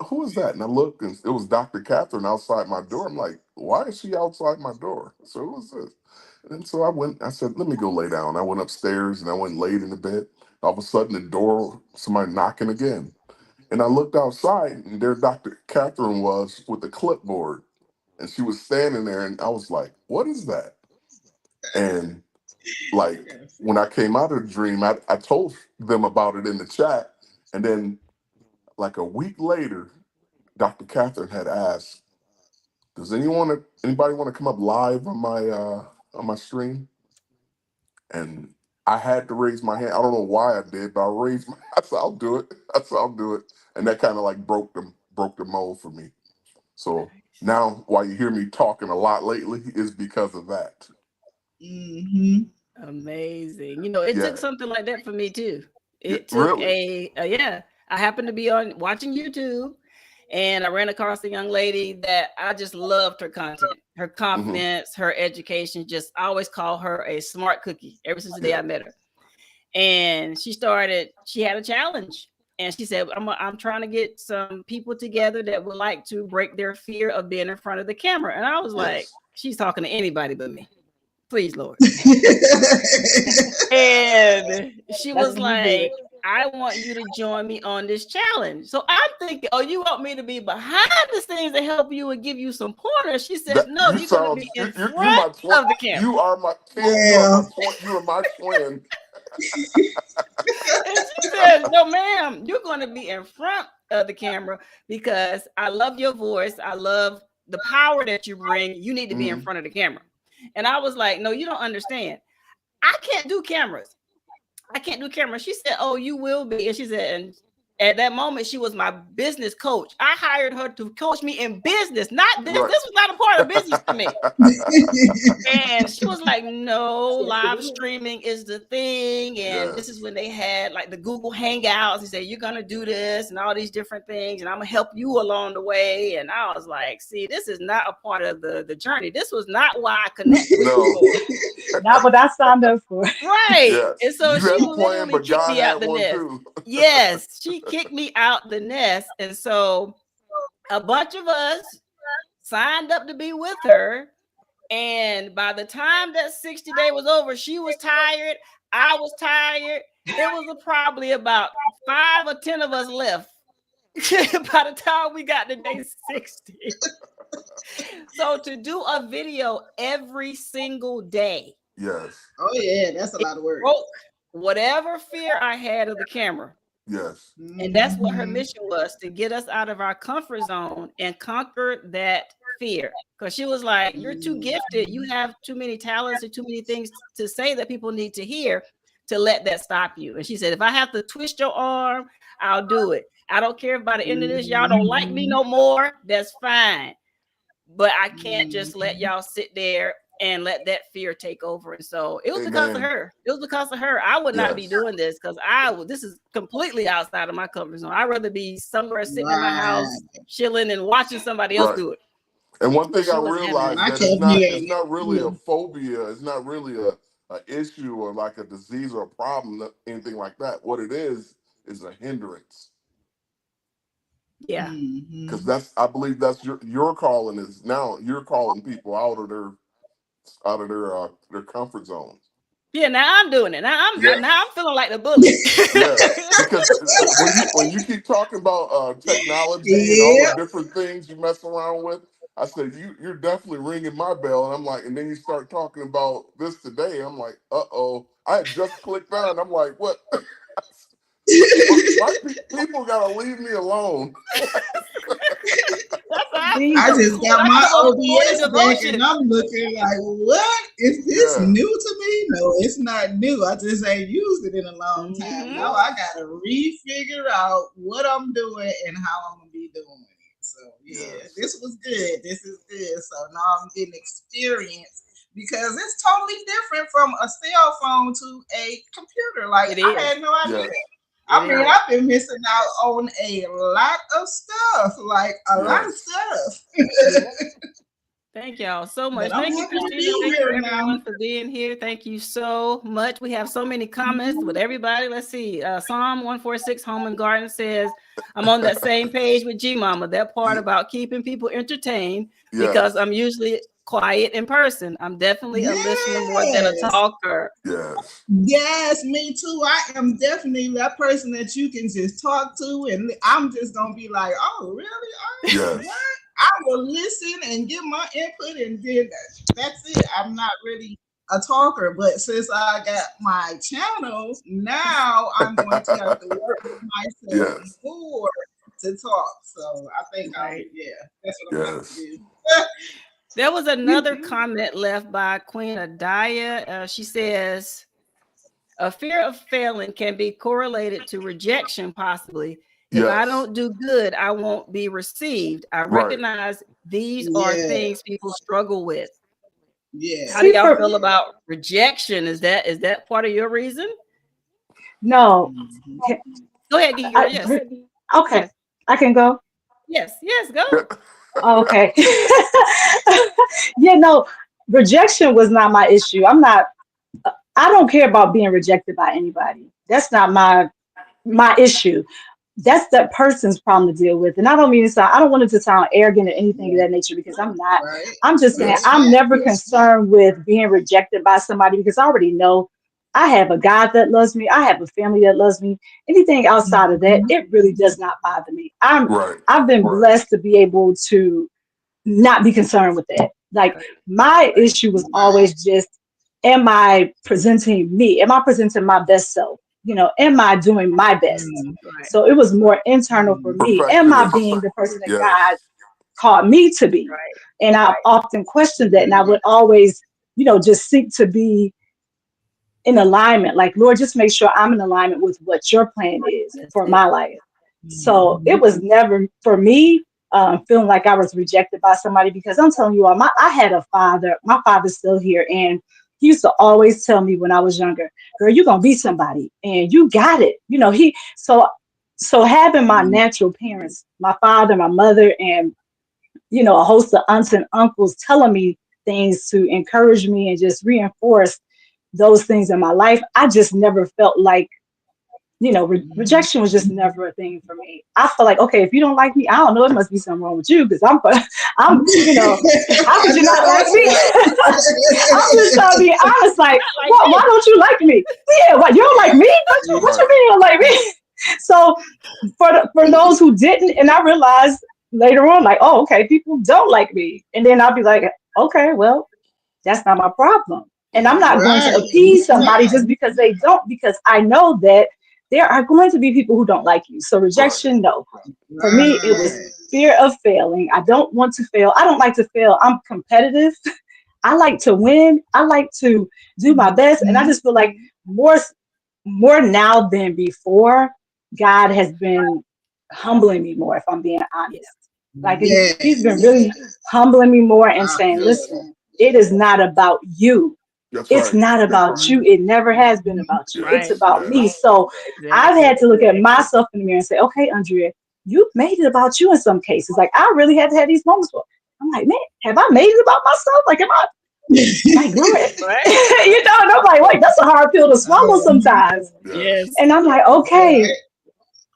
"Who is that?" And I looked, and it was Dr. Catherine outside my door. I'm like, "Why is she outside my door?" So who is this? And so I said, let me go lay down. I went upstairs and I went and laid in the bed. All of a sudden, the door, somebody knocking again. And I looked outside, and there Dr. Catherine was with a clipboard. And she was standing there, and I was like, what is that? And like, when I came out of the dream, I told them about it in the chat. And then, like a week later, Dr. Catherine had asked, does anybody want to come up live on my stream? And I had to raise my hand. I don't know why I did, but I said, I'll do it. I said, I'll do it. And that kind of like broke the mold for me. So now why you hear me talking a lot lately is because of that. Mm-hmm. Amazing. You know, it took something like that for me too. It took Really? yeah. I happened to be watching YouTube, and I ran across a young lady that I just loved her content, her confidence, her education. Just I always call her a smart cookie ever since the day I met her. And she had a challenge. And she said, I'm trying to get some people together that would like to break their fear of being in front of the camera. And I was like, she's talking to anybody but me. Please, Lord. And she was like, I want you to join me on this challenge. So I'm thinking, oh, you want me to be behind the scenes to help you and give you some pointers? She says, no, you're going to be in front of the camera. You are my twin. And she says, no, ma'am, you're going to be in front of the camera because I love your voice. I love the power that you bring. You need to be in front of the camera. And I was like, no, you don't understand. I can't do cameras. She said, oh, you will be. And she said, and at that moment, she was my business coach. I hired her to coach me in business, not this. Right. This was not a part of business to me. And she was like, no, live streaming is the thing. And this is when they had like the Google Hangouts. He said, you're going to do this and all these different things. And I'm going to help you along the way. And I was like, see, this is not a part of the journey. This was not why I connected with you. Not what I signed up for. Right. Yes. And so she literally kicked me out the nest. Yes, she kicked me out the nest. And so a bunch of us signed up to be with her. And by the time that 60-day was over, she was tired. I was tired. It was probably about 5 or 10 of us left by the time we got to day 60. So to do a video every single day. Yes. Oh, yeah, that's a lot of work. Whatever fear I had of the camera. Yes. And that's what her mission was, to get us out of our comfort zone and conquer that fear. Because she was like, you're too gifted. You have too many talents and too many things to say that people need to hear to let that stop you. And she said, if I have to twist your arm, I'll do it. I don't care if by the end of this, y'all don't like me no more. That's fine. But I can't just let y'all sit there and let that fear take over. And so it was because of her. It was because of her. I would not be doing this because this is completely outside of my comfort zone. I'd rather be somewhere sitting in my house, chilling and watching somebody else do it. And one thing I realized that it's not really a phobia. It's not really a issue or like a disease or a problem, anything like that. What it is a hindrance. Yeah. Because I believe that's your calling is now you're calling people out of their comfort zones. Yeah, now I'm doing it. Now I'm feeling like the bully. Because when you keep talking about technology and all the different things you mess around with, I said you're definitely ringing my bell, and I'm like, and then you start talking about this today. I'm like, uh-oh. I had just clicked on. I'm like, what? Why people gotta leave me alone? I just got my OBS back and I'm looking like, what? Is this new to me? No, it's not new. I just ain't used it in a long time. Now I gotta refigure out what I'm doing and how I'm gonna be doing it. So this was good. This is good. So now I'm getting experience because it's totally different from a cell phone to a computer. Like I had no idea. I mean, I've been missing out on a lot of stuff, like a lot of stuff. Thank y'all so much. Thank you, Christina. Thank you, everyone, for being here. Thank you so much. We have so many comments with everybody. Let's see. Psalm 146 Home and Garden says, I'm on that same page with G Mama. That part about keeping people entertained because I'm usually quiet in person. I'm definitely a listener more than a Yes. talker. Yes. Yes, me too. I am definitely that person that you can just talk to, and I'm just gonna be like, "Oh, really? Oh, Yes. what?" I will listen and give my input, and then that's it. I'm not really a talker, but since I got my channel, now I'm going to have to work with myself Yes. more to talk. So I think Right. that's what I'm gonna have to Yes. do. There was another comment left by Queen Adaya. She says, a fear of failing can be correlated to rejection, possibly. If I Yes. don't do good, I won't be received. I Right. recognize these are Yeah, things people struggle with. yeah. How do See, y'all for feel about rejection? Is that part of your reason? no, Mhm. Go ahead, Gigi. Yes. okay, I can go. Yes, go. Okay. Yeah, no, rejection was not my issue. I don't care about being rejected by anybody. That's not my issue. That's that person's problem to deal with. And I don't mean to sound, I don't want it to sound arrogant or anything of that nature because I'm not. Right. I'm just saying Yes. I'm never concerned with being rejected by somebody because I already know I have a God that loves me. I have a family that loves me. Anything outside of that, it really does not bother me. Right. I've been blessed to be able to not be concerned with that. Like my issue was always just, am I presenting me? Am I presenting my best self? Am I doing my best? Right. So it was more internal for me. Am I Perfectionist. being the person that God Yes. called me to be? Right. And I often questioned that, and I would always, just seek to be in alignment. Like, Lord, just make sure I'm in alignment with what your plan is That's for it. my life. So it was never for me feeling like I was rejected by somebody because I'm telling you all, I had a father. My father's still here, and he used to always tell me when I was younger, "Girl, you're gonna be somebody, and you got it." So having my natural parents, my father, my mother, and a host of aunts and uncles telling me things to encourage me and just reinforce those things in my life, I just never felt like rejection was just never a thing for me. I feel like, okay, if you don't like me, I don't know, it must be something wrong with you because how could you not like me? I'm just trying to be honest, like, why don't you like me? Yeah, what, you don't like me? What you mean you don't like me? So for those who didn't, and I realized later on, like, oh, okay, people don't like me. And then I'll be like, okay, well, that's not my problem. And I'm not going to Right. appease somebody just because they don't, because I know that there are going to be people who don't like you. So Right. rejection, no. For me, it was Right. fear of failing. I don't want to fail. I don't like to fail. I'm competitive. I like to win. I like to do my best. And I just feel like more now than before, God has been humbling me more, if I'm being honest. Like he's been Yes. really humbling me more and I saying, feel it. listen, it is not about you. That's It's right. not about you. It never has been about you. It's Yes. Right. about me. Yes. So I've Exactly. had to look at myself in the mirror and say, okay, Andrea, you've made it about you in some cases. Like I really had to have these moments where I'm like, man, have I made it about myself? Like, am I like, Lord, Right. and I'm like, wait, that's a hard pill to swallow sometimes. Yes. And I'm like, okay,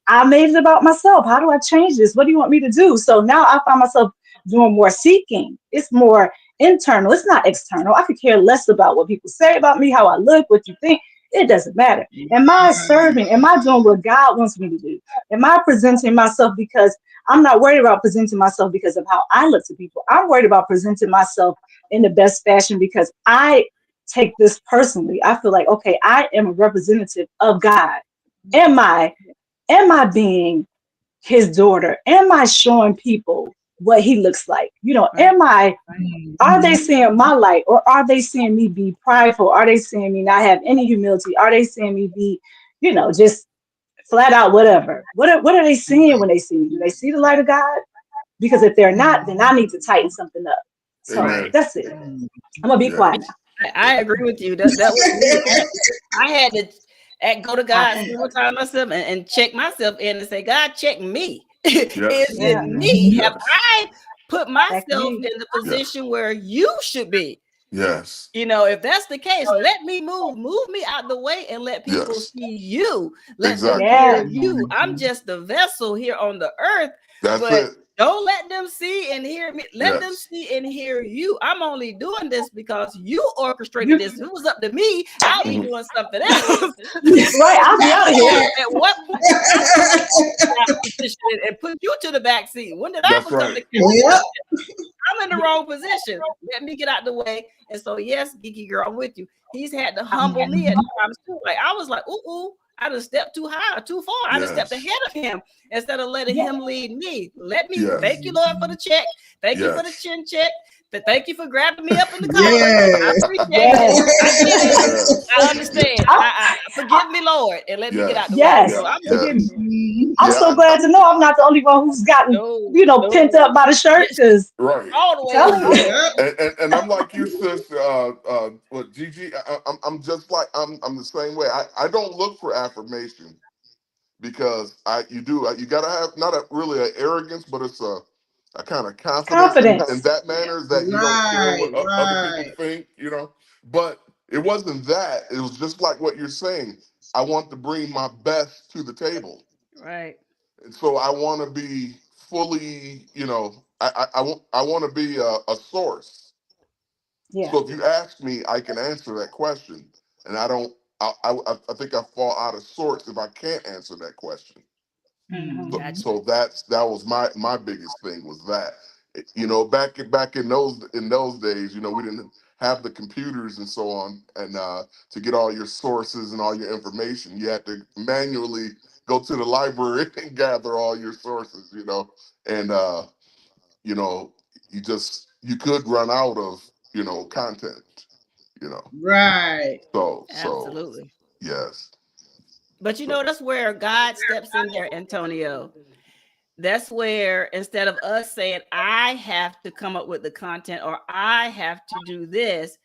I made it about myself. How do I change this? What do you want me to do? So now I find myself doing more seeking. It's more internal. It's not external. I could care less about what people say about me, how I look, what you think. It doesn't matter. Am I serving? Am I doing what God wants me to do? Am I presenting myself because I'm not worried about presenting myself because of how I look to people? I'm worried about presenting myself in the best fashion because I take this personally. I feel like, okay, I am a representative of God. Am I being his daughter? Am I showing people what he looks like? Are they seeing my light or are they seeing me be prideful? Are they seeing me not have any humility? Are they seeing me be, just flat out whatever? What are they seeing when they see me? Do they see the light of God? Because if they're not, then I need to tighten something up. So Amen. that's it. I'm gonna be quiet now. I agree with you. That was me. I had to go to God several times myself and check myself in and say, God, check me. Yes. Is it Yeah, me? Yes. Have I put check myself me. in the position where you should be? Yes. If that's the case, let me move me out the way and let people Yes. see you. Let them Exactly. hear Yeah, you. I'm just the vessel here on the earth, That's but it. Don't let them see and hear me. Let them Yes. see and hear you. I'm only doing this because you orchestrated this. If it was up to me, I'll be doing something else. Right, I'll be out of here. At what point did I put you in that position and put you to the back seat? When did I That's become right. the Yep. I'm in the wrong position. Let me get out the way. And so, yes, Geeky Girl, I'm with you. He's had to humble me at times too. Like I was like, ooh, I just stepped too high, too far. I just stepped Yes. ahead of him instead of letting him lead me. Let me Yes. thank you, Lord, for the check. Thank you for the Yes. chin check. Thank you for grabbing me up in the collar. I Yes. appreciate it. I get it. Yes. I understand. I forgive me, Lord, and let me get out the way. Yes, So I'm forgive me. Yes. Mhm. I'm so glad to know I'm not the only one who's gotten, pent up by the shirt. Because Right. all the way telling up. you, Yep. And I'm like you, sis. What Gigi? I'm just like I'm the same way. I don't look for affirmation because you gotta have not really an arrogance, but it's a kind of confidence in confidence. that manner that you don't care Right. what other people Right. think, But it wasn't that. It was just like what you're saying. I want to bring my best to the table. Right. And so I want to be fully, I want to be a source. Yeah. So if you ask me, I can answer that question, and I don't. I think I fall out of sorts if I can't answer that question. Hmm. Gotcha. So that was my biggest thing was that back in those days, we didn't have the computers and so on, and to get all your sources and all your information, you had to manually go to the library and gather all your sources, and you know you could run out of content, you know. Right. So Absolutely. yes, But so that's where God steps in there, Antonio. That's where instead of us saying, I have to come up with the content or I have to do this,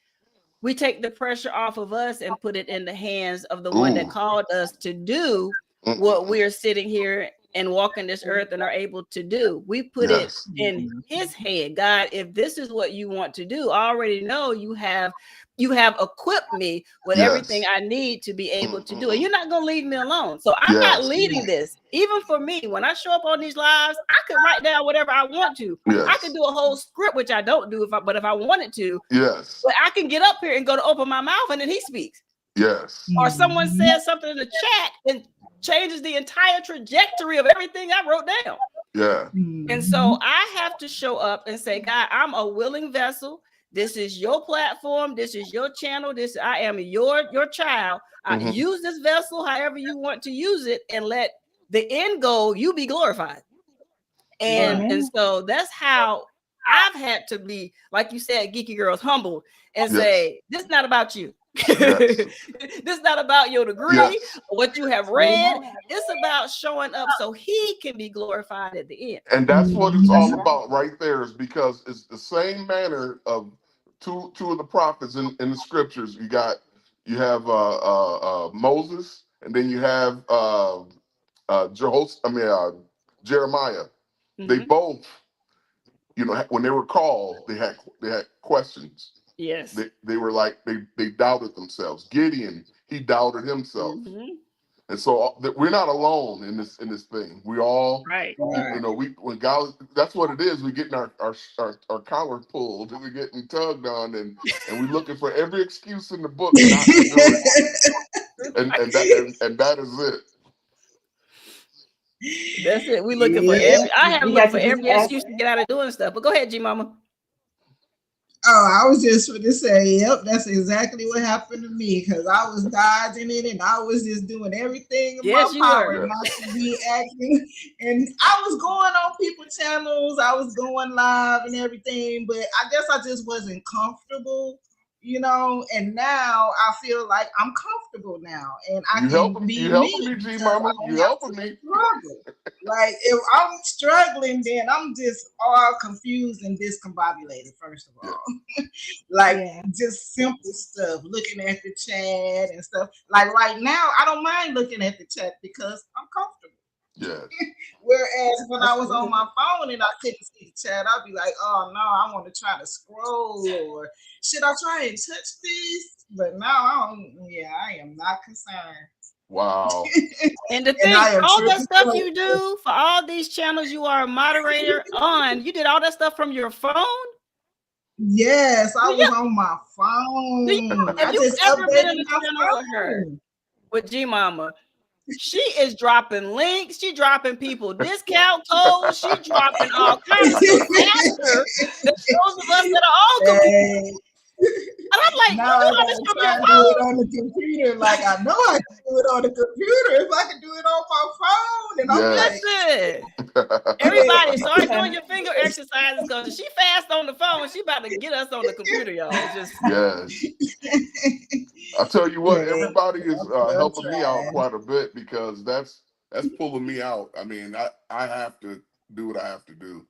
we take the pressure off of us and put it in the hands of the one that ooh, called us to do what mm-mm-mm. we're sitting here and walking this earth and are able to do. We put it Yes, in his hand. God, if this is what you want to do, I already know you have equipped me with everything yes, I need to be able to do. And mm-mm-mm. you're not going to leave me alone. So I'm not Yes, leading this. Even for me, when I show up on these lives, I could write down whatever I want to. I could yes, do a whole script, which I don't do, but if I wanted to, yes, but I can get up here and go to open my mouth and then he speaks. yes, Or someone Mhm. says something in the chat and changes the entire trajectory of everything I wrote down. yeah, And so Mhm. I have to show up and say, God, I'm a willing vessel. This is your platform. This is your channel. I am your child. hmm Use this vessel however you want to use it and let the end goal, you be glorified. And Right. and Amen. so that's how I've had to be, like you said, geeky girls, humble and yes, say, this is not about you. yes, This is not about your degree yes. or what you have read. It's about showing up so he can be glorified at the end. And that's what it's That's all Mhm. right. about right there, is because it's the same manner of two of the prophets in the scriptures. You have Moses, and then you have Jeremiah. They Mhm. both, when they were called, they had questions. Yes. They were like they doubted themselves. Gideon, he doubted himself. Mhm. And so we're not alone in this thing. We all, Right. Right. when God, that's what it is. We getting our collar pulled, and we're getting tugged on, and we're looking for every excuse in the book not to do it, and that is it. That's it. We looking for Yeah. every. I have We looked got for to just every ask. excuse to get out of doing stuff. But go ahead, G Mama. Oh, I was just going to say, yep, that's exactly what happened to me because I was dodging it and I was just doing everything in my Yes, you power were. not Yes, to be acting. And I was going on people's channels, I was going live and everything, but I guess I just wasn't comfortable, and now I feel like I'm comfortable now and I can you be helping me me, G because I Mama. don't You have to helping me. struggle. Like if I'm struggling, then I'm just all confused and discombobulated, first of Yeah. all. Like Yeah. just simple stuff, looking at the chat and stuff. Like right now, I don't mind looking at the chat because I'm comfortable. Yes. Whereas when I That's was on good. my phone and I couldn't see the chat, I'd be like, oh no, I want to try to scroll or should I try and touch this? But now I don't, yeah, I am not concerned. Wow. And the And thing, I am all that truly stuff you grateful. do for all these channels you are a moderator on, you did all that stuff from your phone? Yes, I Do was you, on my phone. have I you just ever been in updated a my channel with her, phone. with G Mama? She is dropping links. She dropping people discount codes. She dropping all kinds of stuff faster than those of us that are on computer. Hey, And I'm like, now you do I all this gotta from try your to do it phone? on the computer. Like I know I can do it on the computer. If I can do it on my phone, and I'm like, Listen, everybody start Yeah. doing your finger exercises because she fast on the phone. She about to get us on the computer, y'all. It's just Yes. I'll tell you what, yeah, everybody is I'm helping me out trying. quite a bit because that's pulling me out. I mean, I have to do what I have to do.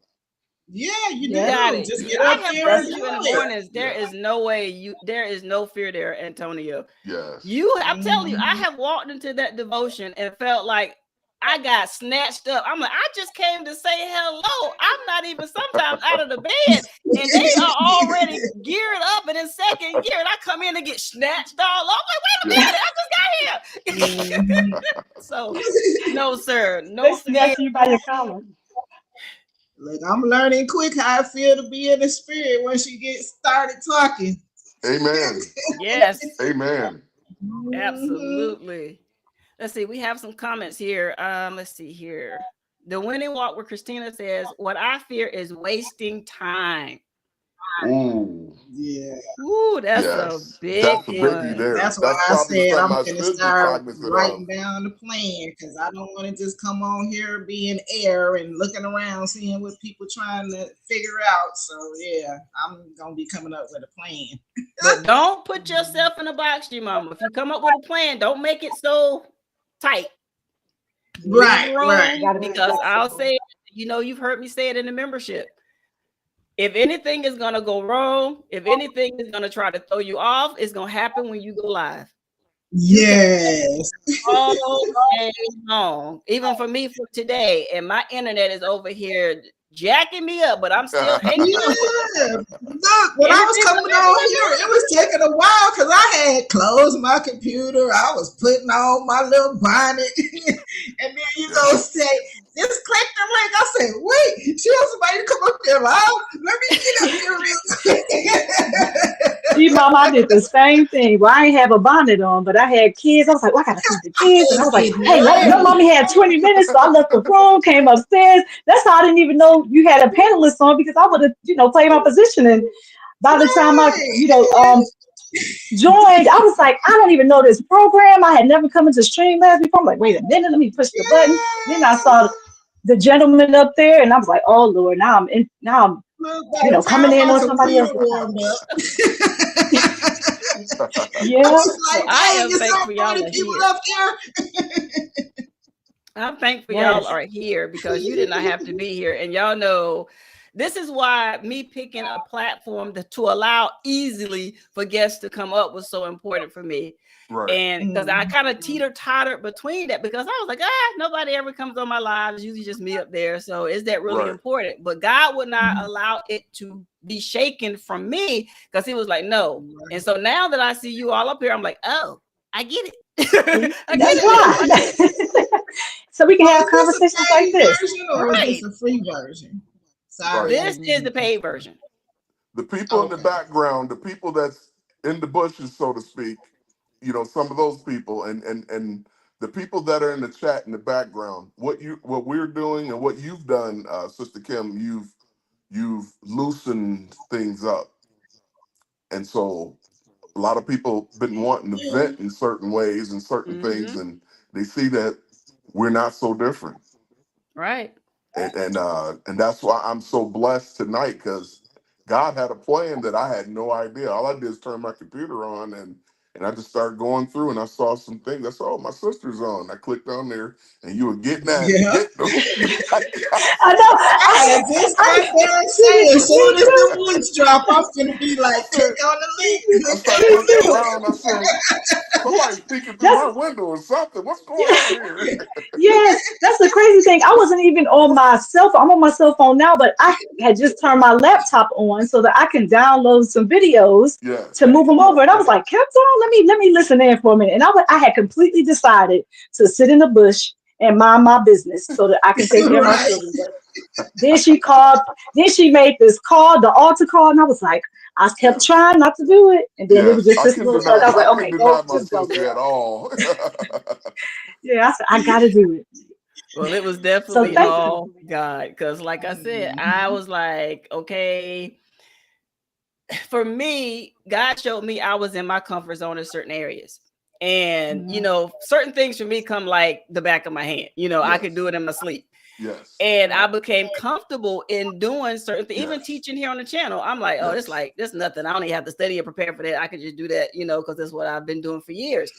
Yeah, you you Yeah. got do. it. Just get I up have there and heard do you in the it. mornings. There is no way there is no fear there, Antonio. Yes. I'm telling you, I have walked into that devotion and felt like I got snatched up. I'm like, I just came to say hello. I'm not even sometimes out of the bed, and they are already geared up and in second gear, and I come in and get snatched all up. I'm like, wait a minute, I just got here. Mhm. So, no, sir, They no fear. snatch you by your collar. Look, I'm learning quick how I feel to be in the spirit when she gets started talking. Amen. Yes, Amen. Mhm. absolutely. Let's see. We have some comments here. Let's see here. The winning walk where Christina says, "What I fear is wasting time." Ooh. Yeah, Ooh, that's a Yes. big That's a biggie one. there. that's why That's I probably said something I'm I gonna should be start cognizant of. writing down the plan because I don't want to just come on here being air and looking around seeing what people trying to figure out. So yeah, I'm gonna be coming up with a plan. But don't put yourself in a box, G Mama. If you come up with a plan, don't make it so tight. Leave Right, right. room because I'll say, you've heard me say it in the membership. If anything is gonna go wrong, if anything is gonna try to throw you off, it's gonna happen when you go live. Yes. All day long. Even for me for today, and my internet is over here jacking me up, but I'm still hanging on. Yeah. Look, when I was coming on here, it was taking a while because I had closed my computer. I was putting on my little bonnet. And then you go say, just click the link. I said, wait, she wants somebody to come up there live. Let me get up here real quick. See, Mom, I did the same thing. Well, I ain't have a bonnet on, but I had kids. I was like, well, I gotta feed the kids. And I was like, hey, your mommy had 20 minutes. So I left the room, came upstairs. That's how I didn't even know you had a panelist on because I would have, played my position. And by the time I, joined, I was like, I don't even know this program. I had never come into Streamlabs before. I'm like, wait a minute, let me push the button. Then I saw the gentleman up there, and I was like, oh Lord, now I'm coming in on somebody else. Yeah. I am thankful y'all are here. I'm thankful y'all are here because you did not have to be here. And y'all know this is why me picking a platform to allow easily for guests to come up was so important for me. Right. And because I kind of teeter-tottered between that because I was like, nobody ever comes on my lives, usually just me up there. So is that really important? But God would not allow it to be shaken from me because he was like, no. And so now that I see you all up here, I'm like, oh, I get it. That's why. So we can have conversations like this. Or is this a free version? Sorry. This is the paid version. The people in the background, the people that's in the bushes, so to speak, some of those people and the people that are in the chat in the background, what we're doing and what you've done, Sister Kim, you've loosened things up. And so a lot of people been wanting to vent in certain ways and certain things, and they see that we're not so different. Right. And that's why I'm so blessed tonight because God had a plan that I had no idea. All I did is turn my computer on and I just started going through and I saw some things. I saw my sister's on. I clicked on there and you were getting at it. I know. I had just got there and saying, as soon as the links drop, I'm gonna be like, click on the link. I started looking around. I said, somebody's peeking through my window or something. What's going on here? Yes, that's the crazy thing. I wasn't even on my cell phone. I'm on my cell phone now, but I had just turned my laptop on so that I can download some videos to move them over. And I was like, kept on, let me listen in for a minute. And I had completely decided to sit in the bush and mind my business so that I can take care of my Right. children. But then she called, then she made this call, the altar call, and I was like, I kept Yes. trying not to do it. And then it was Yes. just this little church. I was like, I okay, can go, deny my just go, sister at girl. all. Yeah, I said, I gotta do it. Well, it was So definitely thank you. all God. Because, like I said, I was like, okay, for me, God showed me I was in my comfort zone in certain areas. And, certain things for me come like the back of my hand. I could Yes. do it in my sleep. Yes. And I became comfortable in doing certain things, even Yes. teaching here on the channel. I'm like, oh, Yes. this nothing. I don't even have to study or prepare for that. I could just do that, because that's what I've been doing for years.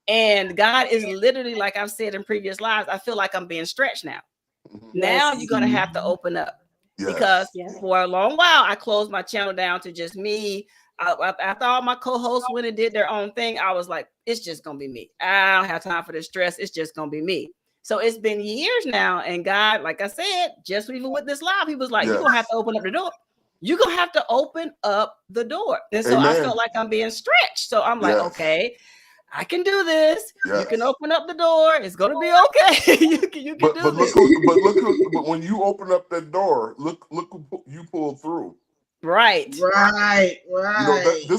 And God is literally, like I've said in previous lives, I feel like I'm being stretched now. Mhm. Now Yes. you're going to have to open up. Because Yes. for a long while, I closed my channel down to just me. After all my co-hosts went and did their own thing, I was like, it's just going to be me. I don't have time for the stress. It's just going to be me. So it's been years now. And God, like I said, just even with this live, he was like, you're going to have to open up the door. You're going to have to open up the door. And so I felt like I'm being stretched. So I'm like, okay, I can do this. Yes. You can open up the door. It's going to be okay. you can But do this. but when you open up that door, look who you pulled through. Right. This is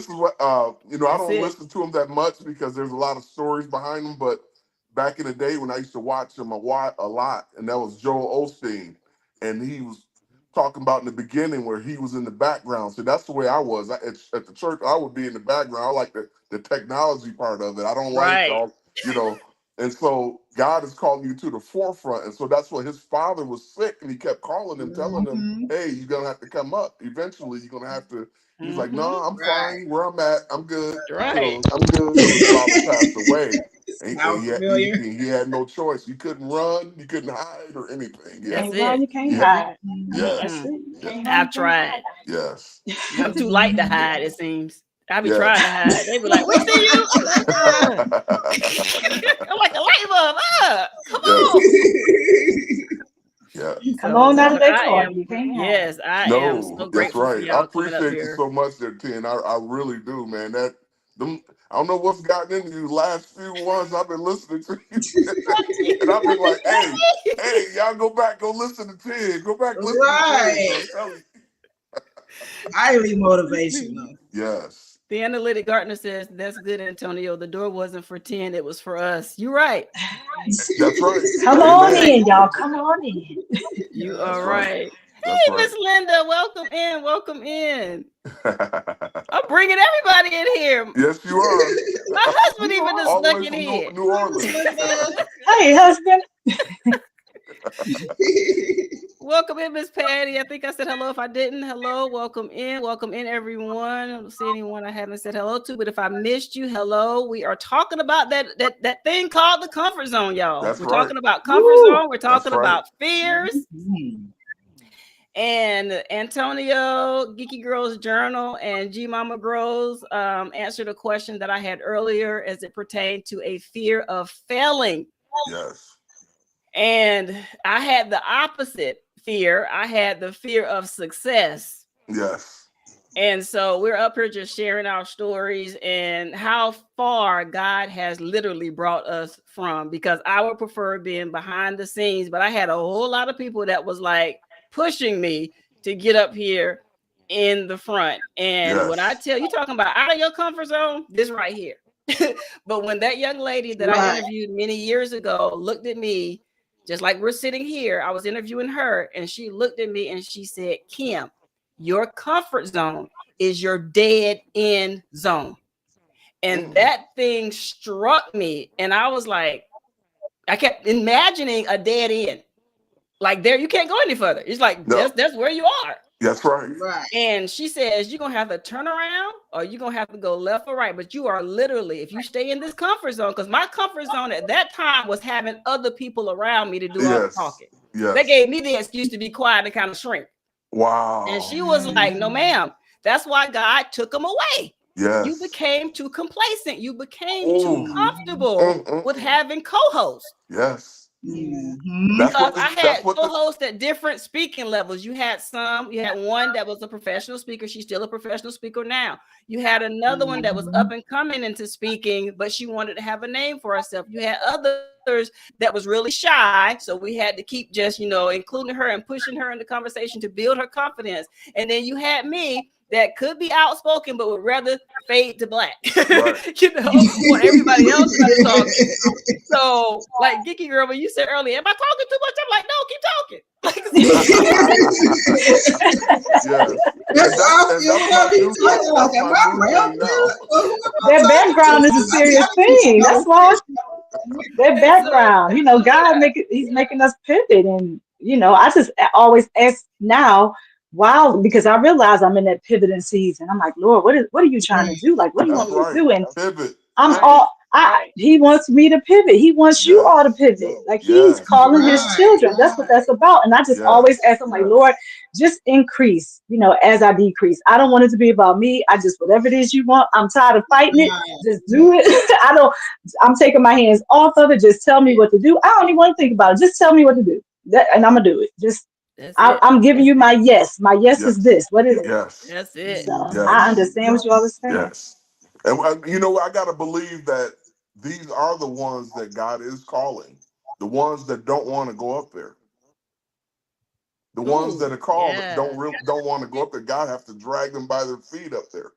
what I That's don't it. listen to him that much because there's a lot of stories behind him. But back in the day when I used to watch him a lot, and that was Joel Osteen, and he was talking about in the beginning where he was in the background. So that's the way I was. At the church, I would be in the background. I like the technology part of it. I don't like Right. all. And so God is calling you to the forefront. And so that's what his father was sick, and he kept calling him, telling him, hey, you're going to have to come up. Eventually, you're going to have to. He's like, no, I'm fine where I'm at. I'm good. Right. Until his father passed away. And Sound familiar? he had no choice. You couldn't run. You couldn't hide or anything. You Yeah. can't That's run, it. you can't Yeah. hide. Yes. That's it. You can't run, I've you can't hide. tried. Yes. I'm too light to hide, it seems. I be Yes. trying to hide. They be like, we see you. I'm like, I'm like a light bulb. Come on. Yeah. Come on out of that I car. am, You can't hide. yes, I am so No, that's grateful for right. I y'all coming up appreciate you here. so much there, Ten. I really do, man. I don't know what's gotten into you last few ones I've been listening to you. And I've been like, hey, y'all go listen to Ten. Go back, listen to Ten. So I'm telling you. Highly motivational. Yes. The analytic Gartner says, that's good, Antonio. The door wasn't for 10, it was for us. You're right. That's right. Come on in, y'all. Come on in. You That's are right. right. That's Hey, right. Miss Linda, welcome in. Welcome in. I'm bringing everybody in here. Yes, you are. My husband even just All the snuck way in from here. New Orleans. Hey, husband. Welcome in, Miss Patty. I think I said hello. If I didn't, hello. Welcome in, everyone. I don't see anyone I haven't said hello to, but if I missed you, hello. We are talking about that thing called the comfort zone, y'all. That's We're right. talking about comfort zone. We're talking right. about fears. And Antonio, Geeky Girls Journal, and G Mama Grows answered a question that I had earlier as it pertained to a fear of failing. Yes. And I had the opposite fear. I had the fear of success. Yes. And so we're up here just sharing our stories and how far God has literally brought us from, because I would prefer being behind the scenes, but I had a whole lot of people that was like pushing me to get up here in the front. And when I tell you, talking about out of your comfort zone, this right here. But when that young lady that I interviewed many years ago looked at me, just like we're sitting here, I was interviewing her, and she looked at me and she said, Kim, your comfort zone is your dead end zone. And that thing struck me. And I was like, I kept imagining a dead end. Like there, you can't go any further. It's like, that's where you are. That's right. And she says, you're going to have to turn around or you're going to have to go left or right. But you are literally, if you stay in this comfort zone, because my comfort zone at that time was having other people around me to do all the talking. They gave me the excuse to be quiet and kind of shrink. Wow. And she was like, no, ma'am, that's why God took them away. Yes. You became too complacent. You became too comfortable with having co-hosts. Yes. Mhm. That's Because what I the, had that's what the, co-hosts at different speaking levels. You had one that was a professional speaker. She's still a professional speaker now. You had another one that was up and coming into speaking, but she wanted to have a name for herself. You had others that was really shy. So we had to keep just, including her and pushing her in the conversation to build her confidence. And then you had me that could be outspoken, but would rather fade to black. Right. Want everybody else to be talking. So, like Geeky Girl, when you said earlier, am I talking too much? I'm like, no, keep talking. yes. That's why I And feel that's what my I be new talking like, am I new brown thing good? now. Or who am I Their talking background is to? a serious thing. That's why their And so, background, he's making us pivot. And, I just always ask now, wow, because I realize I'm in that pivoting season. I'm like, Lord, what are you trying to do? Like, what do you That's want me to right. do? And Pivot. he wants me to pivot. He wants you all to Yes. pivot. Like he's Yes. calling his children. That's what that's about. And I just always Yes. ask him, like, Lord, just increase, as I decrease. I don't want it to be about me. I just, whatever it is you want, I'm tired of fighting it. Just do it. I'm taking my hands off of it. Just tell me what to do. I don't even want to think about it. Just tell me what to do. And I'm gonna do it. I'm giving you my yes. My yes is this. What is it? Yes. that's it. So I Yes. understand what you all are saying. Yes. And I got to believe that these are the ones that God is calling. The ones that don't want to go up there. The ones that are called Yeah. don't want to go up there. God have to drag them by their feet up there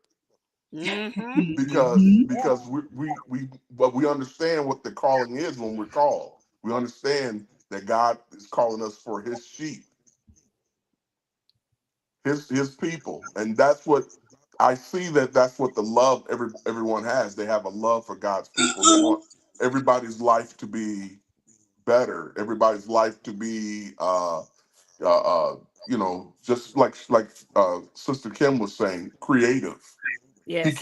Mm-hmm. because we understand what the calling is when we're called. We understand that God is calling us for His sheep, His people, and that's what I see. That's what the love everyone has. They have a love for God's people. They want everybody's life to be better. Everybody's life to be just like Sister Kim was saying, creative. Yes,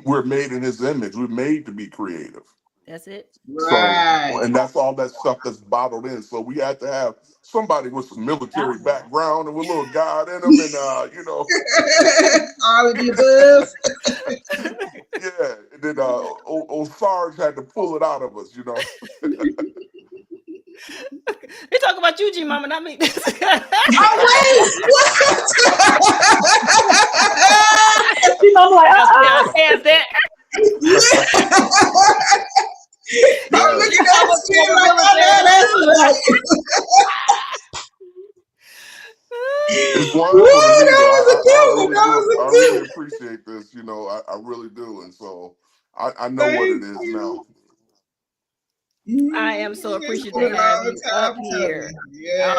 We're made in His image. We're made to be creative. that's it. So, Right. and that's all that stuff that's bottled in. So we had to have somebody with some military background and with a little God in them, and All of the above. yeah. And then old Sarge had to pull it out of us. They talk about you, G Mama, not me. Oh wait, what? I'm like, I'll stand that. I'm looking at the screen like, that's It's Woo, wonderful to me, that though. was a good one. That I was a really good appreciate this. I really do, and so I know one. what it Thank is now. you. I am so That's appreciative what to have all you the up time here. telling.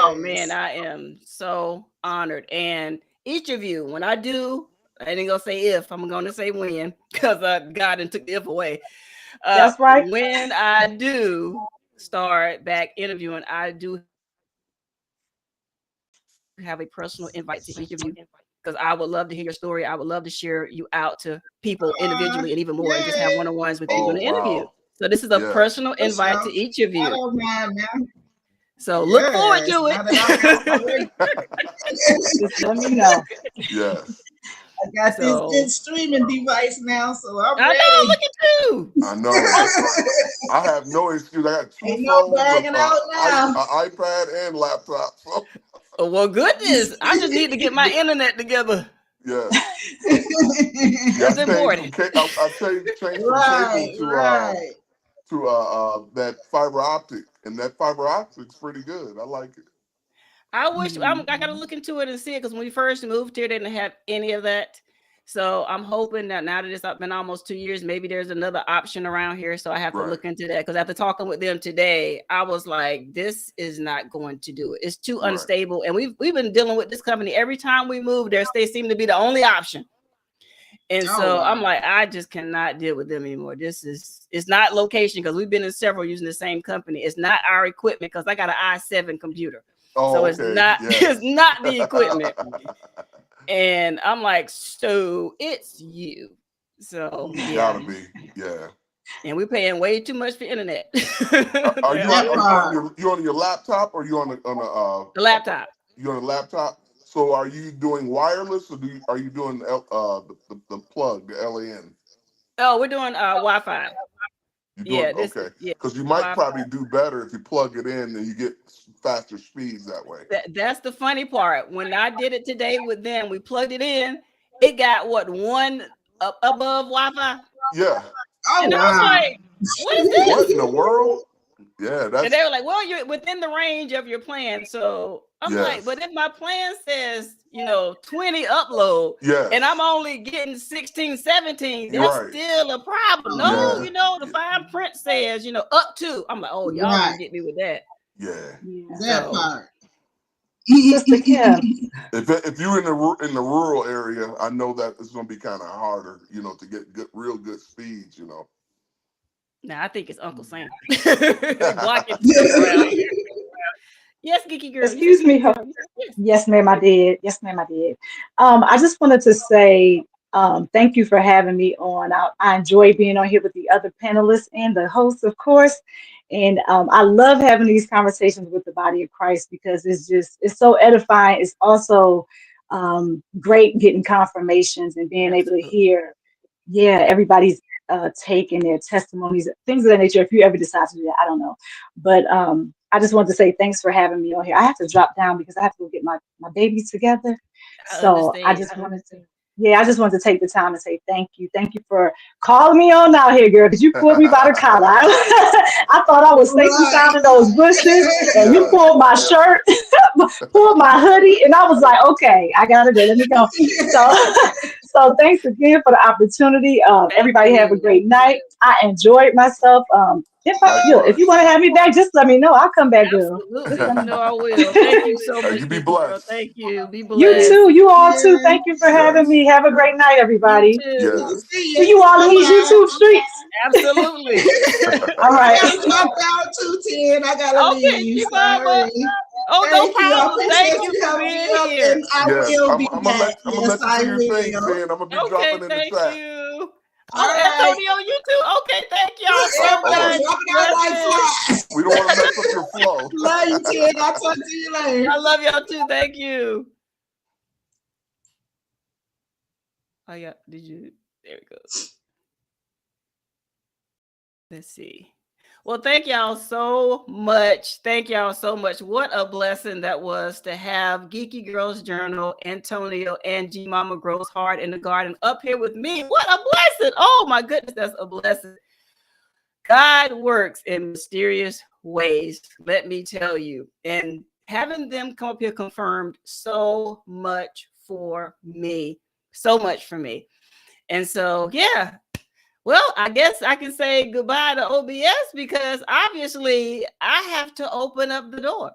Oh man, Yes. I am so honored. And each of you, when I do, I ain't gonna say if, I'm gonna say when, because God done took the if away. that's right. When I do start back interviewing, I do have a personal invite to each of you because I would love to hear your story. I would love to share you out to people individually and even more and just have Yes. one-on-ones with you Oh during the interview. wow! So this is a Yes, personal For invite to sure. each of I you. don't mind now. So look forward Yes. to Now that I'm it. ready. Just let me know. yes. I got this So good streaming device now, so I'm I know, ready. look at you. I know. I have no excuse. I got two Ain't no phones, bragging out now. an iPad, and laptop. So Oh, well, goodness. I just need to get my internet together. yes, yeah. I That's changed some. important. I changed some cable Right, right. to that fiber optic, and that fiber optic's pretty good. I like it. I wish I gotta look into it and see it because when we first moved here, they didn't have any of that. So I'm hoping that now that it's been almost 2 years, maybe there's another option around here. So I have to Right, look into that because after talking with them today, I was like, this is not going to do it. It's too right. unstable. And we've been dealing with this company every time we move there. They seem to be the only option. And Oh so I'm wow. like, I just cannot deal with them anymore. It's not location because we've been in several using the same company. It's not our equipment because I got an i7 computer. So Oh, it's okay. not it's Yes. not the equipment. And I'm like, so it's you. So Gotta yeah. be. Yeah. And we're paying way too much for internet. Are you That part. on your laptop or you on The laptop. you on a laptop? So are you doing wireless or are you doing the plug, the LAN? Oh, we're doing Wi-Fi. You Yeah, doing this okay? is yeah. Because you might Wi-Fi. probably do better if you plug it in and you get faster speeds that way. That's the funny part. When I did it today with them, we plugged it in. It got what, one up above Wi-Fi, Yeah. Oh and I was wow. like, "What is this?" What in the world? Yeah, And that's they were like, "Well, you're within the range of your plan." So I'm like, yes. "But if my plan says, 20 upload, and I'm Yes. only getting 16, 17, You're that's right. still a problem." No, Yeah. the fine print says, up to. I'm like, "Oh, y'all Right. didn't get me with that." Yeah. Yeah. That So part. Sister Kim. If you're in the rural area, I know that it's going to be kind of harder, to get real good speeds. now I think it's Uncle Sam. We blocking around here. Yes, geeky girl. You said Excuse me. geeky girl. Yes. Yes, ma'am, I did. Yes, ma'am, I did. I just wanted to say thank you for having me on. I enjoy being on here with the other panelists and the hosts, of course. And I love having these conversations with the body of Christ because it's so edifying. It's also great getting confirmations and being able to Absolutely. hear, yeah, everybody's take and their testimonies, things of that nature. If you ever decide to do that, I don't know. But I just wanted to say thanks for having me on here. I have to drop down because I have to go get my babies together. I So I understand. just wanted to, yeah, I just wanted to take the time and say thank you. Thank you for calling me on out here, girl, because you pulled me by the collar. I thought I was safe and Right. sound in those bushes, and you Yeah. pulled my Yeah. shirt, pulled my hoodie, and I was like, okay, I gotta go. Let me go. So, so thanks again for the opportunity. Thank Everybody have a you. great night. I enjoyed myself. If you Likewise. want to have me back, just let me know. I'll come back, girl. Just Absolutely. let You me know know. I will. Thank you so Hey, much, you be geeky girl. blessed. Thank you. Be You blessed. Yes. too. You all too. Yes. Thank you for having Yes. me. Have a great night, You everybody. too. Yes. See See you. you all in these Bye-bye. YouTube streets. Absolutely. All I right. gotta drop out 210. I gotta Okay, leave. Mama. Sorry. Oh, no Thank you. I problem. Thank appreciate you you for having being me up, here. and I Yes. will I'm, be I'm gonna back. let I'm gonna Yes, let you I do your thing, will. Jen. I'm gonna be Okay, dropping in the thank chat. you. All Oh, right. Antonio, you too. Okay, thank y'all so All Everybody right. much. drop it out like Blessings. flies. We don't want to mess up your flow. Love you, Ted. I'll talk to you later. I love y'all too. Thank you. Oh, yeah. Did you? There it goes. Let's see. Well, thank y'all so much. Thank y'all so much. What a blessing that was to have Geeky Girls Journal, Antonio, and G Mama Grows Hard in the Garden up here with me. What a blessing. Oh, my goodness. That's a blessing. God works in mysterious ways, let me tell you. And having them come up here confirmed so much for me. So much for me. And so, yeah. Well, I guess I can say goodbye to OBS because obviously I have to open up the door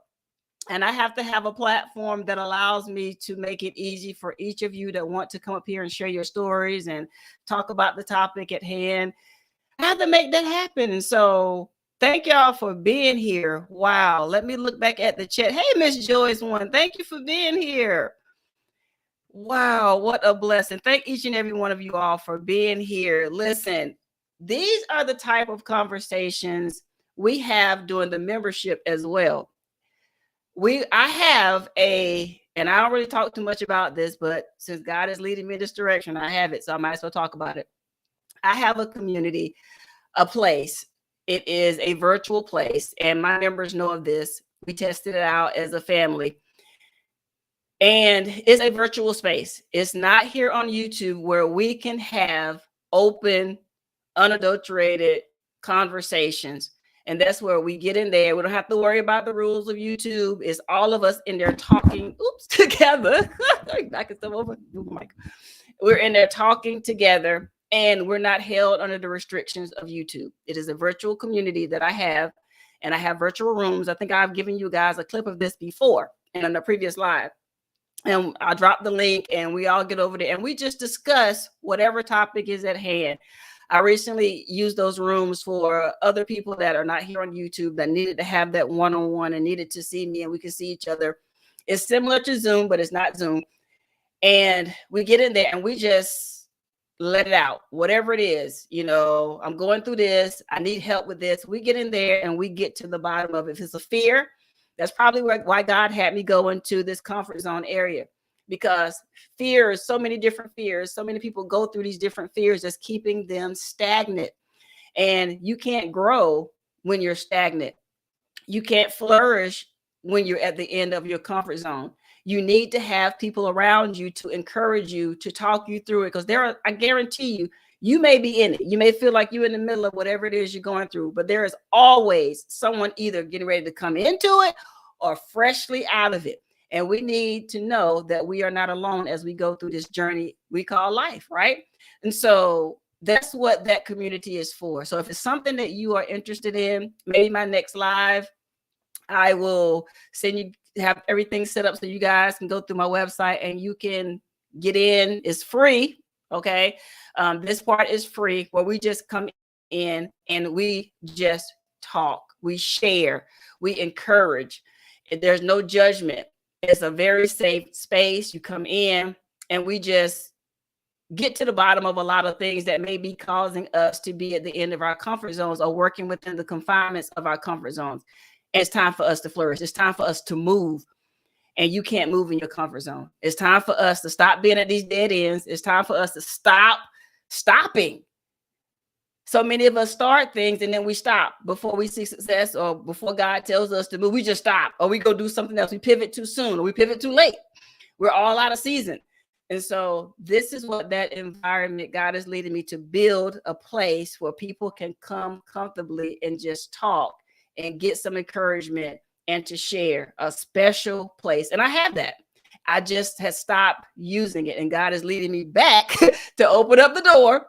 and I have to have a platform that allows me to make it easy for each of you that want to come up here and share your stories and talk about the topic at hand. I have to make that happen. And so thank y'all for being here. Wow. Let me look back at the chat. Hey, Miss Joyce one. Thank you for being here. Wow, what a blessing. Thank each and every one of you all for being here. Listen, these are the type of conversations we have during the membership as well. I have and I don't really talk too much about this, but since God is leading me in this direction, I have it. So I might as well talk about it. I have a community, a place. It is a virtual place, and my members know of this. We tested it out as a family. And it's a virtual space. It's not here on YouTube where we can have open, unadulterated conversations. And that's where we get in there. We don't have to worry about the rules of YouTube. It's all of us in there talking, together. I can step over. We're in there talking together, and we're not held under the restrictions of YouTube. It is a virtual community that I have, and I have virtual rooms. I think I've given you guys a clip of this before and on the previous live. And I drop the link and we all get over there and we just discuss whatever topic is at hand. I recently used those rooms for other people that are not here on YouTube that needed to have that one-on-one and needed to see me and we can see each other. It's similar to Zoom, but it's not Zoom. And we get in there and we just let it out, whatever it is. I'm going through this. I need help with this. We get in there and we get to the bottom of it. If it's a fear, that's probably why God had me go into this comfort zone area, because fears, so many different fears, so many people go through these different fears that's keeping them stagnant. And you can't grow when you're stagnant. You can't flourish when you're at the end of your comfort zone. You need to have people around you to encourage you, to talk you through it. Because I guarantee you, you may be in it. You may feel like you're in the middle of whatever it is you're going through, but there is always someone either getting ready to come into it or freshly out of it. And we need to know that we are not alone as we go through this journey we call life, right? And so that's what that community is for. So if it's something that you are interested in, maybe my next live, I will send you, have everything set up so you guys can go through my website and you can get in. It's free. Okay. This part is free, where we just come in and we just talk, we share, we encourage. There's no judgment. It's a very safe space. You come in and we just get to the bottom of a lot of things that may be causing us to be at the end of our comfort zones or working within the confinements of our comfort zones. And it's time for us to flourish. It's time for us to move. And you can't move in your comfort zone. It's time for us to stop being at these dead ends. It's time for us to stop stopping. So many of us start things and then we stop before we see success, or before God tells us to move. We just stop, or we go do something else. We pivot too soon, or we pivot too late. We're all out of season. And so this is what that environment, God is leading me to build a place where people can come comfortably and just talk and get some encouragement and to share, a special place. And I have that. I just had stopped using it, and God is leading me back to open up the door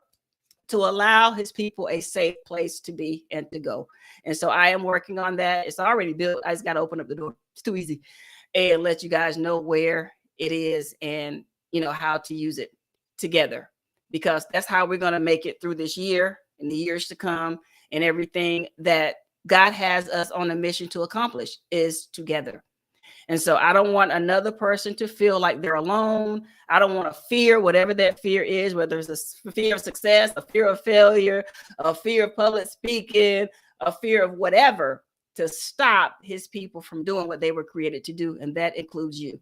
to allow his people a safe place to be and to go. And so I am working on that. It's already built. I just got to open up the door. It's too easy. And let you guys know where it is and, you know, how to use it together, because that's how we're going to make it through this year and the years to come, and everything that God has us on a mission to accomplish is together. And so I don't want another person to feel like they're alone. I don't want to fear whatever that fear is, whether it's a fear of success, a fear of failure, a fear of public speaking, a fear of whatever, to stop his people from doing what they were created to do. And that includes you.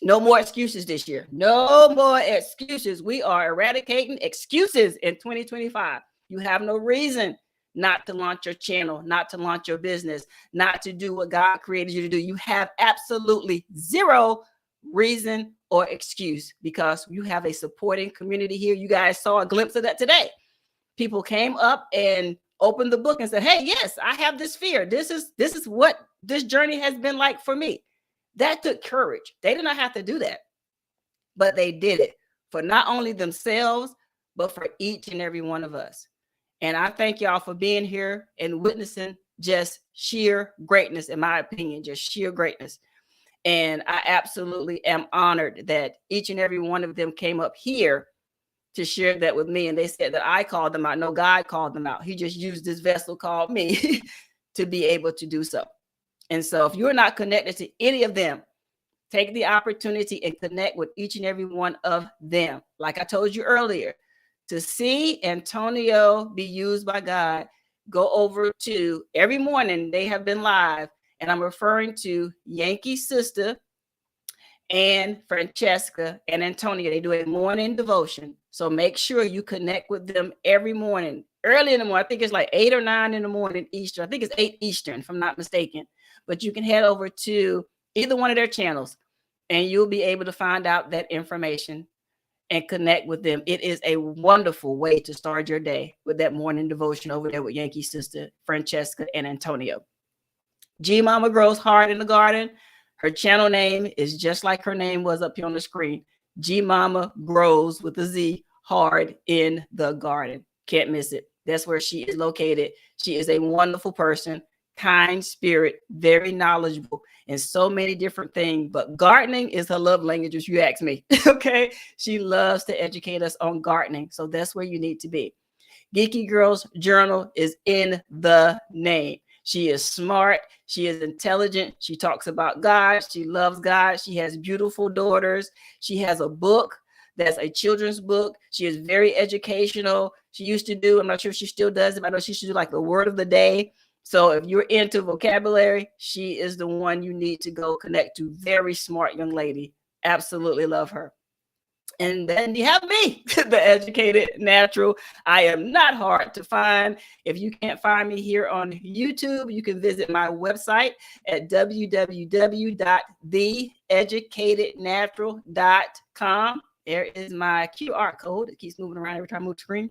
No more excuses this year. No more excuses. We are eradicating excuses in 2025. You have no reason not to launch your channel, not to launch your business, not to do what God created you to do. You have absolutely zero reason or excuse, because you have a supporting community here. You guys saw a glimpse of that today. People came up and opened the book and said, hey, yes, I have this fear. This is what this journey has been like for me. That took courage. They did not have to do that, but they did it for not only themselves, but for each and every one of us. And I thank y'all for being here and witnessing just sheer greatness, in my opinion, just sheer greatness. And I absolutely am honored that each and every one of them came up here to share that with me. And they said that I called them out. No, God called them out. He just used this vessel called me to be able to do so. And so if you're not connected to any of them, take the opportunity and connect with each and every one of them. Like I told you earlier, to see Antonio be used by God, go over to every morning. They have been live, and I'm referring to Yankee's sister and Francesca and Antonio. They do a morning devotion. So make sure you connect with them every morning, early in the morning. I think it's like 8 or 9 in the morning Eastern. I think it's 8 Eastern, if I'm not mistaken. But you can head over to either one of their channels, and you'll be able to find out that information and connect with them. It is a wonderful way to start your day with that morning devotion over there with Yankee's sister, Francesca and Antonio. G Mama Grows Hard in the Garden. Her channel name is just like her name was up here on the screen. G Mama Grows with a Z, Hard in the Garden. Can't miss it. That's where she is located. She is a wonderful person, kind spirit, very knowledgeable in so many different things, but gardening is her love language, if you ask me. Okay. She loves to educate us on gardening. So that's where you need to be. Geeky Girls Journal is in the name. She is smart. She is intelligent. She talks about God. She loves God. She has beautiful daughters. She has a book that's a children's book. She is very educational. She used to do, I'm not sure if she still does it, but I know she used to do like the word of the day. So if you're into vocabulary, she is the one you need to go connect to. Very smart young lady. Absolutely love her. And then you have me, the Educated Natural. I am not hard to find. If you can't find me here on YouTube, you can visit my website at www.theeducatednatural.com. There is my QR code. It keeps moving around every time I move the screen.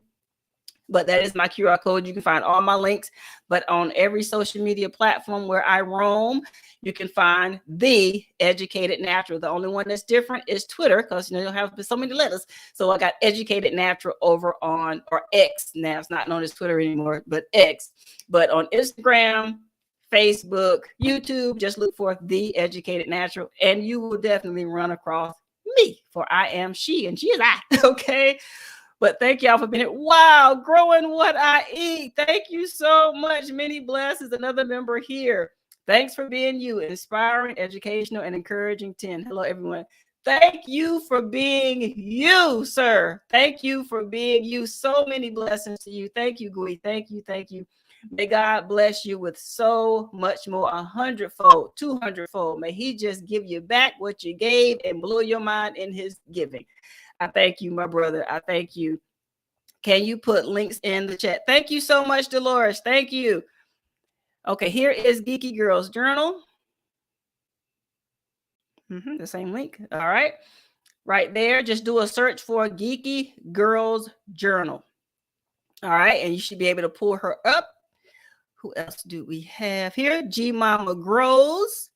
But that is my QR code. You can find all my links. But on every social media platform where I roam, you can find The Educated Natural. The only one that's different is Twitter, because you know, you'll have so many letters. So I got Educated Natural over on, or X now. It's not known as Twitter anymore, but X. But on Instagram, Facebook, YouTube, just look for The Educated Natural, and you will definitely run across me, for I am she, and she is I. Okay. But thank y'all for being here. Wow, growing what I eat. Thank you so much. Many blessings. Another member here. Thanks for being you. Inspiring, educational, and encouraging 10. Hello, everyone. Thank you for being you, sir. Thank you for being you. So many blessings to you. Thank you, Gui. Thank you. Thank you. May God bless you with so much more, 100-fold, 200-fold. May he just give you back what you gave and blow your mind in his giving. I thank you, my brother. I thank you. Can you put links in the chat? Thank you so much, Dolores. Thank you. Okay, here is Geeky Girls Journal. The same link. All right. Right there. Just do a search for Geeky Girls Journal. All right. And you should be able to pull her up. Who else do we have here? G Mama Grows.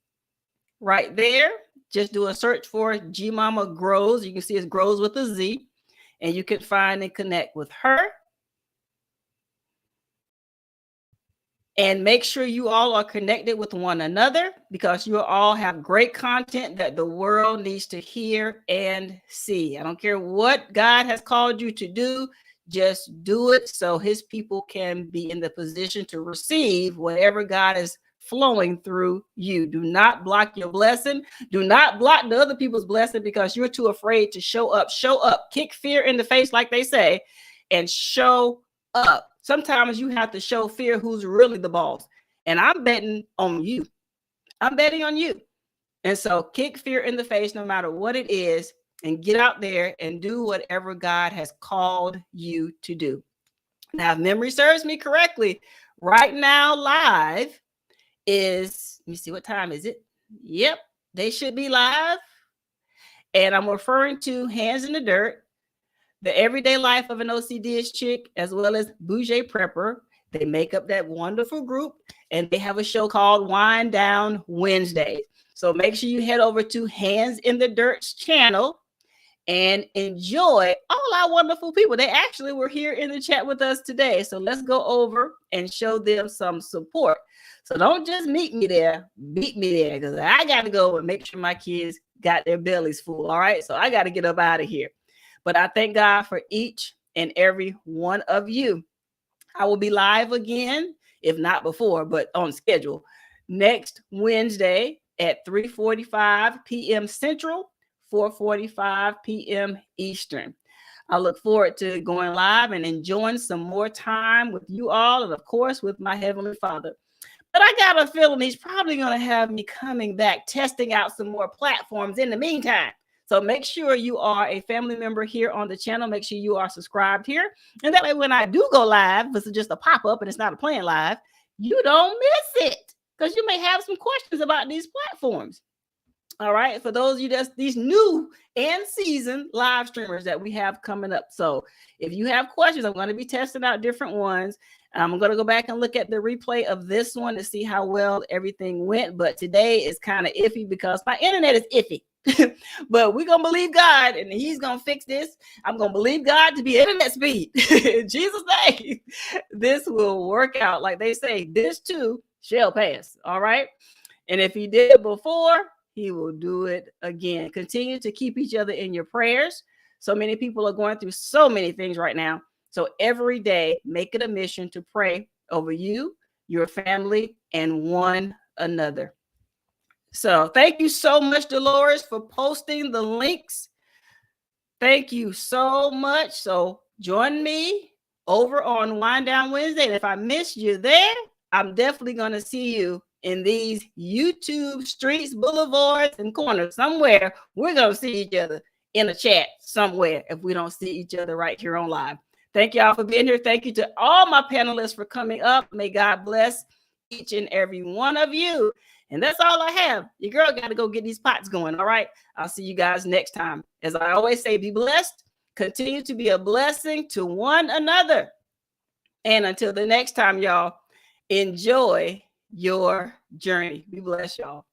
Right there. Just do a search for G Mama Grows. You can see it's Grows with a Z. And you can find and connect with her. And make sure you all are connected with one another, because you all have great content that the world needs to hear and see. I don't care what God has called you to do. Just do it so his people can be in the position to receive whatever God is flowing through you. Do not block your blessing. Do not block the other people's blessing because you're too afraid to show up. Show up. Kick fear in the face, like they say, and show up. Sometimes you have to show fear who's really the boss. And I'm betting on you. I'm betting on you. And so kick fear in the face no matter what it is, and get out there and do whatever God has called you to do. Now, if memory serves me correctly, right now live is, let me see, what time is it? Yep, they should be live. And I'm referring to Hands in the Dirt, The Everyday Life of an OCD-ish Chick, as well as Bougie Prepper. They make up that wonderful group, and they have a show called Wind Down Wednesdays. So make sure you head over to Hands in the Dirt's channel and enjoy all our wonderful people. They actually were here in the chat with us today. So let's go over and show them some support. So don't just meet me there, beat me there, because I got to go and make sure my kids got their bellies full. All right. So I got to get up out of here. But I thank God for each and every one of you. I will be live again, if not before, but on schedule, next Wednesday at 3:45 p.m. Central, 4:45 p.m. Eastern. I look forward to going live and enjoying some more time with you all, and of course with my Heavenly Father. But I got a feeling he's probably going to have me coming back, testing out some more platforms in the meantime. So make sure you are a family member here on the channel. Make sure you are subscribed here. And that way, when I do go live, this is just a pop-up and it's not a playing live, you don't miss it, because you may have some questions about these platforms. All right. For those of you that's these new and seasoned live streamers that we have coming up. So if you have questions, I'm going to be testing out different ones. I'm going to go back and look at the replay of this one to see how well everything went. But today is kind of iffy because my internet is iffy. But we're going to believe God, and he's going to fix this. I'm going to believe God to be internet speed. In Jesus' name, this will work out. Like they say, this too shall pass. All right. And if he did it before, he will do it again. Continue to keep each other in your prayers. So many people are going through so many things right now. So every day, make it a mission to pray over you, your family, and one another. So thank you so much, Dolores, for posting the links. Thank you so much. So join me over on Wind Down Wednesday. And if I missed you there, I'm definitely going to see you in these YouTube streets, boulevards, and corners. Somewhere we're going to see each other in a chat somewhere if we don't see each other right here on live. Thank y'all for being here. Thank you to all my panelists for coming up. May God bless each and every one of you. And that's all I have. Your girl got to go get these pots going. All right. I'll see you guys next time. As I always say, be blessed. Continue to be a blessing to one another. And until the next time, y'all, enjoy your journey. Be blessed, y'all.